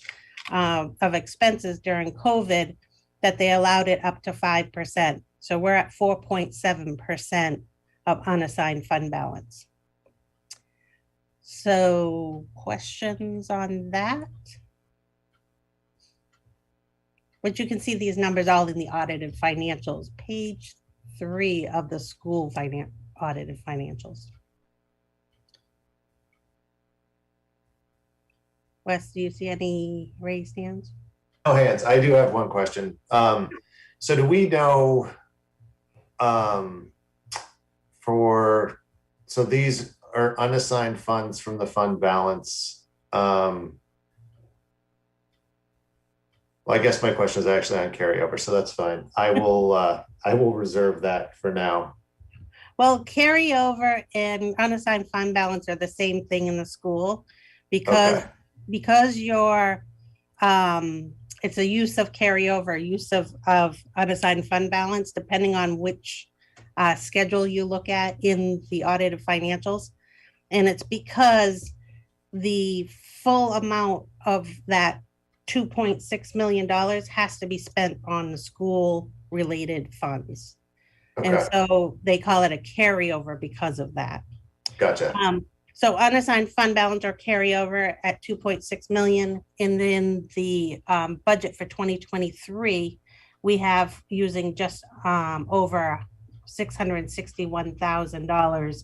of expenses during COVID that they allowed it up to 5%. So we're at 4.7% of unassigned fund balance. So questions on that? But you can see these numbers all in the audited financials, page 3 of the school audited financials. Wes, do you see any raised hands? No hands. I do have one question. So do we know so these are unassigned funds from the fund balance? Well, I guess my question is actually on carryover, so that's fine. I will reserve that for now. Well, carryover and unassigned fund balance are the same thing in the school because you're it's a use of carryover, use of unassigned fund balance, depending on which schedule you look at in the audited financials. And it's because the full amount of that $2.6 million has to be spent on the school related funds. Okay. And so they call it a carryover because of that. Gotcha. So unassigned fund balance or carryover at 2.6 million. And then the budget for 2023, we have using just over $661,000.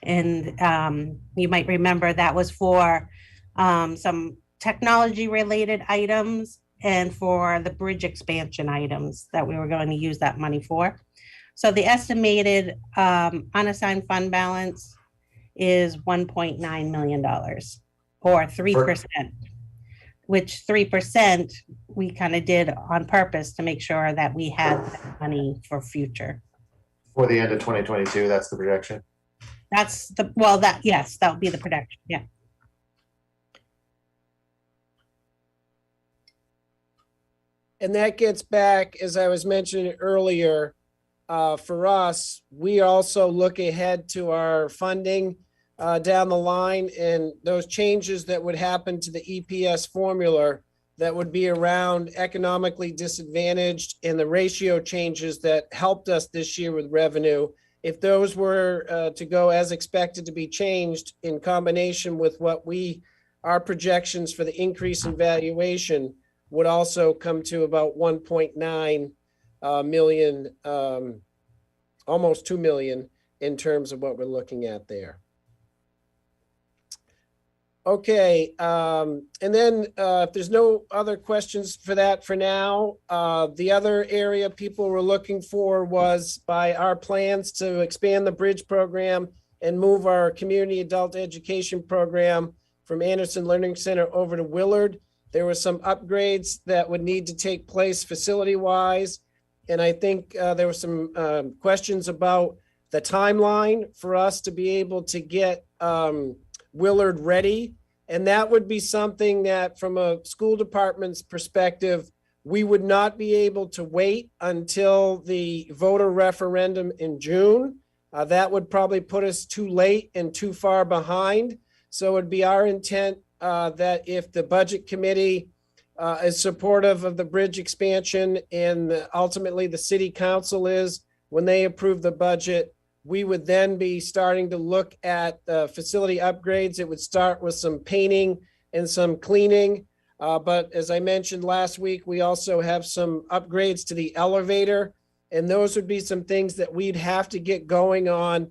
And you might remember that was for some technology related items and for the bridge expansion items that we were going to use that money for. So the estimated unassigned fund balance is $1.9 million or 3%, which 3% we kind of did on purpose to make sure that we had that money for future. For the end of 2022, that's the projection? That's the, well, yes, that would be the projection, yeah. And that gets back, as I was mentioning earlier, for us, we also look ahead to our funding down the line, and those changes that would happen to the EPS formula that would be around economically disadvantaged and the ratio changes that helped us this year with revenue. If those were to go as expected to be changed in combination with what our projections for the increase in valuation would also come to about 1.9 million, almost 2 million in terms of what we're looking at there. Okay, and then if there's no other questions for that for now, the other area people were looking for was by our plans to expand the bridge program and move our community adult education program from Anderson Learning Center over to Willard. There were some upgrades that would need to take place facility-wise. And I think there were some questions about the timeline for us to be able to get Willard ready. And that would be something that from a school department's perspective, we would not be able to wait until the voter referendum in June. That would probably put us too late and too far behind. So it would be our intent that if the budget committee is supportive of the bridge expansion and ultimately the city council is, when they approve the budget, we would then be starting to look at facility upgrades. It would start with some painting and some cleaning. But as I mentioned last week, we also have some upgrades to the elevator. And those would be some things that we'd have to get going on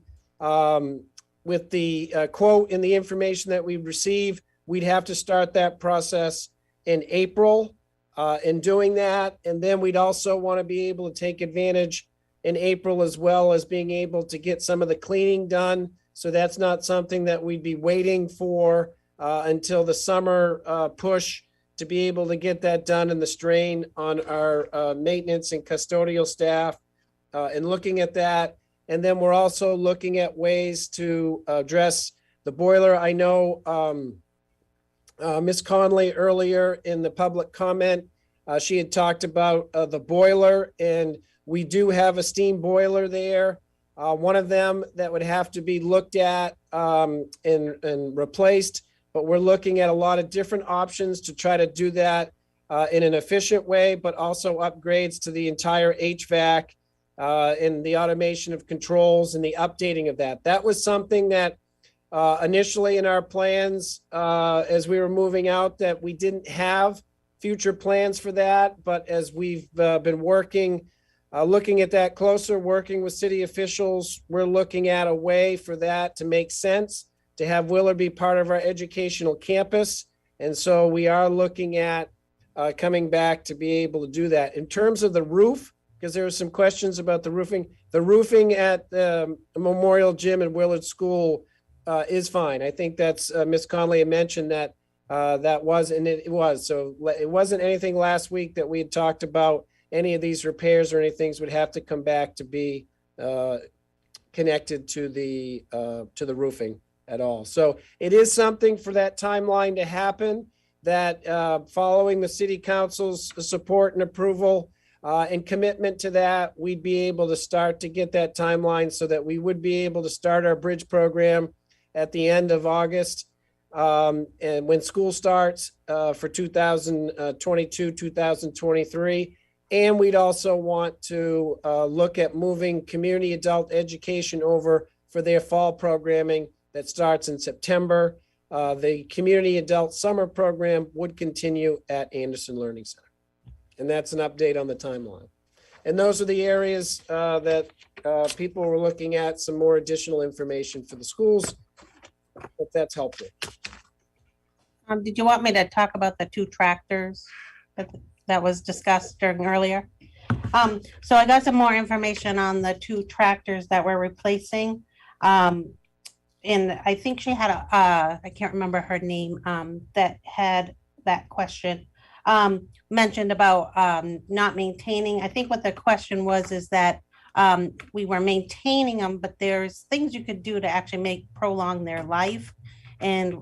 with the quote and the information that we receive. We'd have to start that process in April in doing that. And then we'd also want to be able to take advantage in April as well as being able to get some of the cleaning done. So that's not something that we'd be waiting for until the summer push to be able to get that done, and the strain on our maintenance and custodial staff and looking at that. And then we're also looking at ways to address the boiler. I know Ms. Conley earlier in the public comment, she had talked about the boiler, and we do have a steam boiler there. One of them that would have to be looked at and replaced, but we're looking at a lot of different options to try to do that in an efficient way, but also upgrades to the entire HVAC and the automation of controls and the updating of that. That was something that initially in our plans as we were moving out that we didn't have future plans for that, but as we've been working, looking at that closer, working with city officials, we're looking at a way for that to make sense, to have Willard be part of our educational campus. And so we are looking at coming back to be able to do that. In terms of the roof, because there were some questions about the roofing at Memorial Gym and Willard School is fine. I think that's Ms. Conley had mentioned that that was, and it was. So it wasn't anything last week that we had talked about. Any of these repairs or any things would have to come back to be connected to the roofing at all. So it is something for that timeline to happen, that following the city council's support and approval and commitment to that, we'd be able to start to get that timeline so that we would be able to start our bridge program at the end of August. And when school starts for 2022, 2023. And we'd also want to look at moving community adult education over for their fall programming that starts in September. The community adult summer program would continue at Anderson Learning Center. And that's an update on the timeline. And those are the areas that people were looking at, some more additional information for the schools. Hope that's helpful. Did you want me to talk about the 2 tractors that was discussed during earlier? So I got some more information on the 2 tractors that we're replacing. And I think she had I can't remember her name, that had that question, mentioned about not maintaining. I think what the question was is that we were maintaining them, but there's things you could do to actually prolong their life. And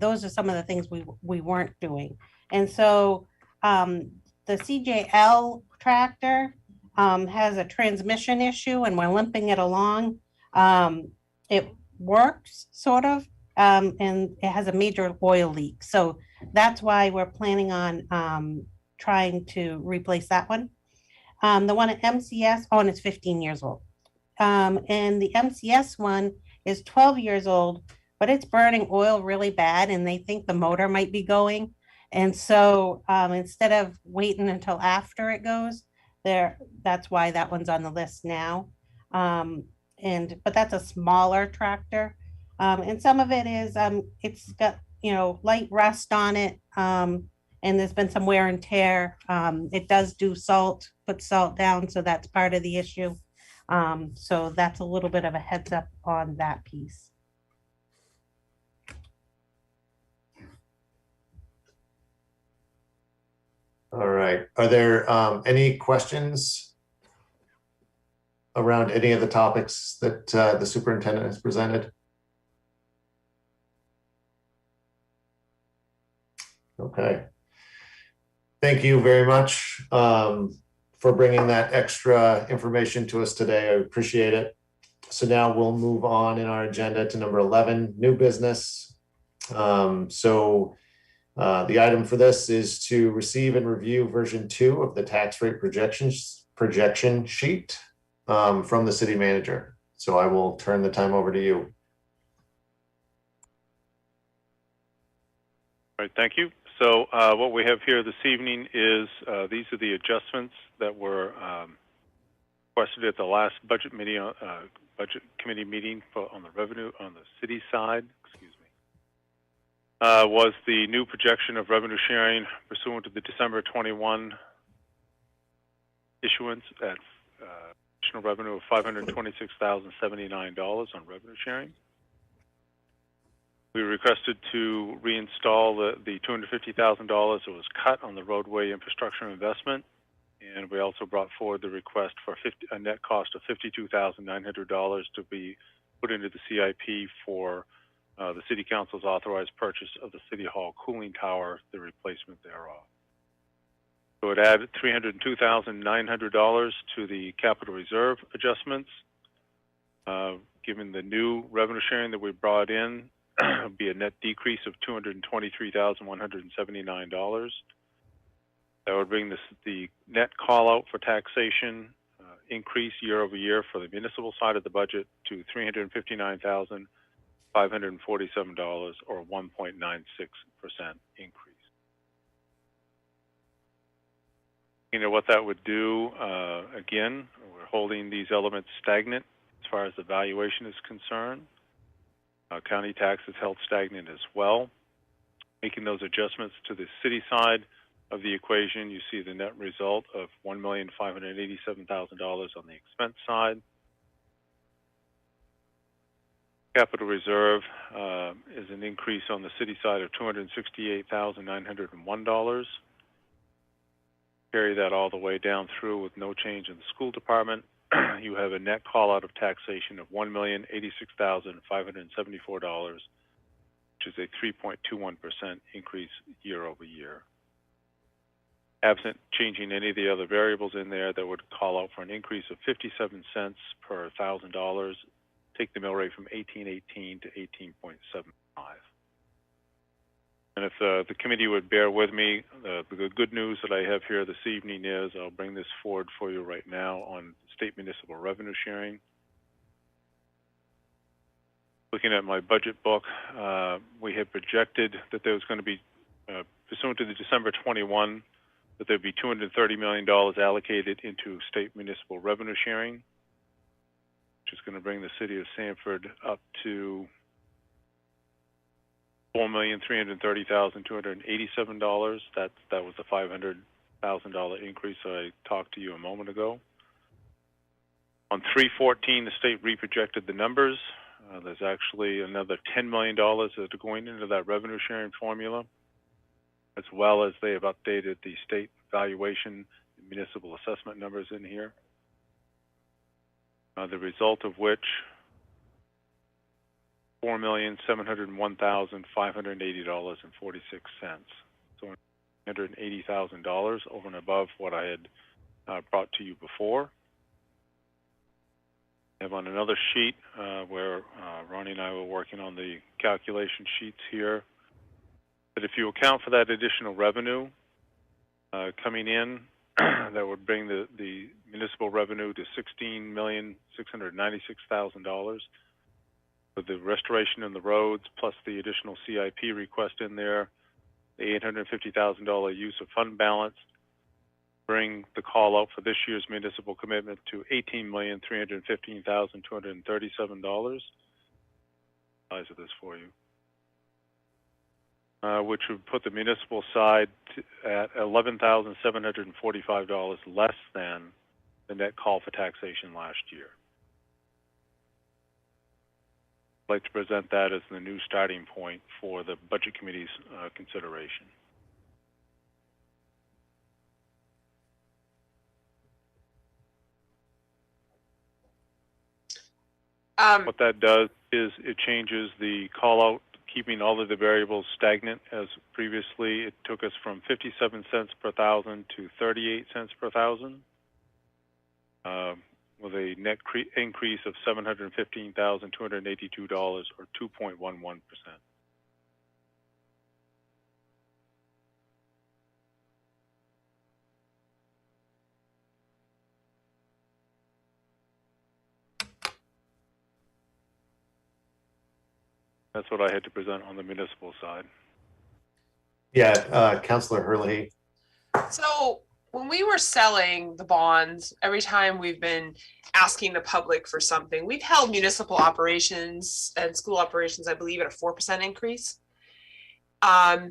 those are some of the things we weren't doing. And so the CJL tractor has a transmission issue, and we're limping it along. It works sort of, and it has a major oil leak. So that's why we're planning on trying to replace that one. The one at MCS, and it's 15 years old. And the MCS one is 12 years old, but it's burning oil really bad, and they think the motor might be going. And so instead of waiting until after it goes there, that's why that one's on the list now. But that's a smaller tractor. And some of it is, it's got, light rust on it. And there's been some wear and tear. It does do salt, put salt down. So that's part of the issue. So that's a little bit of a heads up on that piece. All right. Are there any questions around any of the topics that the superintendent has presented? Okay. Thank you very much for bringing that extra information to us today. I appreciate it. So now we'll move on in our agenda to number 11, new business. The item for this is to receive and review version 2 of the tax rate projection sheet from the city manager. So I will turn the time over to you. All right, thank you. So what we have here this evening is these are the adjustments that were requested at the last budget committee meeting on the revenue on the city side. Was the new projection of revenue sharing pursuant to the December 21 issuance at additional revenue of $526,079 on revenue sharing. We requested to reinstall the $250,000 that was cut on the roadway infrastructure investment, and we also brought forward the request for a net cost of $52,900 to be put into the CIP for the City Council's authorized purchase of the City Hall cooling tower, the replacement thereof. So it added $302,900 to the capital reserve adjustments. Given the new revenue sharing that we brought in, it'd be a net decrease of $223,179. That would bring the net call out for taxation increase year over year for the municipal side of the budget to $359,547, or 1.96% increase. What that would do, again, we're holding these elements stagnant as far as the valuation is concerned. County tax is held stagnant as well. Making those adjustments to the city side of the equation, you see the net result of $1,587,000 on the expense side. Capital reserve is an increase on the city side of $268,901. Carry that all the way down through with no change in the school department. You have a net call out of taxation of $1,086,574, which is a 3.21% increase year over year. Absent changing any of the other variables in there, that would call out for an increase of 57 cents per $1,000. Take the mill rate from 18.18 to 18.75. And if the committee would bear with me, the good news that I have here this evening is I'll bring this forward for you right now on state municipal revenue sharing. Looking at my budget book, we had projected that there was going to be, pursuant to the December 21, that there'd be $230 million allocated into state municipal revenue sharing, which is going to bring the city of Sanford up to $4,330,287. That was the $500,000 increase I talked to you a moment ago. On 3/14, the state reprojected the numbers. There's actually another $10 million that are going into that revenue sharing formula, as well as they have updated the state valuation and municipal assessment numbers in here. The result of which, $4,701,580.46. So $180,000 over and above what I had brought to you before. I have on another sheet where Ronnie and I were working on the calculation sheets here, that if you account for that additional revenue coming in, that would bring the municipal revenue to $16,696,000. With the restoration in the roads, plus the additional CIP request in there, the $850,000 use of fund balance, bring the call out for this year's municipal commitment to $18,315,237. Size of this for you, which would put the municipal side at $11,745 less than the net call for taxation last year. I'd like to present that as the new starting point for the Budget Committee's consideration. What that does is it changes the call out, keeping all of the variables stagnant, as previously it took us from 57 cents per thousand to 38 cents per thousand, with a net increase of $715,282 or 2.11%. That's what I had to present on the municipal side. Yeah, Councilor Hurley. So when we were selling the bonds, every time we've been asking the public for something, we've held municipal operations and school operations, I believe, at a 4% increase. I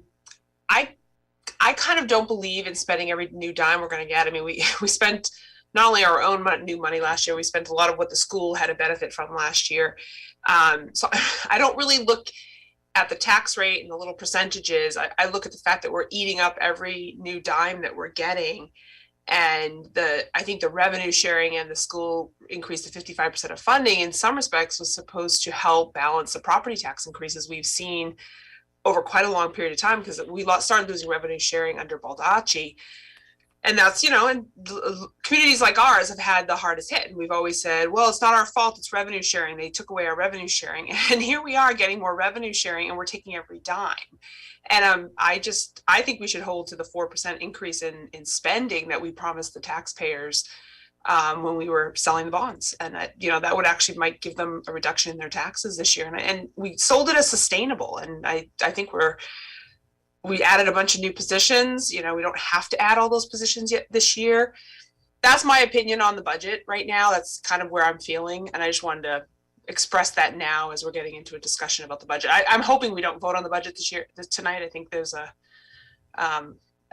kind of don't believe in spending every new dime we're going to get. I mean, we spent not only our own new money last year, we spent a lot of what the school had a benefit from last year. So I don't really look at the tax rate and the little percentages. I look at the fact that we're eating up every new dime that we're getting. And I think the revenue sharing and the school increase to 55% of funding in some respects was supposed to help balance the property tax increases we've seen over quite a long period of time, because we started losing revenue sharing under Baldacci. And that's, and communities like ours have had the hardest hit. And we've always said, well, it's not our fault, it's revenue sharing. They took away our revenue sharing. And here we are getting more revenue sharing and we're taking every dime. And I think we should hold to the 4% increase in spending that we promised the taxpayers when we were selling the bonds. And that would actually might give them a reduction in their taxes this year. And we sold it as sustainable. And I think we're we added a bunch of new positions. You know, we don't have to add all those positions yet this year. That's my opinion on the budget right now. That's kind of where I'm feeling. And I just wanted to express that now as we're getting into a discussion about the budget. I'm hoping we don't vote on the budget tonight. I think there's a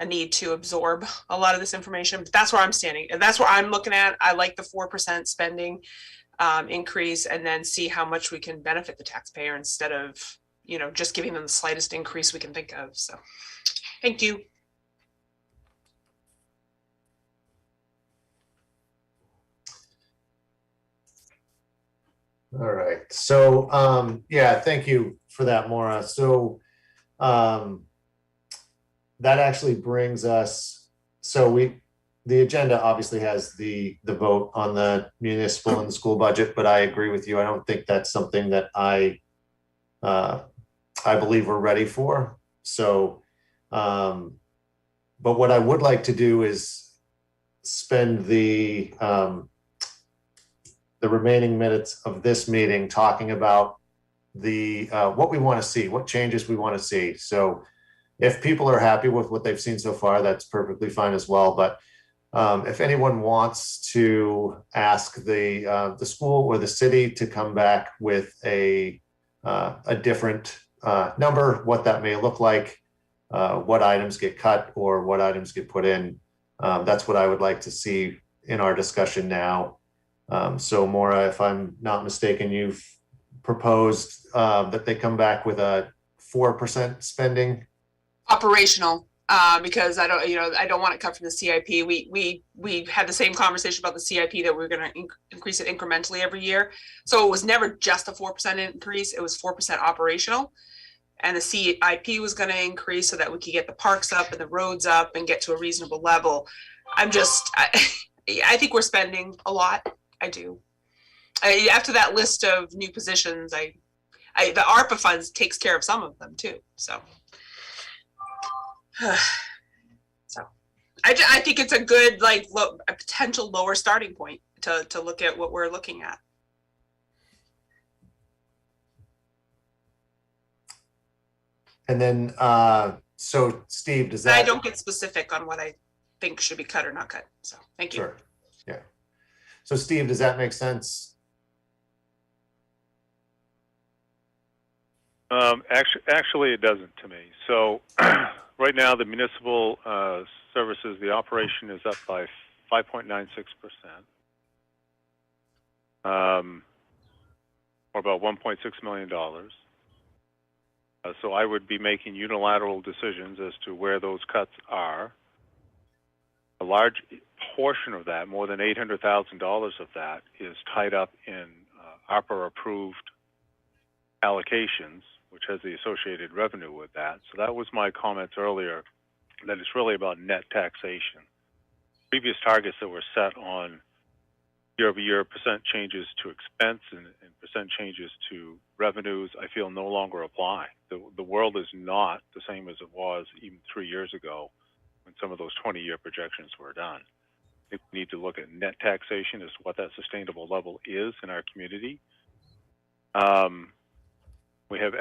need to absorb a lot of this information, but that's where I'm standing. And that's where I'm looking at. I like the 4% spending increase, and then see how much we can benefit the taxpayer instead of, you know, just giving them the slightest increase we can think of. So thank you. All right. So, yeah, thank you for that, Maura. So, that actually brings us, the agenda obviously has the vote on the municipal and the school budget, but I agree with you. I don't think that's something that I believe we're ready for. So, but what I would like to do is spend the remaining minutes of this meeting talking about what we want to see, what changes we want to see. So if people are happy with what they've seen so far, that's perfectly fine as well. But if anyone wants to ask the school or the city to come back with a different number, what that may look like, what items get cut or what items get put in, that's what I would like to see in our discussion now. So Maura, if I'm not mistaken, you've proposed that they come back with a 4% spending. Operational, because I don't want it cut from the CIP. We had the same conversation about the CIP that we were going to increase it incrementally every year. So it was never just a 4% increase. It was 4% operational. And the CIP was going to increase so that we could get the parks up and the roads up and get to a reasonable level. I think we're spending a lot. I do. After that list of new positions, the ARPA funds takes care of some of them too. So, I think it's a good, a potential lower starting point to look at what we're looking at. And then, so Steve, does that? I don't get specific on what I think should be cut or not cut. So thank you. Sure. Yeah. So Steve, does that make sense? Actually, it doesn't to me. So right now, the municipal services, the operation is up by 5.96%, or about $1.6 million. So I would be making unilateral decisions as to where those cuts are. A large portion of that, more than $800,000 of that, is tied up in ARPA-approved allocations, which has the associated revenue with that. So that was my comments earlier, that it's really about net taxation. Previous targets that were set on year-over-year percent changes to expense and percent changes to revenues, I feel no longer apply. The world is not the same as it was even 3 years ago when some of those 20-year projections were done. I think we need to look at net taxation as to what that sustainable level is in our community. We have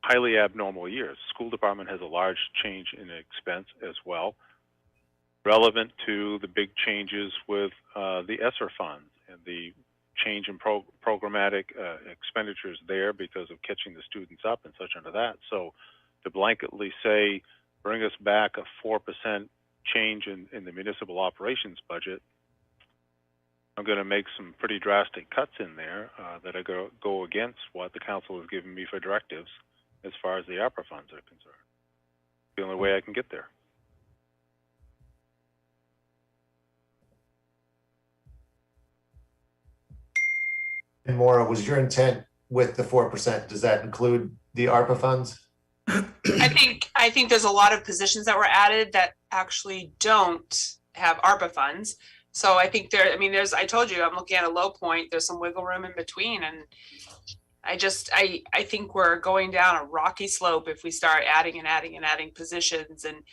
highly abnormal years. School department has a large change in expense as well, relevant to the big changes with the ESSER funds and the change in programmatic expenditures there because of catching the students up and such under that. So to blanketly say, bring us back a 4% change in the municipal operations budget, I'm going to make some pretty drastic cuts in there that are going to go against what the council has given me for directives as far as the ARPA funds are concerned. The only way I can get there. And Maura, was your intent with the 4%? Does that include the ARPA funds? I think there's a lot of positions that were added that actually don't have ARPA funds. So I think I told you, I'm looking at a low point. There's some wiggle room in between. And I think we're going down a rocky slope if we start adding positions. And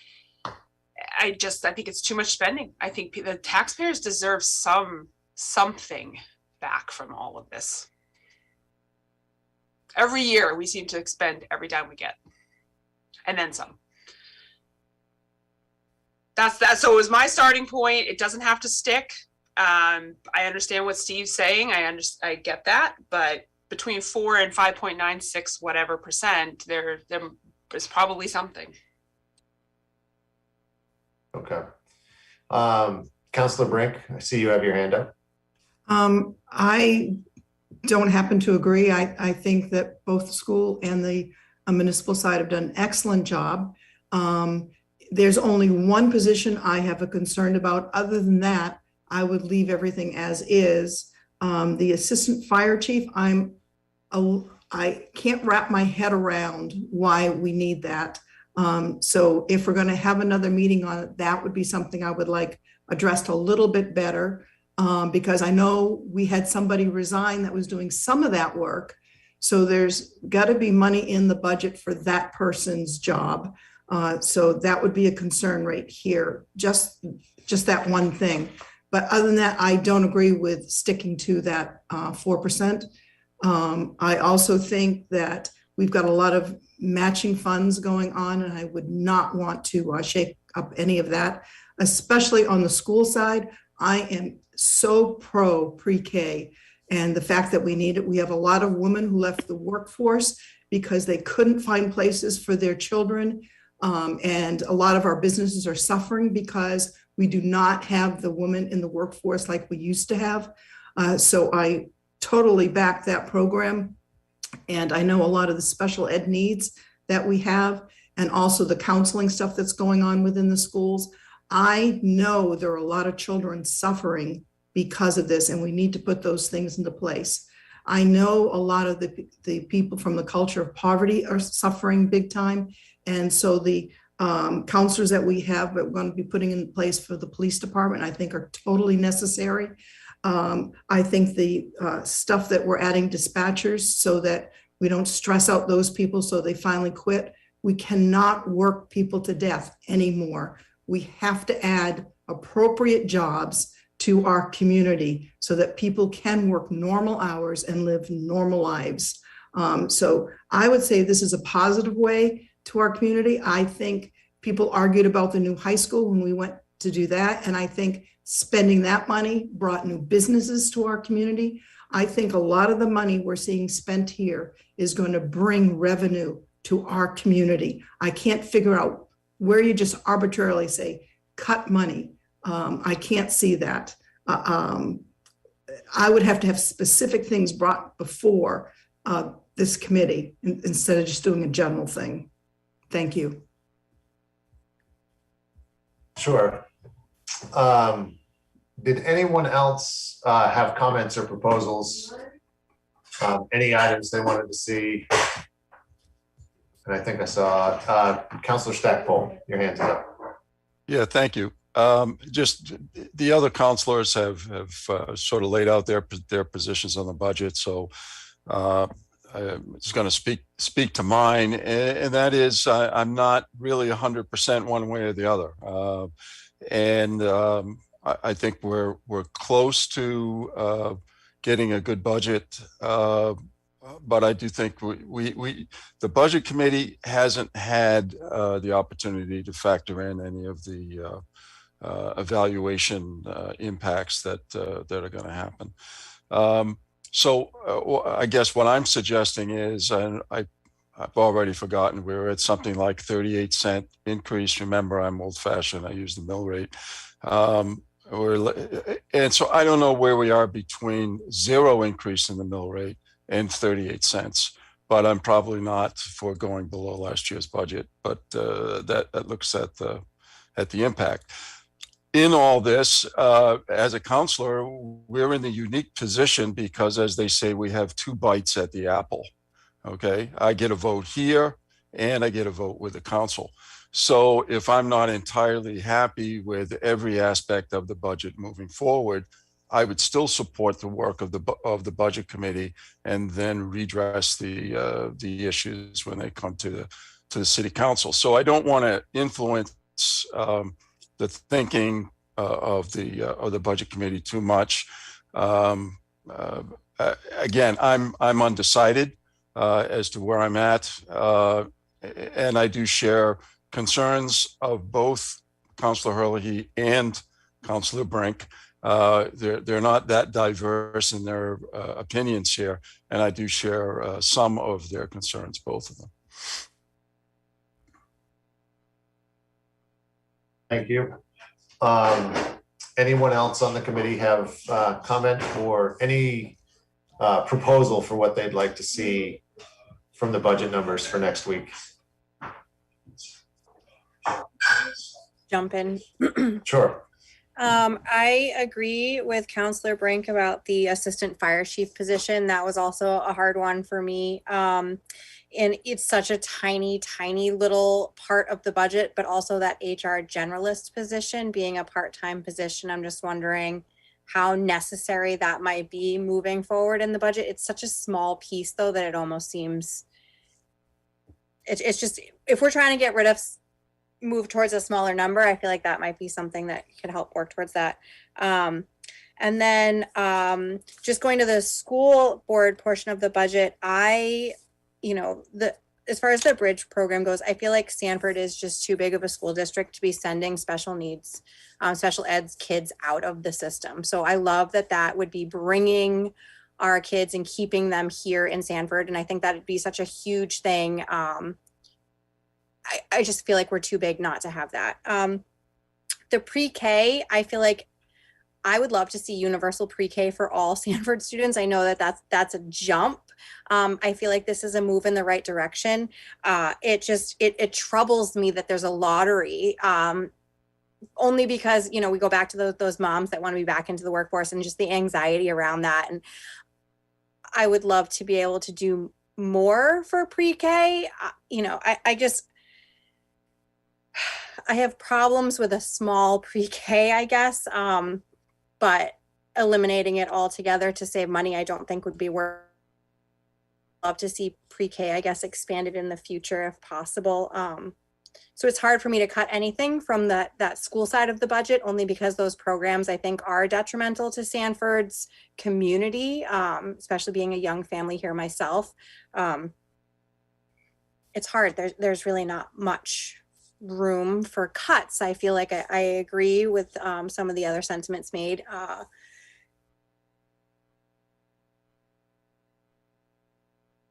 I think it's too much spending. I think the taxpayers deserve something back from all of this. Every year we seem to expend every dime we get. and then some. That's that. So it was my starting point. It doesn't have to stick. I understand what Steve's saying. I get that, but between 4 and 5.96 whatever percent, there is probably something. Okay. Councilor Brink, I see you have your hand up. I don't happen to agree. I think that both the school and the municipal side have done an excellent job. There's only one position I have a concern about. Other than that, I would leave everything as is. The assistant fire chief, I can't wrap my head around why we need that. So if we're going to have another meeting on it, that would be something I would like addressed a little bit better, because I know we had somebody resign that was doing some of that work. So there's got to be money in the budget for that person's job. So that would be a concern right here, just that one thing. But other than that, I don't agree with sticking to that 4%. I also think that we've got a lot of matching funds going on, and I would not want to shake up any of that, especially on the school side. I am so pro pre-K, and the fact that we need it. We have a lot of women who left the workforce because they couldn't find places for their children. And a lot of our businesses are suffering because we do not have the women in the workforce like we used to have. So I totally back that program. And I know a lot of the special ed needs that we have, and also the counseling stuff that's going on within the schools. I know there are a lot of children suffering because of this, and we need to put those things into place. I know a lot of the people from the culture of poverty are suffering big time. And so the counselors that we have, that we're going to be putting in place for the police department, I think are totally necessary. I think the stuff that we're adding dispatchers so that we don't stress out those people so they finally quit. We cannot work people to death anymore. We have to add appropriate jobs to our community so that people can work normal hours and live normal lives. So I would say this is a positive way to our community. I think people argued about the new high school when we went to do that. And I think spending that money brought new businesses to our community. I think a lot of the money we're seeing spent here is going to bring revenue to our community. I can't figure out where you just arbitrarily say, cut money. I can't see that. I would have to have specific things brought before this committee instead of just doing a general thing. Thank you. Sure. Did anyone else have comments or proposals? Any items they wanted to see? And I think I saw Councilor Stackpole, your hands up. Yeah, thank you. Just the other councilors have sort of laid out their positions on the budget. So I'm just going to speak to mine, and that is I'm not really 100% one way or the other. I think we're close to getting a good budget, but I do think the budget committee hasn't had the opportunity to factor in any of the evaluation impacts that are going to happen. So I guess what I'm suggesting is, and I've already forgotten, we're at something like 38-cent increase. Remember, I'm old-fashioned. I use the mill rate. And so I don't know where we are between 0 increase in the mill rate and 38 cents, but I'm probably not for going below last year's budget. But that looks at the impact. In all this, as a counselor, we're in the unique position because, as they say, we have 2 bites at the apple. Okay, I get a vote here, and I get a vote with the council. So if I'm not entirely happy with every aspect of the budget moving forward, I would still support the work of the budget committee and then redress the issues when they come to the city council. So I don't want to influence the thinking of the budget committee too much. Again, I'm undecided as to where I'm at, And I do share concerns of both Councilor Hurley and Councilor Brink. They're not that diverse in their opinions here, and I do share some of their concerns, both of them. Thank you. Anyone else on the committee have comment or any proposal for what they'd like to see from the budget numbers for next week? Jump in. Sure. I agree with Counselor Brink about the assistant fire chief position. That was also a hard one for me. And it's such a tiny, tiny little part of the budget, but also that HR generalist position being a part-time position. I'm just wondering how necessary that might be moving forward in the budget. It's such a small piece though, that it almost seems, it's just, if we're trying to get rid of, move towards a smaller number, I feel like that might be something that could help work towards that. And then just going to the school board portion of the budget, as far as the bridge program goes, I feel like Sanford is just too big of a school district to be sending special needs, special eds kids out of the system. So I love that that would be bringing our kids and keeping them here in Sanford. And I think that would be such a huge thing. I just feel like we're too big not to have that. The pre-K, I feel like I would love to see universal pre-K for all Sanford students. I know that that's a jump. I feel like this is a move in the right direction. It troubles me that there's a lottery, only because, we go back to those moms that want to be back into the workforce and just the anxiety around that. And I would love to be able to do more for pre-K. I have problems with a small pre-K, I guess, but eliminating it altogether to save money, I don't think would be worth. Love to see pre-K, I guess, expanded in the future if possible. So it's hard for me to cut anything from that school side of the budget, only because those programs I think are detrimental to Sanford's community, especially being a young family here myself. It's hard. There's really not much room for cuts. I feel like I agree with some of the other sentiments made.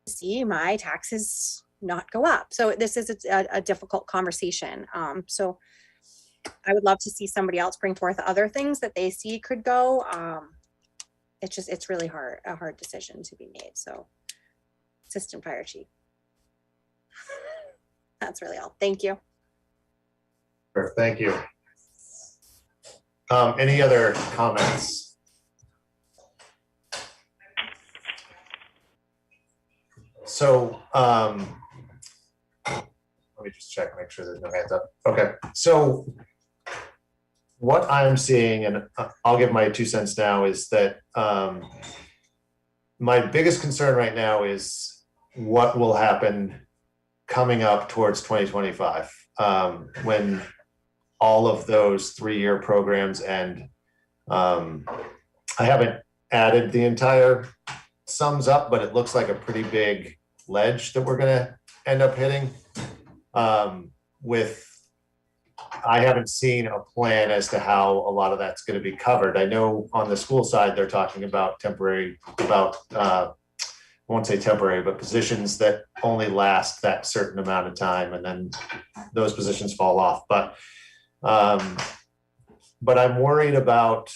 See my taxes not go up. So this is a difficult conversation. So I would love to see somebody else bring forth other things that they see could go. It's really a hard decision to be made. So assistant fire chief. That's really all. Thank you. Thank you. Any other comments? So let me just check, make sure there's no hands up. Okay, so what I'm seeing, and I'll give my 2 cents now, is that my biggest concern right now is what will happen coming up towards 2025 when all of those 3-year programs end. I haven't added the entire sums up, but it looks like a pretty big ledge that we're going to end up hitting. I haven't seen a plan as to how a lot of that's going to be covered. I know on the school side, they're talking about I won't say temporary, but positions that only last that certain amount of time, and then those positions fall off. But I'm worried about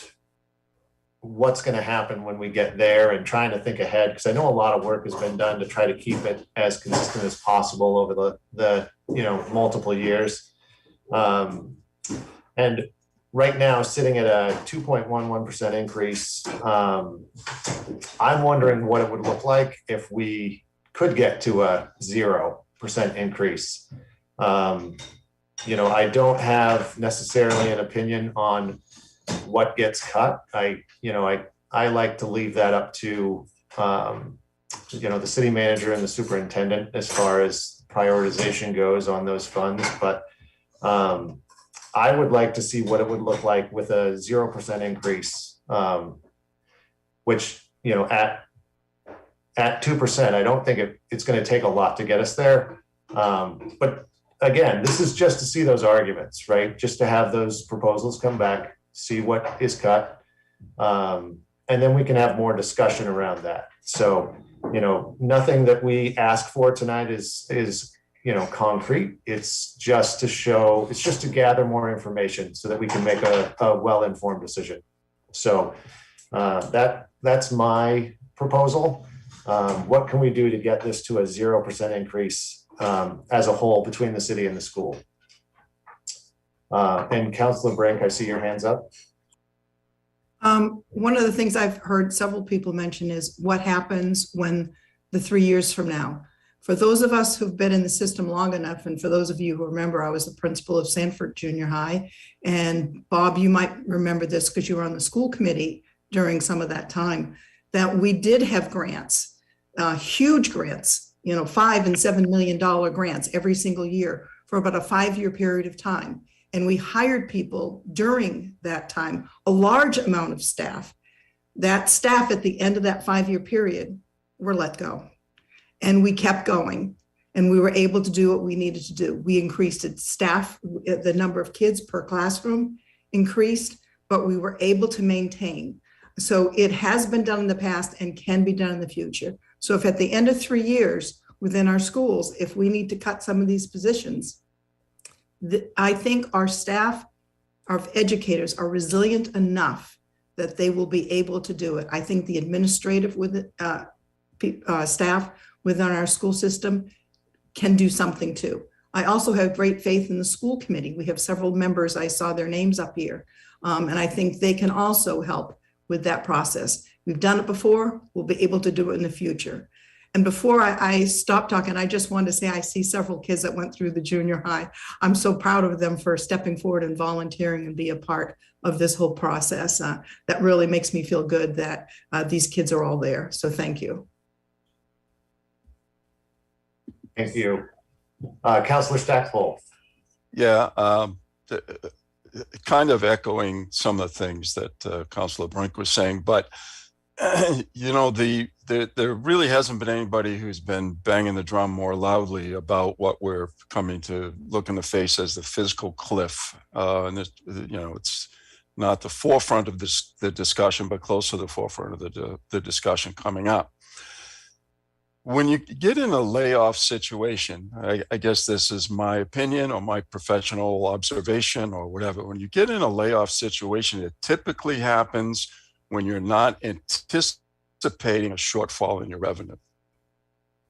what's going to happen when we get there, and trying to think ahead, because I know a lot of work has been done to try to keep it as consistent as possible over the multiple years. And right now, sitting at a 2.11% increase, I'm wondering what it would look like if we could get to a 0% increase. I don't have necessarily an opinion on what gets cut. I like to leave that up to the city manager and the superintendent as far as prioritization goes on those funds. But I would like to see what it would look like with a 0% increase, which at 2%, I don't think it's going to take a lot to get us there. But again, this is just to see those arguments, right? Just to have those proposals come back, see what is cut. And then we can have more discussion around that. So, nothing that we ask for tonight is concrete. It's just to gather more information so that we can make a well-informed decision. So that's my proposal. What can we do to get this to a 0% increase as a whole between the city and the school? And Councilor Brink, I see your hands up. One of the things I've heard several people mention is what happens when the 3 years from now. For those of us who've been in the system long enough, and for those of you who remember, I was the principal of Sanford Junior High. And Bob, you might remember this because you were on the school committee during some of that time, that we did have grants, huge grants, $5 and $7 million grants every single year for about a 5-year period of time. And we hired people during that time, a large amount of staff. That staff at the end of that 5-year period were let go. And we kept going and we were able to do what we needed to do. We increased staff, the number of kids per classroom increased, but we were able to maintain. So it has been done in the past and can be done in the future. So if at the end of 3 years within our schools, if we need to cut some of these positions, I think our staff, our educators are resilient enough that they will be able to do it. I think the administrative staff within our school system can do something too. I also have great faith in the school committee. We have several members, I saw their names up here, and I think they can also help with that process. We've done it before, we'll be able to do it in the future. And before I stop talking, I just wanted to say I see several kids that went through the junior high. I'm so proud of them for stepping forward and volunteering and be a part of this whole process. That really makes me feel good that these kids are all there. So thank you. Thank you. Councilor Stackpole. Yeah, kind of echoing some of the things that Councilor Brink was saying, but there really hasn't been anybody who's been banging the drum more loudly about what we're coming to look in the face as the physical cliff. And it's not the forefront of the discussion, but close to the forefront of the discussion coming up. When you get in a layoff situation, I guess this is my opinion or my professional observation or whatever. When you get in a layoff situation, it typically happens when you're not anticipating a shortfall in your revenue.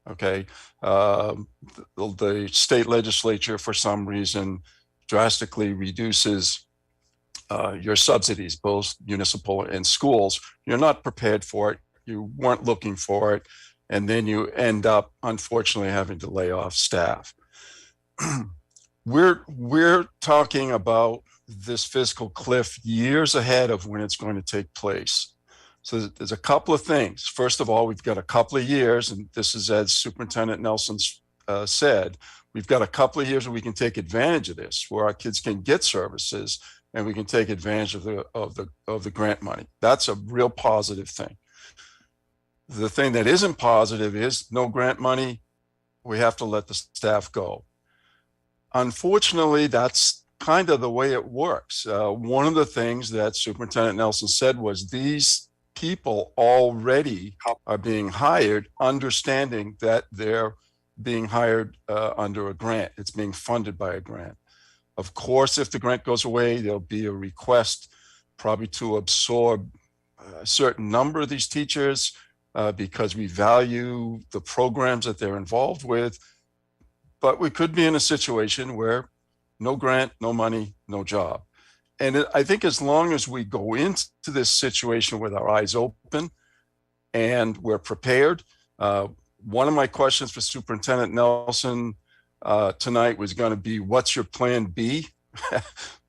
Okay. The state legislature, for some reason, drastically reduces your subsidies, both municipal and schools. You're not prepared for it. You weren't looking for it. And then you end up, unfortunately, having to lay off staff. We're talking about this fiscal cliff years ahead of when it's going to take place. So there's a couple of things. First of all, we've got a couple of years, and this is as Superintendent Nelson said, we've got a couple of years where we can take advantage of this, where our kids can get services and we can take advantage of the grant money. That's a real positive thing. The thing that isn't positive is no grant money, we have to let the staff go. Unfortunately, that's kind of the way it works. One of the things that Superintendent Nelson said was these people already are being hired, understanding that they're being hired under a grant. It's being funded by a grant. Of course, if the grant goes away, there'll be a request probably to absorb a certain number of these teachers because we value the programs that they're involved with. But we could be in a situation where no grant, no money, no job. And I think as long as we go into this situation with our eyes open and we're prepared, one of my questions for Superintendent Nelson tonight was going to be, what's your plan B?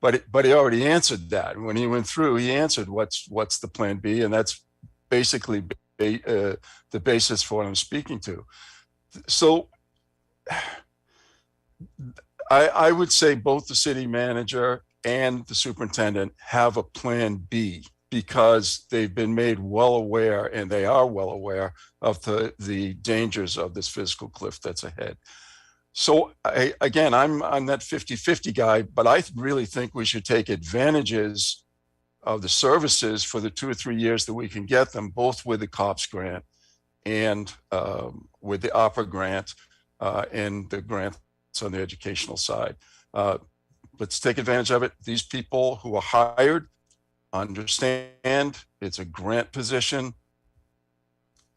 but he already answered that. When he went through, he answered what's the plan B, and that's basically the basis for what I'm speaking to. So I would say both the city manager and the superintendent have a plan B, because they've been made well aware, and they are well aware of the dangers of this fiscal cliff that's ahead. So again, I'm on that 50-50 guy, but I really think we should take advantages of the services for the 2 or 3 years that we can get them, both with the COPS grant and with the opera grant and the grants on the educational side. Let's take advantage of it. These people who are hired understand it's a grant position.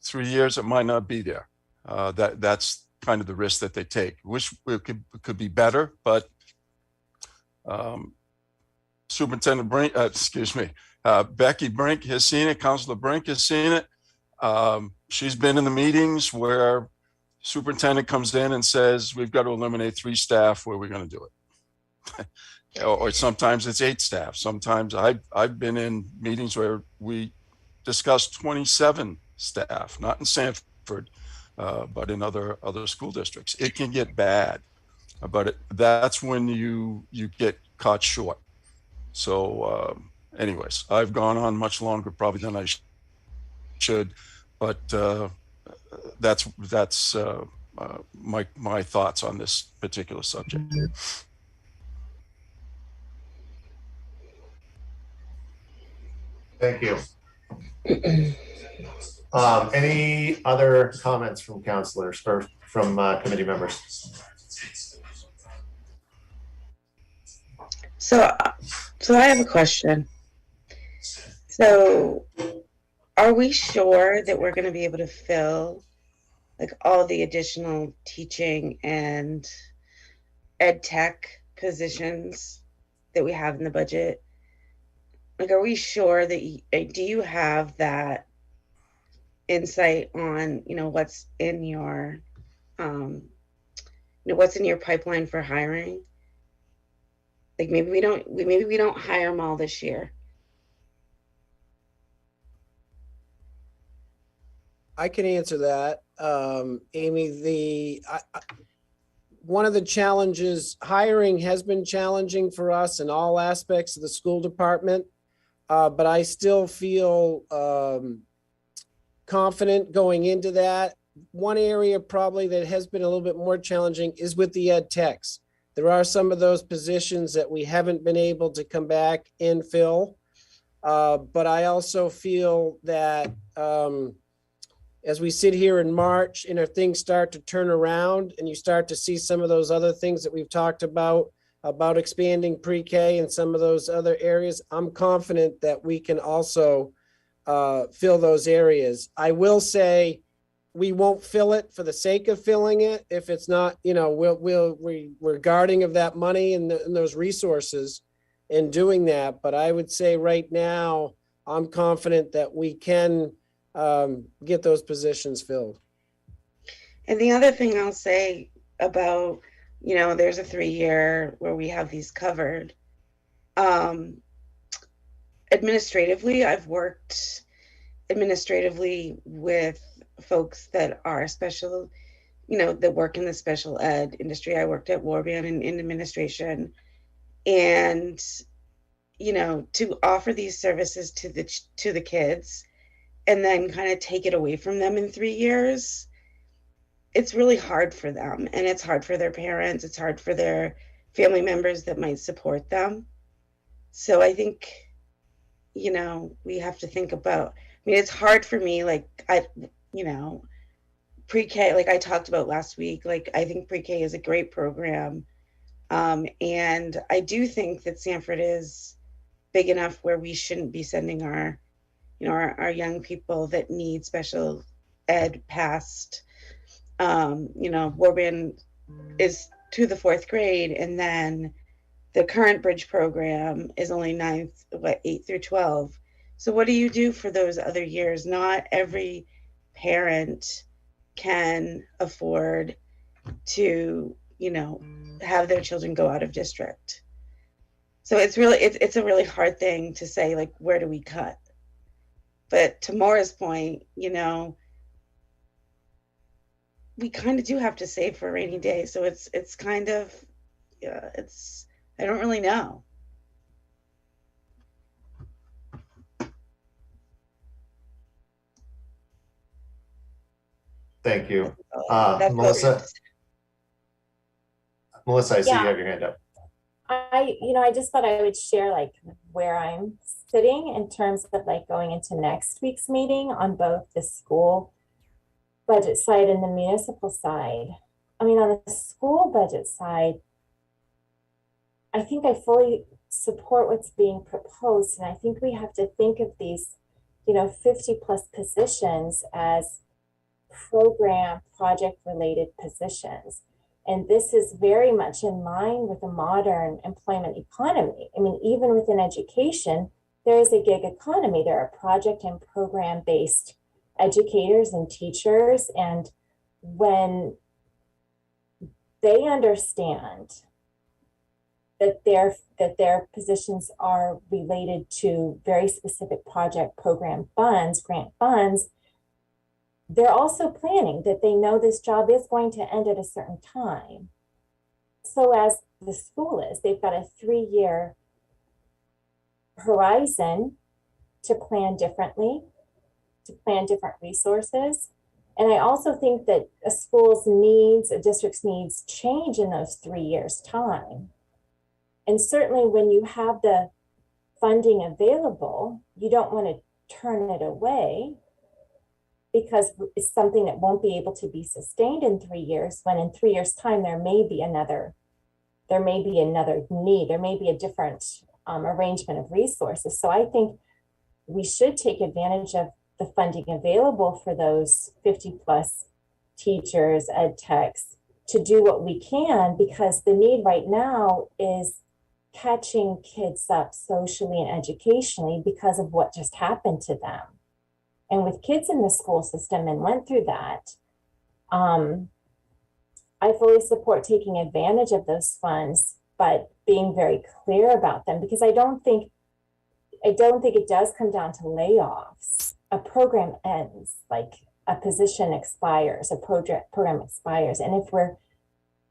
3 years, it might not be there. That's kind of the risk that they take. Wish it could be better, but Superintendent Brink, Becky Brink has seen it. Councilor Brink has seen it. She's been in the meetings where superintendent comes in and says, we've got to eliminate 3 staff. Where are we going to do it? Or sometimes it's 8 staff. Sometimes I've been in meetings where we discussed 27 staff, not in Sanford, but in other school districts. It can get bad, but that's when you get caught short. So anyways, I've gone on much longer probably than I should, but that's my thoughts on this particular subject. Thank you. Any other comments from councilors or from committee members? So I have a question. So are we sure that we're going to be able to fill like all the additional teaching and ed tech positions that we have in the budget? Like, are we sure that do you have that insight on, what's in your, what's in your pipeline for hiring? Like maybe we don't hire them all this year. I can answer that. Amy, one of the challenges, hiring has been challenging for us in all aspects of the school department, but I still feel confident going into that. One area probably that has been a little bit more challenging is with the ed techs. There are some of those positions that we haven't been able to come back and fill. But I also feel that as we sit here in March and things start to turn around and you start to see some of those other things that we've talked about expanding pre-K and some of those other areas, I'm confident that we can also fill those areas. I will say we won't fill it for the sake of filling it. If it's not, we're guarding of that money and those resources in doing that. But I would say right now, I'm confident that we can get those positions filled. And the other thing I'll say about, there's a 3-year where we have these covered. Administratively, I've worked administratively with folks that are special, that work in the special ed industry. I worked at Warband in administration, and to offer these services to the kids and then kind of take it away from them in 3 years, it's really hard for them, and it's hard for their parents, it's hard for their family members that might support them. So I think we have to think about, it's hard for me, pre-K, like I talked about last week, I think pre-K is a great program. And I do think that Sanford is big enough where we shouldn't be sending our young people that need special ed past, Warband is to the 4th grade, and then the current bridge program is only 8 through 12. So what do you do for those other years? Not every parent can afford to, have their children go out of district. So it's a really hard thing to say, where do we cut? But to Maura's point, we kind of do have to save for a rainy day. So it's kind of, I don't really know. Thank you. That's Melissa? Melissa, I see you Yeah. have your hand up. I just thought I would share like where I'm sitting in terms of like going into next week's meeting on both the school budget side and the municipal side. I mean, on the school budget side, I think I fully support what's being proposed. And I think we have to think of these, 50 plus positions as program project related positions. And this is very much in line with the modern employment economy. I mean, even within education, there is a gig economy. There are project and program based educators and teachers. And when they understand that their positions are related to very specific project program funds, grant funds, they're also planning that they know this job is going to end at a certain time. So as the school is, they've got a 3-year horizon to plan differently, to plan different resources. And I also think that a school's needs, a district's needs change in those 3 years' time. And certainly when you have the funding available, you don't want to turn it away because it's something that won't be able to be sustained in 3 years, when in 3 years' time, there may be another need, there may be a different arrangement of resources. So I think we should take advantage of the funding available for those 50 plus teachers, ed techs, to do what we can, because the need right now is catching kids up socially and educationally because of what just happened to them. And with kids in the school system and went through that, I fully support taking advantage of those funds, but being very clear about them, because I don't think it does come down to layoffs. A program ends, like a position expires, a program expires. And if we're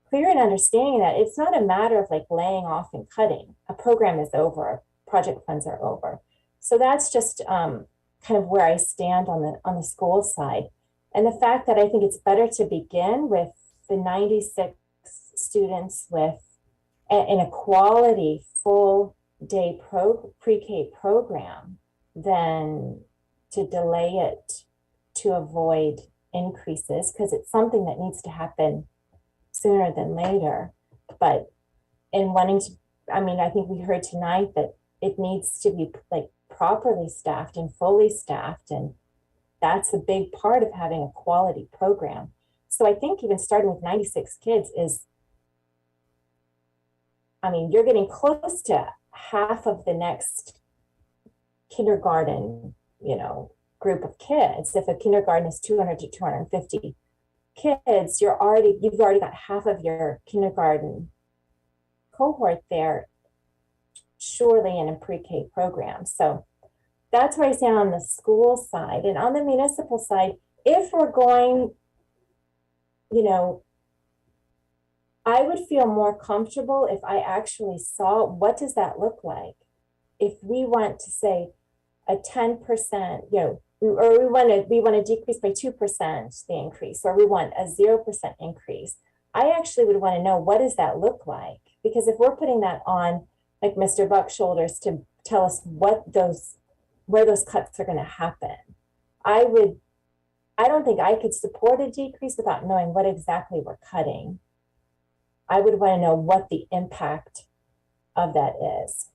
clear in understanding that, it's not a matter of like laying off and cutting. A program is over, project funds are over. So that's just kind of where I stand on the school side. And the fact that I think it's better to begin with the 96 students in a quality full day pre-K program than to delay it to avoid increases, because it's something that needs to happen sooner than later. But in wanting to, I think we heard tonight that it needs to be like properly staffed and fully staffed, and that's a big part of having a quality program. So I think even starting with 96 kids is, you're getting close to half of the next kindergarten, group of kids. If a kindergarten is 200 to 250 kids, you've already got half of your kindergarten cohort there, surely in a pre-K program. So that's where I stand on the school side. And on the municipal side, if we're going, I would feel more comfortable if I actually saw what does that look like. If we want to say a 10%, or we want to decrease by 2% the increase, or we want a 0% increase, I actually would want to know, what does that look like? Because if we're putting that on like Mr. Buck's shoulders to tell us where those cuts are going to happen, I don't think I could support a decrease without knowing what exactly we're cutting. I would want to know what the impact of that is.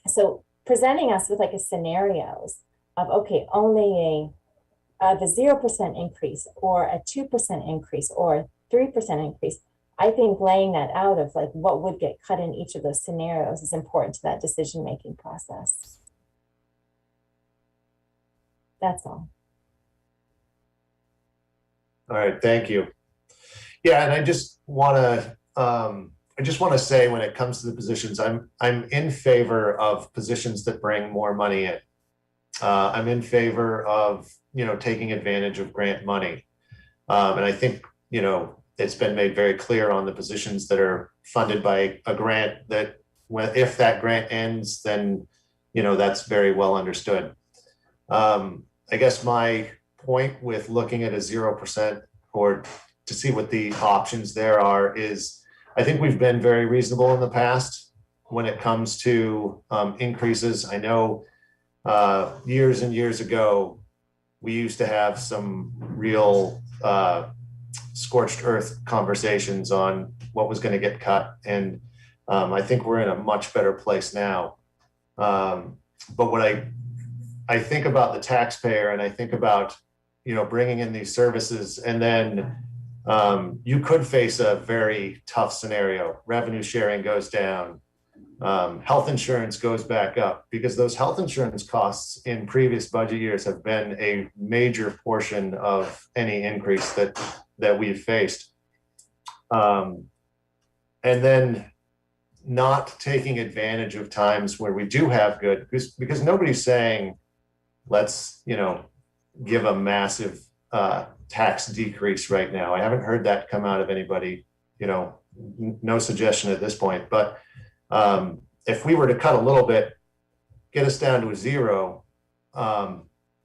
So presenting us with like a scenarios of, okay, only a 0% increase or a 2% increase or 3% increase, I think laying that out of like what would get cut in each of those scenarios is important to that decision-making process. That's all. All right, thank you. Yeah, and I just want to say, when it comes to the positions, I'm in favor of positions that bring more money in. I'm in favor of taking advantage of grant money, and I think it's been made very clear on the positions that are funded by a grant that if that grant ends, then that's very well understood. I guess my point with looking at a 0% or to see what the options there are is I think we've been very reasonable in the past when it comes to increases. I know years and years ago, we used to have some real scorched earth conversations on what was going to get cut. And I think we're in a much better place now. But what I think about the taxpayer, and I think about, bringing in these services, and then you could face a very tough scenario. Revenue sharing goes down. Health insurance goes back up, because those health insurance costs in previous budget years have been a major portion of any increase that we've faced. And then not taking advantage of times where we do have good, because nobody's saying, let's, give a massive tax decrease right now. I haven't heard that come out of anybody, no suggestion at this point. But if we were to cut a little bit, get us down to a zero,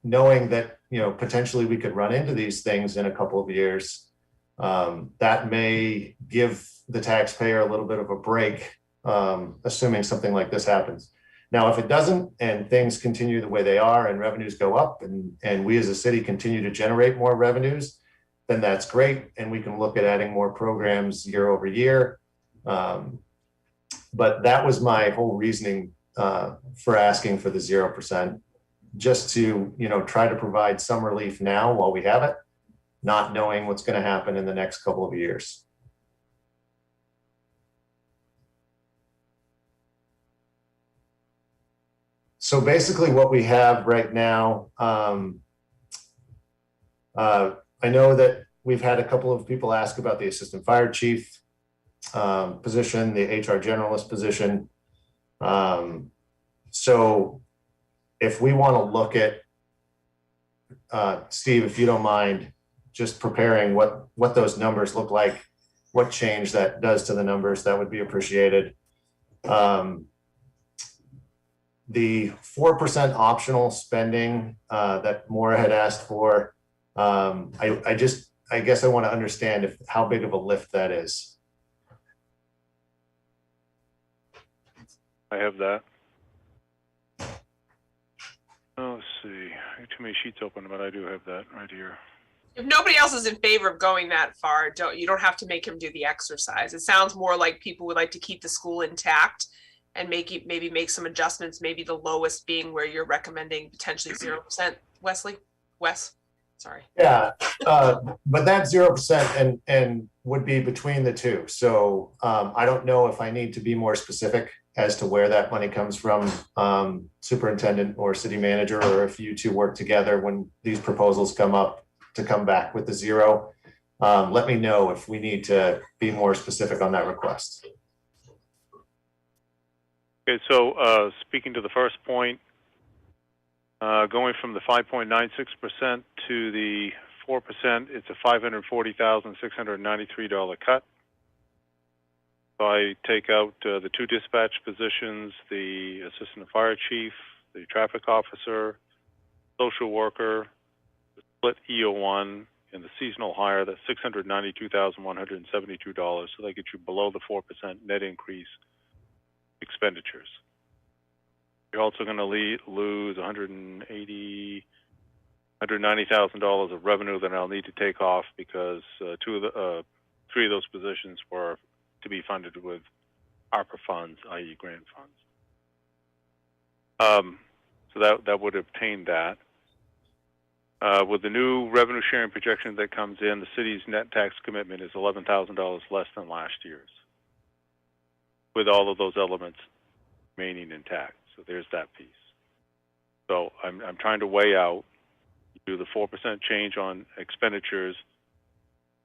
knowing that, potentially we could run into these things in a couple of years, that may give the taxpayer a little bit of a break, assuming something like this happens. Now, if it doesn't, and things continue the way they are, and revenues go up, and we as a city continue to generate more revenues, then that's great. And we can look at adding more programs year over year. But that was my whole reasoning for asking for the 0%, just to, try to provide some relief now while we have it, not knowing what's going to happen in the next couple of years. So basically what we have right now, I know that we've had a couple of people ask about the assistant fire chief position, the HR generalist position. So if we want to look at, Steve, if you don't mind, just preparing what those numbers look like, what change that does to the numbers, that would be appreciated. The 4% optional spending that Maura had asked for, I guess I want to understand how big of a lift that is. I have that. Oh, let's see. I have too many sheets open, but I do have that right here. If nobody else is in favor of going that far, you don't have to make him do the exercise. It sounds more like people would like to keep the school intact and maybe make some adjustments, maybe the lowest being where you're recommending potentially 0%. Wes, sorry. Yeah, but that 0% and would be between the two. So I don't know if I need to be more specific as to where that money comes from, superintendent or city manager, or if you two work together when these proposals come up to come back with the 0. Let me know if we need to be more specific on that request. Okay, so speaking to the first point, going from the 5.96% to the 4%, it's a $540,693 cut. So I take out the 2 dispatch positions, the assistant fire chief, the traffic officer, social worker, the split EO1, and the seasonal hire. That's $692,172. So that gets you below the 4% net increase expenditures. You're also going to lose $190,000 of revenue that I'll need to take off, because 3 of those positions were to be funded with ARPA funds, i.e. grant funds. So that would obtain that. With the new revenue sharing projection that comes in, the city's net tax commitment is $11,000 less than last year's, with all of those elements remaining intact. So there's that piece. So I'm trying to weigh out, do the 4% change on expenditures,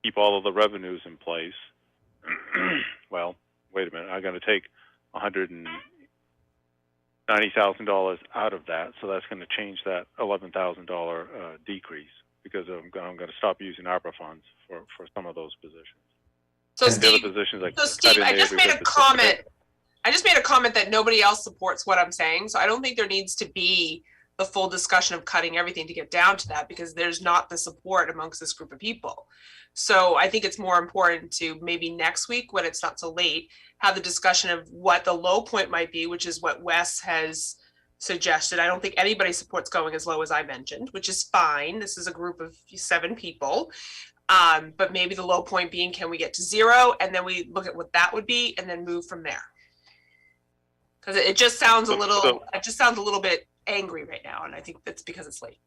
keep all of the revenues in place. Well, wait a minute, I'm going to take $190,000 out of that, so that's going to change that $11,000 decrease, because I'm going to stop using ARPA funds for some of those positions. So and Steve, the other positions I just made a comment. I just made a comment that nobody else supports what I'm saying. So I don't think there needs to be the full discussion of cutting everything to get down to that, because there's not the support amongst this group of people. So I think it's more important to maybe next week, when it's not so late, have the discussion of what the low point might be, which is what Wes has suggested. I don't think anybody supports going as low as I mentioned, which is fine. This is a group of 7 people. But maybe the low point being, can we get to 0? And then we look at what that would be and then move from there. Because it just sounds a little bit angry right now. And I think that's because it's late.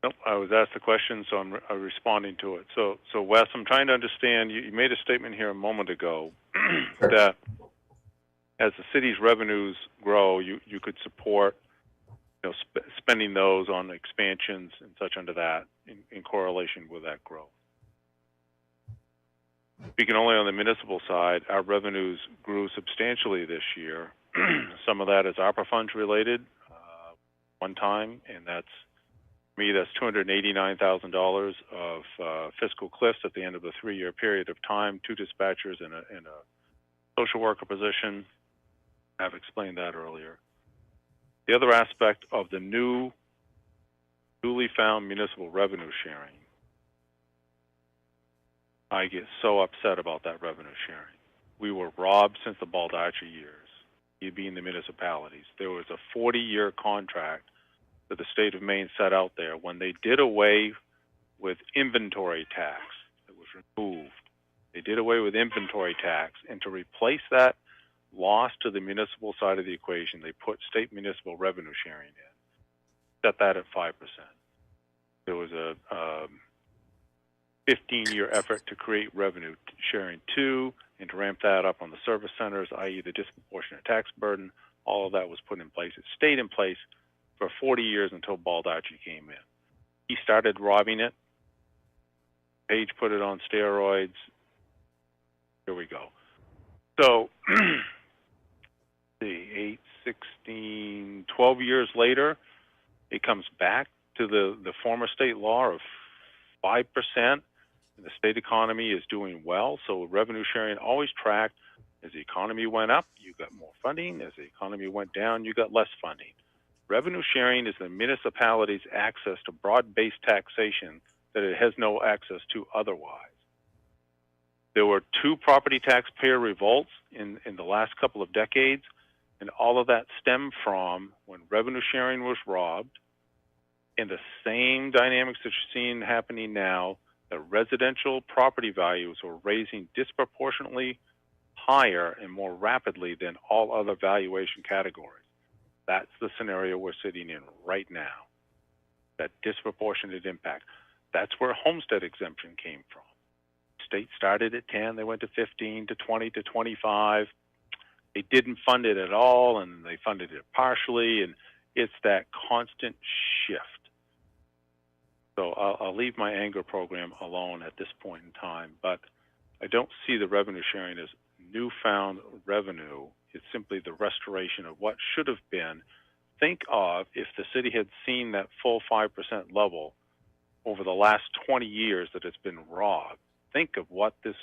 Nope, I was asked the question, so I'm responding to it. So Wes, I'm trying to understand, you made a statement here a moment ago that as the city's revenues grow, you could support spending those on expansions and such under that in correlation with that growth. Speaking only on the municipal side, our revenues grew substantially this year. Some of that is ARPA funds related, one time, and that's $289,000 of fiscal cliffs at the end of a 3-year period of time, 2 dispatchers and a social worker position. I've explained that earlier. The other aspect of the newly found municipal revenue sharing, I get so upset about that revenue sharing. We were robbed since the Baldacci years, you being the municipalities. There was a 40-year contract that the state of Maine set out there when they did away with inventory tax. It was removed. They did away with inventory tax, and to replace that loss to the municipal side of the equation, they put state municipal revenue sharing in, set that at 5%. There was a 15-year effort to create revenue sharing 2 and to ramp that up on the service centers, i.e. the disproportionate tax burden. All of that was put in place. It stayed in place for 40 years until Baldacci came in. He started robbing it. Page put it on steroids. Here we go. So, 8, 16, 12 years later, it comes back to the former state law of 5%. And the state economy is doing well, so revenue sharing always tracked. As the economy went up, you got more funding. As the economy went down, you got less funding. Revenue sharing is the municipality's access to broad-based taxation that it has no access to otherwise. There were 2 property taxpayer revolts in the last couple of decades, and all of that stemmed from when revenue sharing was robbed, and the same dynamics that you're seeing happening now, that residential property values were raising disproportionately higher and more rapidly than all other valuation categories. That's the scenario we're sitting in right now, that disproportionate impact. That's where homestead exemption came from. State started at 10, they went to 15, to 20, to 25. They didn't fund it at all, and they funded it partially, and it's that constant shift. So I'll leave my anger program alone at this point in time, but I don't see the revenue sharing as newfound revenue. It's simply the restoration of what should have been. Think of if the city had seen that full 5% level over the last 20 years that it's been robbed. Think of what this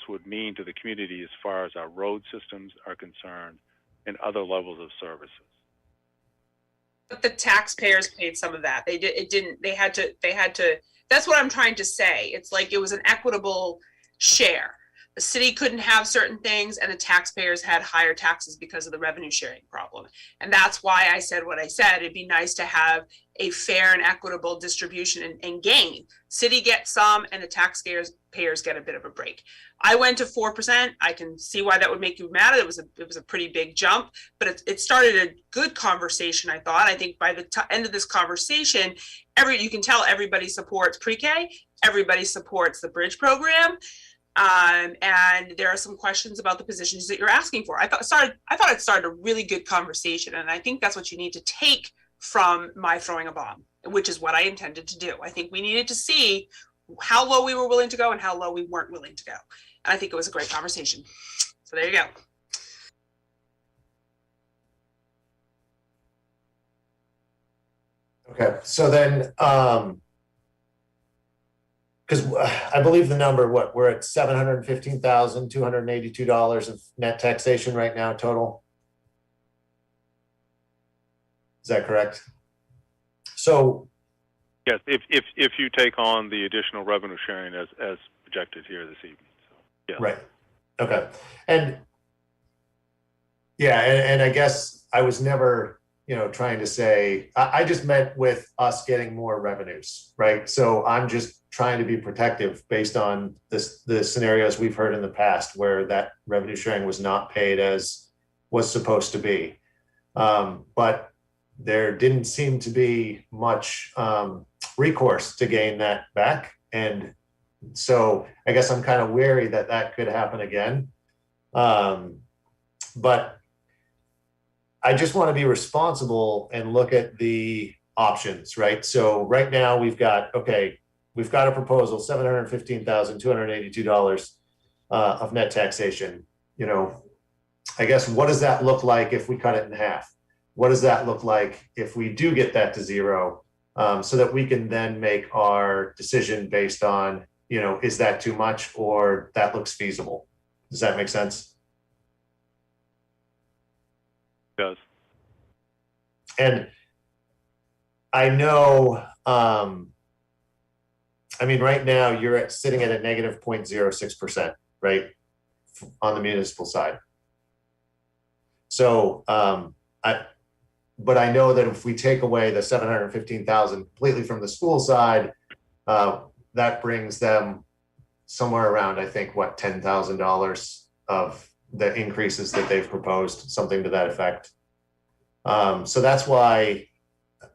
would mean to the community as far as our road systems are concerned and other levels of services. But the taxpayers paid some of that. They had to, that's what I'm trying to say. It's like it was an equitable share. The city couldn't have certain things, and the taxpayers had higher taxes because of the revenue sharing problem. And that's why I said what I said. It'd be nice to have a fair and equitable distribution and gain. City gets some, and the taxpayers get a bit of a break. I went to 4%. I can see why that would make you mad. It was a pretty big jump, but it started a good conversation, I thought. I think by the end of this conversation, you can tell everybody supports pre-K, everybody supports the bridge program. And there are some questions about the positions that you're asking for. I thought it started a really good conversation, and I think that's what you need to take from my throwing a bomb, which is what I intended to do. I think we needed to see how low we were willing to go and how low we weren't willing to go. And I think it was a great conversation. So there you go. Okay, so then, because I believe the number, we're at $715,282 of net taxation right now total. Is that correct? So, Yes, if you take on the additional revenue sharing as projected here this evening. So, yeah. right. Okay. And yeah, and I guess I was never, trying to say, I just meant with us getting more revenues, right? So I'm just trying to be protective based on the scenarios we've heard in the past where that revenue sharing was not paid as was supposed to be. But there didn't seem to be much recourse to gain that back. And so I guess I'm kind of wary that that could happen again. But I just want to be responsible and look at the options, right? So right now we've got a proposal, $715,282 of net taxation. I guess, what does that look like if we cut it in half? What does that look like if we do get that to zero, so that we can then make our decision based on, is that too much or that looks feasible? Does that make sense? It does. And I know, right now you're sitting at a negative 0.06%, right? On the municipal side. So, but I know that if we take away the 715,000 completely from the school side, that brings them somewhere around, I think, $10,000 of the increases that they've proposed, something to that effect. So that's why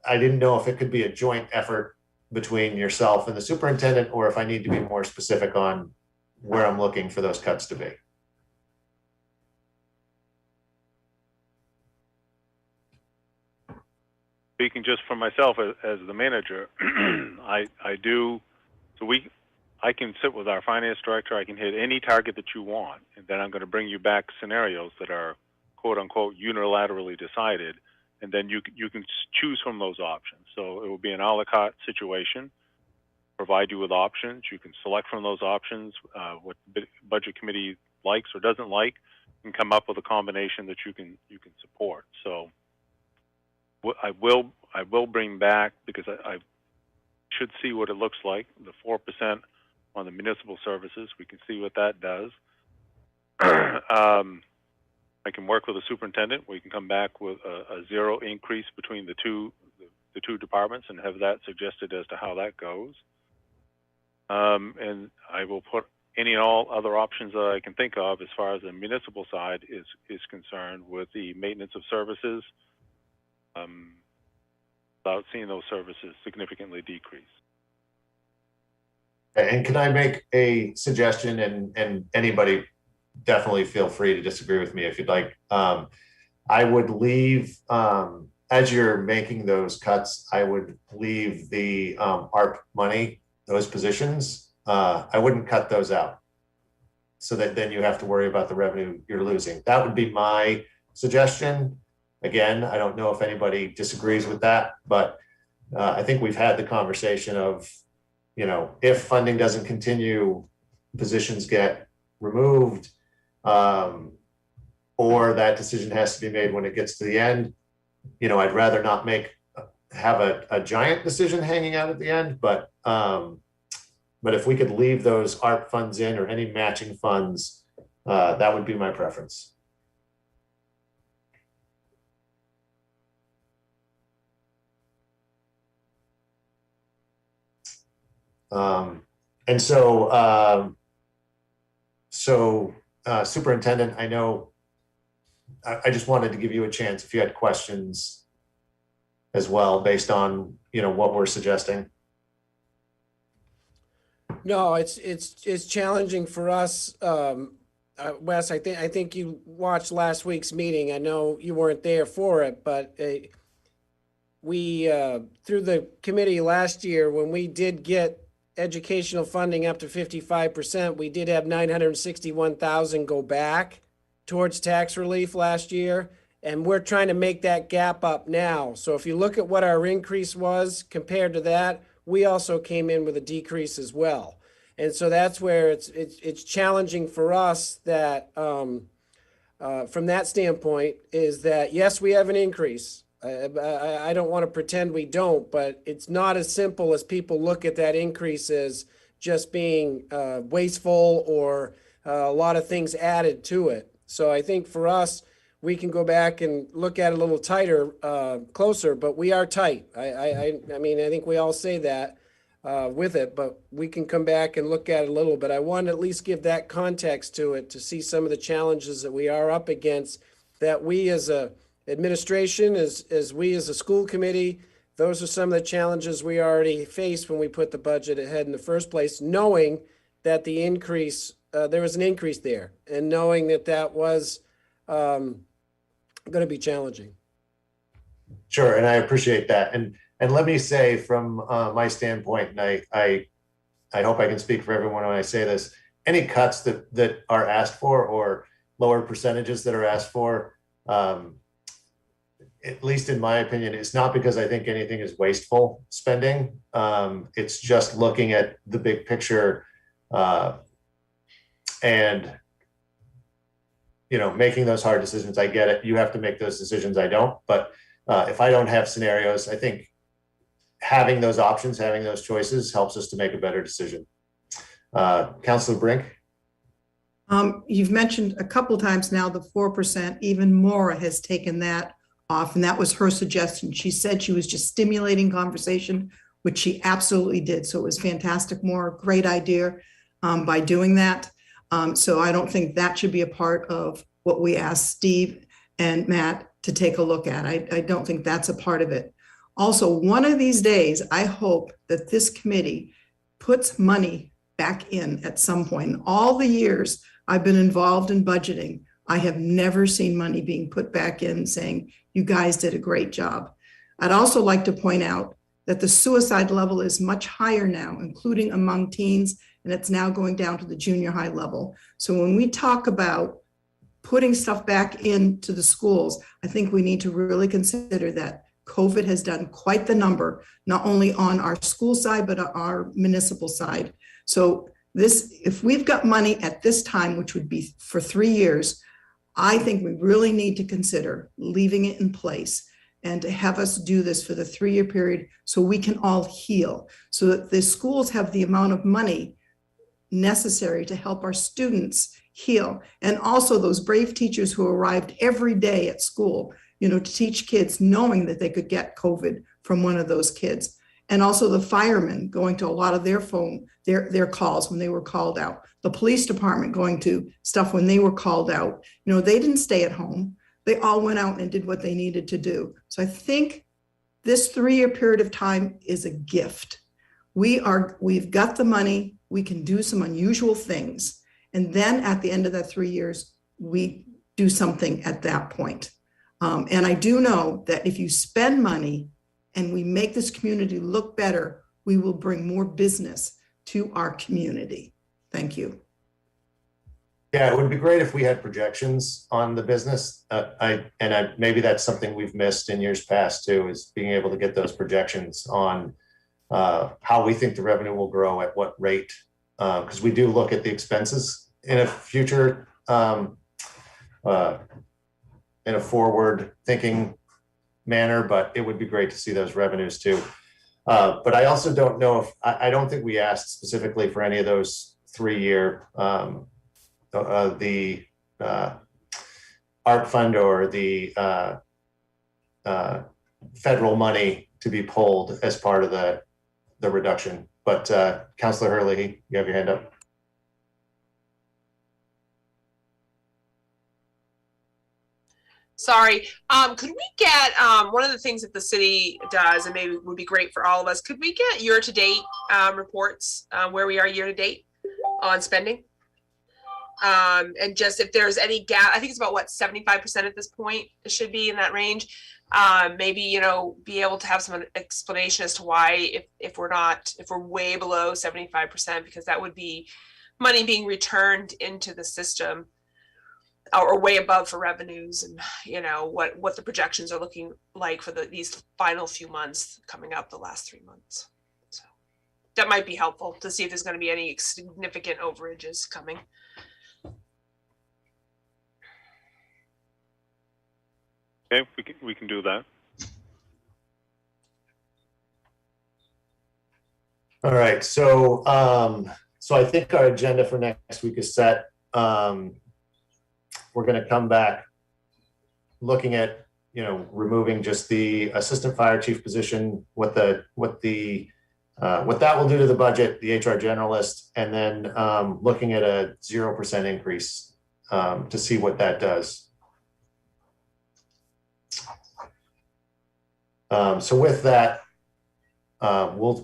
I didn't know if it could be a joint effort between yourself and the superintendent, or if I need to be more specific on where I'm looking for those cuts to be. Speaking just for myself as the manager, I can sit with our finance director. I can hit any target that you want, and then I'm going to bring you back scenarios that are quote unquote unilaterally decided, and then you can choose from those options. So it will be an a la carte situation. Provide you with options. You can select from those options what the budget committee likes or doesn't like, and come up with a combination that you can support. So I will bring back, because I should see what it looks like, the 4% on the municipal services. We can see what that does. I can work with the superintendent. We can come back with a zero increase between the two departments and have that suggested as to how that goes. And I will put any and all other options that I can think of as far as the municipal side is concerned, with the maintenance of services, without seeing those services significantly decrease. And can I make a suggestion, and anybody definitely feel free to disagree with me if you'd like. I would leave, as you're making those cuts, I would leave the ARP money, those positions. I wouldn't cut those out, so that then you have to worry about the revenue you're losing. That would be my suggestion. Again, I don't know if anybody disagrees with that, but I think we've had the conversation of, if funding doesn't continue, positions get removed, or that decision has to be made when it gets to the end. I'd rather not have a giant decision hanging out at the end, but if we could leave those ARP funds in, or any matching funds, that would be my preference. And so, Superintendent, I know, I just wanted to give you a chance if you had questions as well, based on, what we're suggesting. No, it's challenging for us. Wes, I think you watched last week's meeting. I know you weren't there for it, but we, through the committee last year, when we did get educational funding up to 55%, we did have 961,000 go back towards tax relief last year. And we're trying to make that gap up now. So if you look at what our increase was compared to that, we also came in with a decrease as well. And so that's where it's challenging for us that from that standpoint, is that yes, we have an increase, I don't want to pretend we don't, but it's not as simple as people look at that increase as just being wasteful or a lot of things added to it. So I think for us, we can go back and look at it a little tighter, closer, but we are tight. I mean, I think we all say that with it, but we can come back and look at it a little bit. I want to at least give that context to it to see some of the challenges that we are up against, that we as a administration, as we as a school committee, those are some of the challenges we already faced when we put the budget ahead in the first place, knowing that the increase, there was an increase there, and knowing that that was going to be challenging. Sure, and I appreciate that. And let me say from my standpoint, and I hope I can speak for everyone when I say this, any cuts that are asked for or lower percentages that are asked for, at least in my opinion, it's not because I think anything is wasteful spending. It's just looking at the big picture and, you know, making those hard decisions. I get it. You have to make those decisions. I don't. But if I don't have scenarios, I think having those options, having those choices helps us to make a better decision. Councilor Brink? You've mentioned a couple times now the 4%, even Maura has taken that off, and that was her suggestion. She said she was just stimulating conversation, which she absolutely did. So it was fantastic, Maura, great idea by doing that. So I don't think that should be a part of what we asked Steve and Matt to take a look at. I don't think that's a part of it. Also, one of these days, I hope that this committee puts money back in at some point. In all the years I've been involved in budgeting, I have never seen money being put back in saying, you guys did a great job. I'd also like to point out that the suicide level is much higher now, including among teens, and it's now going down to the junior high level. So when we talk about putting stuff back into the schools, I think we need to really consider that COVID has done quite the number, not only on our school side, but on our municipal side. So this, if we've got money at this time, which would be for 3 years, I think we really need to consider leaving it in place and to have us do this for the 3-year period so we can all heal, so that the schools have the amount of money necessary to help our students heal. And also those brave teachers who arrived every day at school, you know, to teach kids knowing that they could get COVID from one of those kids. And also the firemen going to a lot of their phone, their calls when they were called out. The police department going to stuff when they were called out. You know, they didn't stay at home. They all went out and did what they needed to do. So I think this 3-year period of time is a gift. We've got the money. We can do some unusual things. And then at the end of that 3 years, we do something at that point. And I do know that if you spend money and we make this community look better, we will bring more business to our community. Thank you. Yeah, it would be great if we had projections on the business. Maybe that's something we've missed in years past too, is being able to get those projections on how we think the revenue will grow at what rate. Because we do look at the expenses in a future, in a forward thinking manner, but it would be great to see those revenues too. But I also don't know if, I don't think we asked specifically for any of those 3-year, the art fund or the federal money to be pulled as part of the reduction. But Councilor Hurley, you have your hand up. Sorry. Could we get one of the things that the city does, and maybe would be great for all of us, could we get year-to-date reports where we are year-to-date on spending? And just if there's any gap, I think it's about what, 75% at this point, it should be in that range. Maybe, you know, be able to have some explanation as to why if we're way below 75%, because that would be money being returned into the system, or way above for revenues, and you know what the projections are looking like for these final few months coming up, the last 3 months. So that might be helpful to see if there's going to be any significant overages coming. Okay, we can do that. All right, so so I think our agenda for next week is set. We're going to come back looking at, removing just the assistant fire chief position, what that will do to the budget, the HR generalist, and then looking at a 0% increase to see what that does. So with that,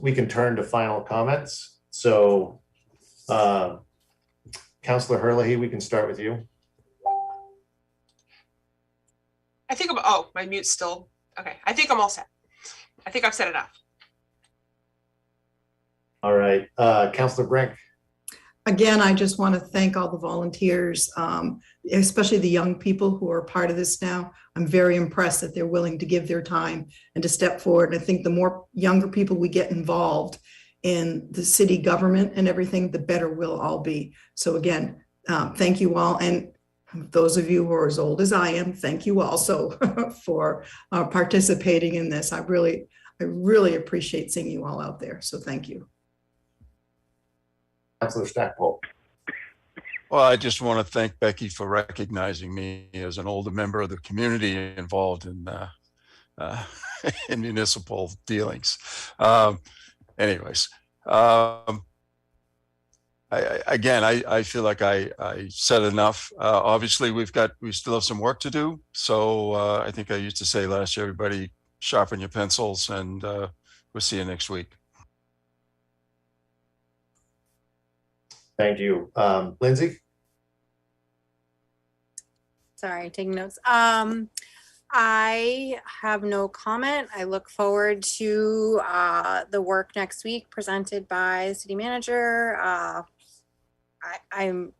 we can turn to final comments. So, Councillor Herlihy, we can start with you. I think my mute's still, okay. I think I'm all set. I think I've said enough. All right, Councillor Brink. Again, I just want to thank all the volunteers, especially the young people who are part of this now. I'm very impressed that they're willing to give their time and to step forward. And I think the more younger people we get involved in the city government and everything, the better we'll all be. So again, thank you all. And those of you who are as old as I am, thank you also for participating in this. I really appreciate seeing you all out there. So thank you. Councillor Stackpole. Well, I just want to thank Becky for recognizing me as an older member of the community involved in in municipal dealings. Anyways, I feel like I said enough. Obviously, we still have some work to do. So I think I used to say last year, everybody sharpen your pencils, and we'll see you next week. Thank you. Lindsay? Sorry, taking notes. I have no comment. I look forward to the work next week presented by the city manager. I'm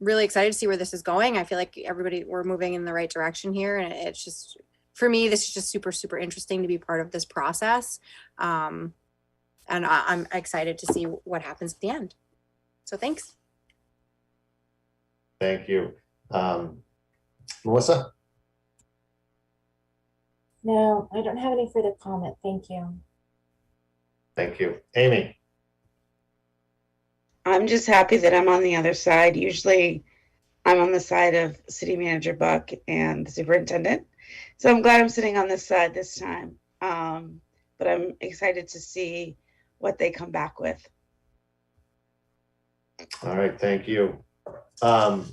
really excited to see where this is going. I feel like we're moving in the right direction here. And it's just, for me, this is just super, super interesting to be part of this process. And I'm excited to see what happens at the end. So thanks. Thank you. Melissa? No, I don't have any further comment. Thank you. Thank you. Amy? I'm just happy that I'm on the other side. Usually I'm on the side of City Manager Buck and the superintendent. So I'm glad I'm sitting on this side this time. But I'm excited to see what they come back with. All right, thank you. I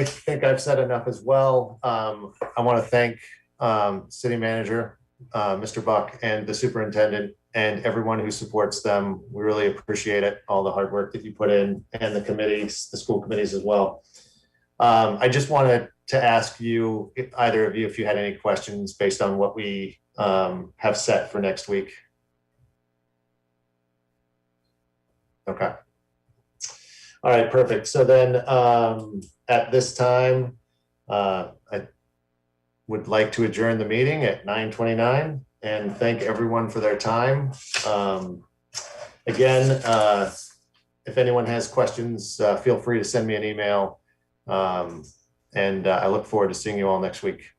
think I've said enough as well. I want to thank City Manager, Mr. Buck, and the superintendent, and everyone who supports them. We really appreciate it, all the hard work that you put in, and the committees, the school committees as well. I just wanted to ask you, either of you, if you had any questions based on what we have set for next week. Okay. All right, perfect. So then at this time, I would like to adjourn the meeting at 9:29 and thank everyone for their time. Again, if anyone has questions, feel free to send me an email. And I look forward to seeing you all next week.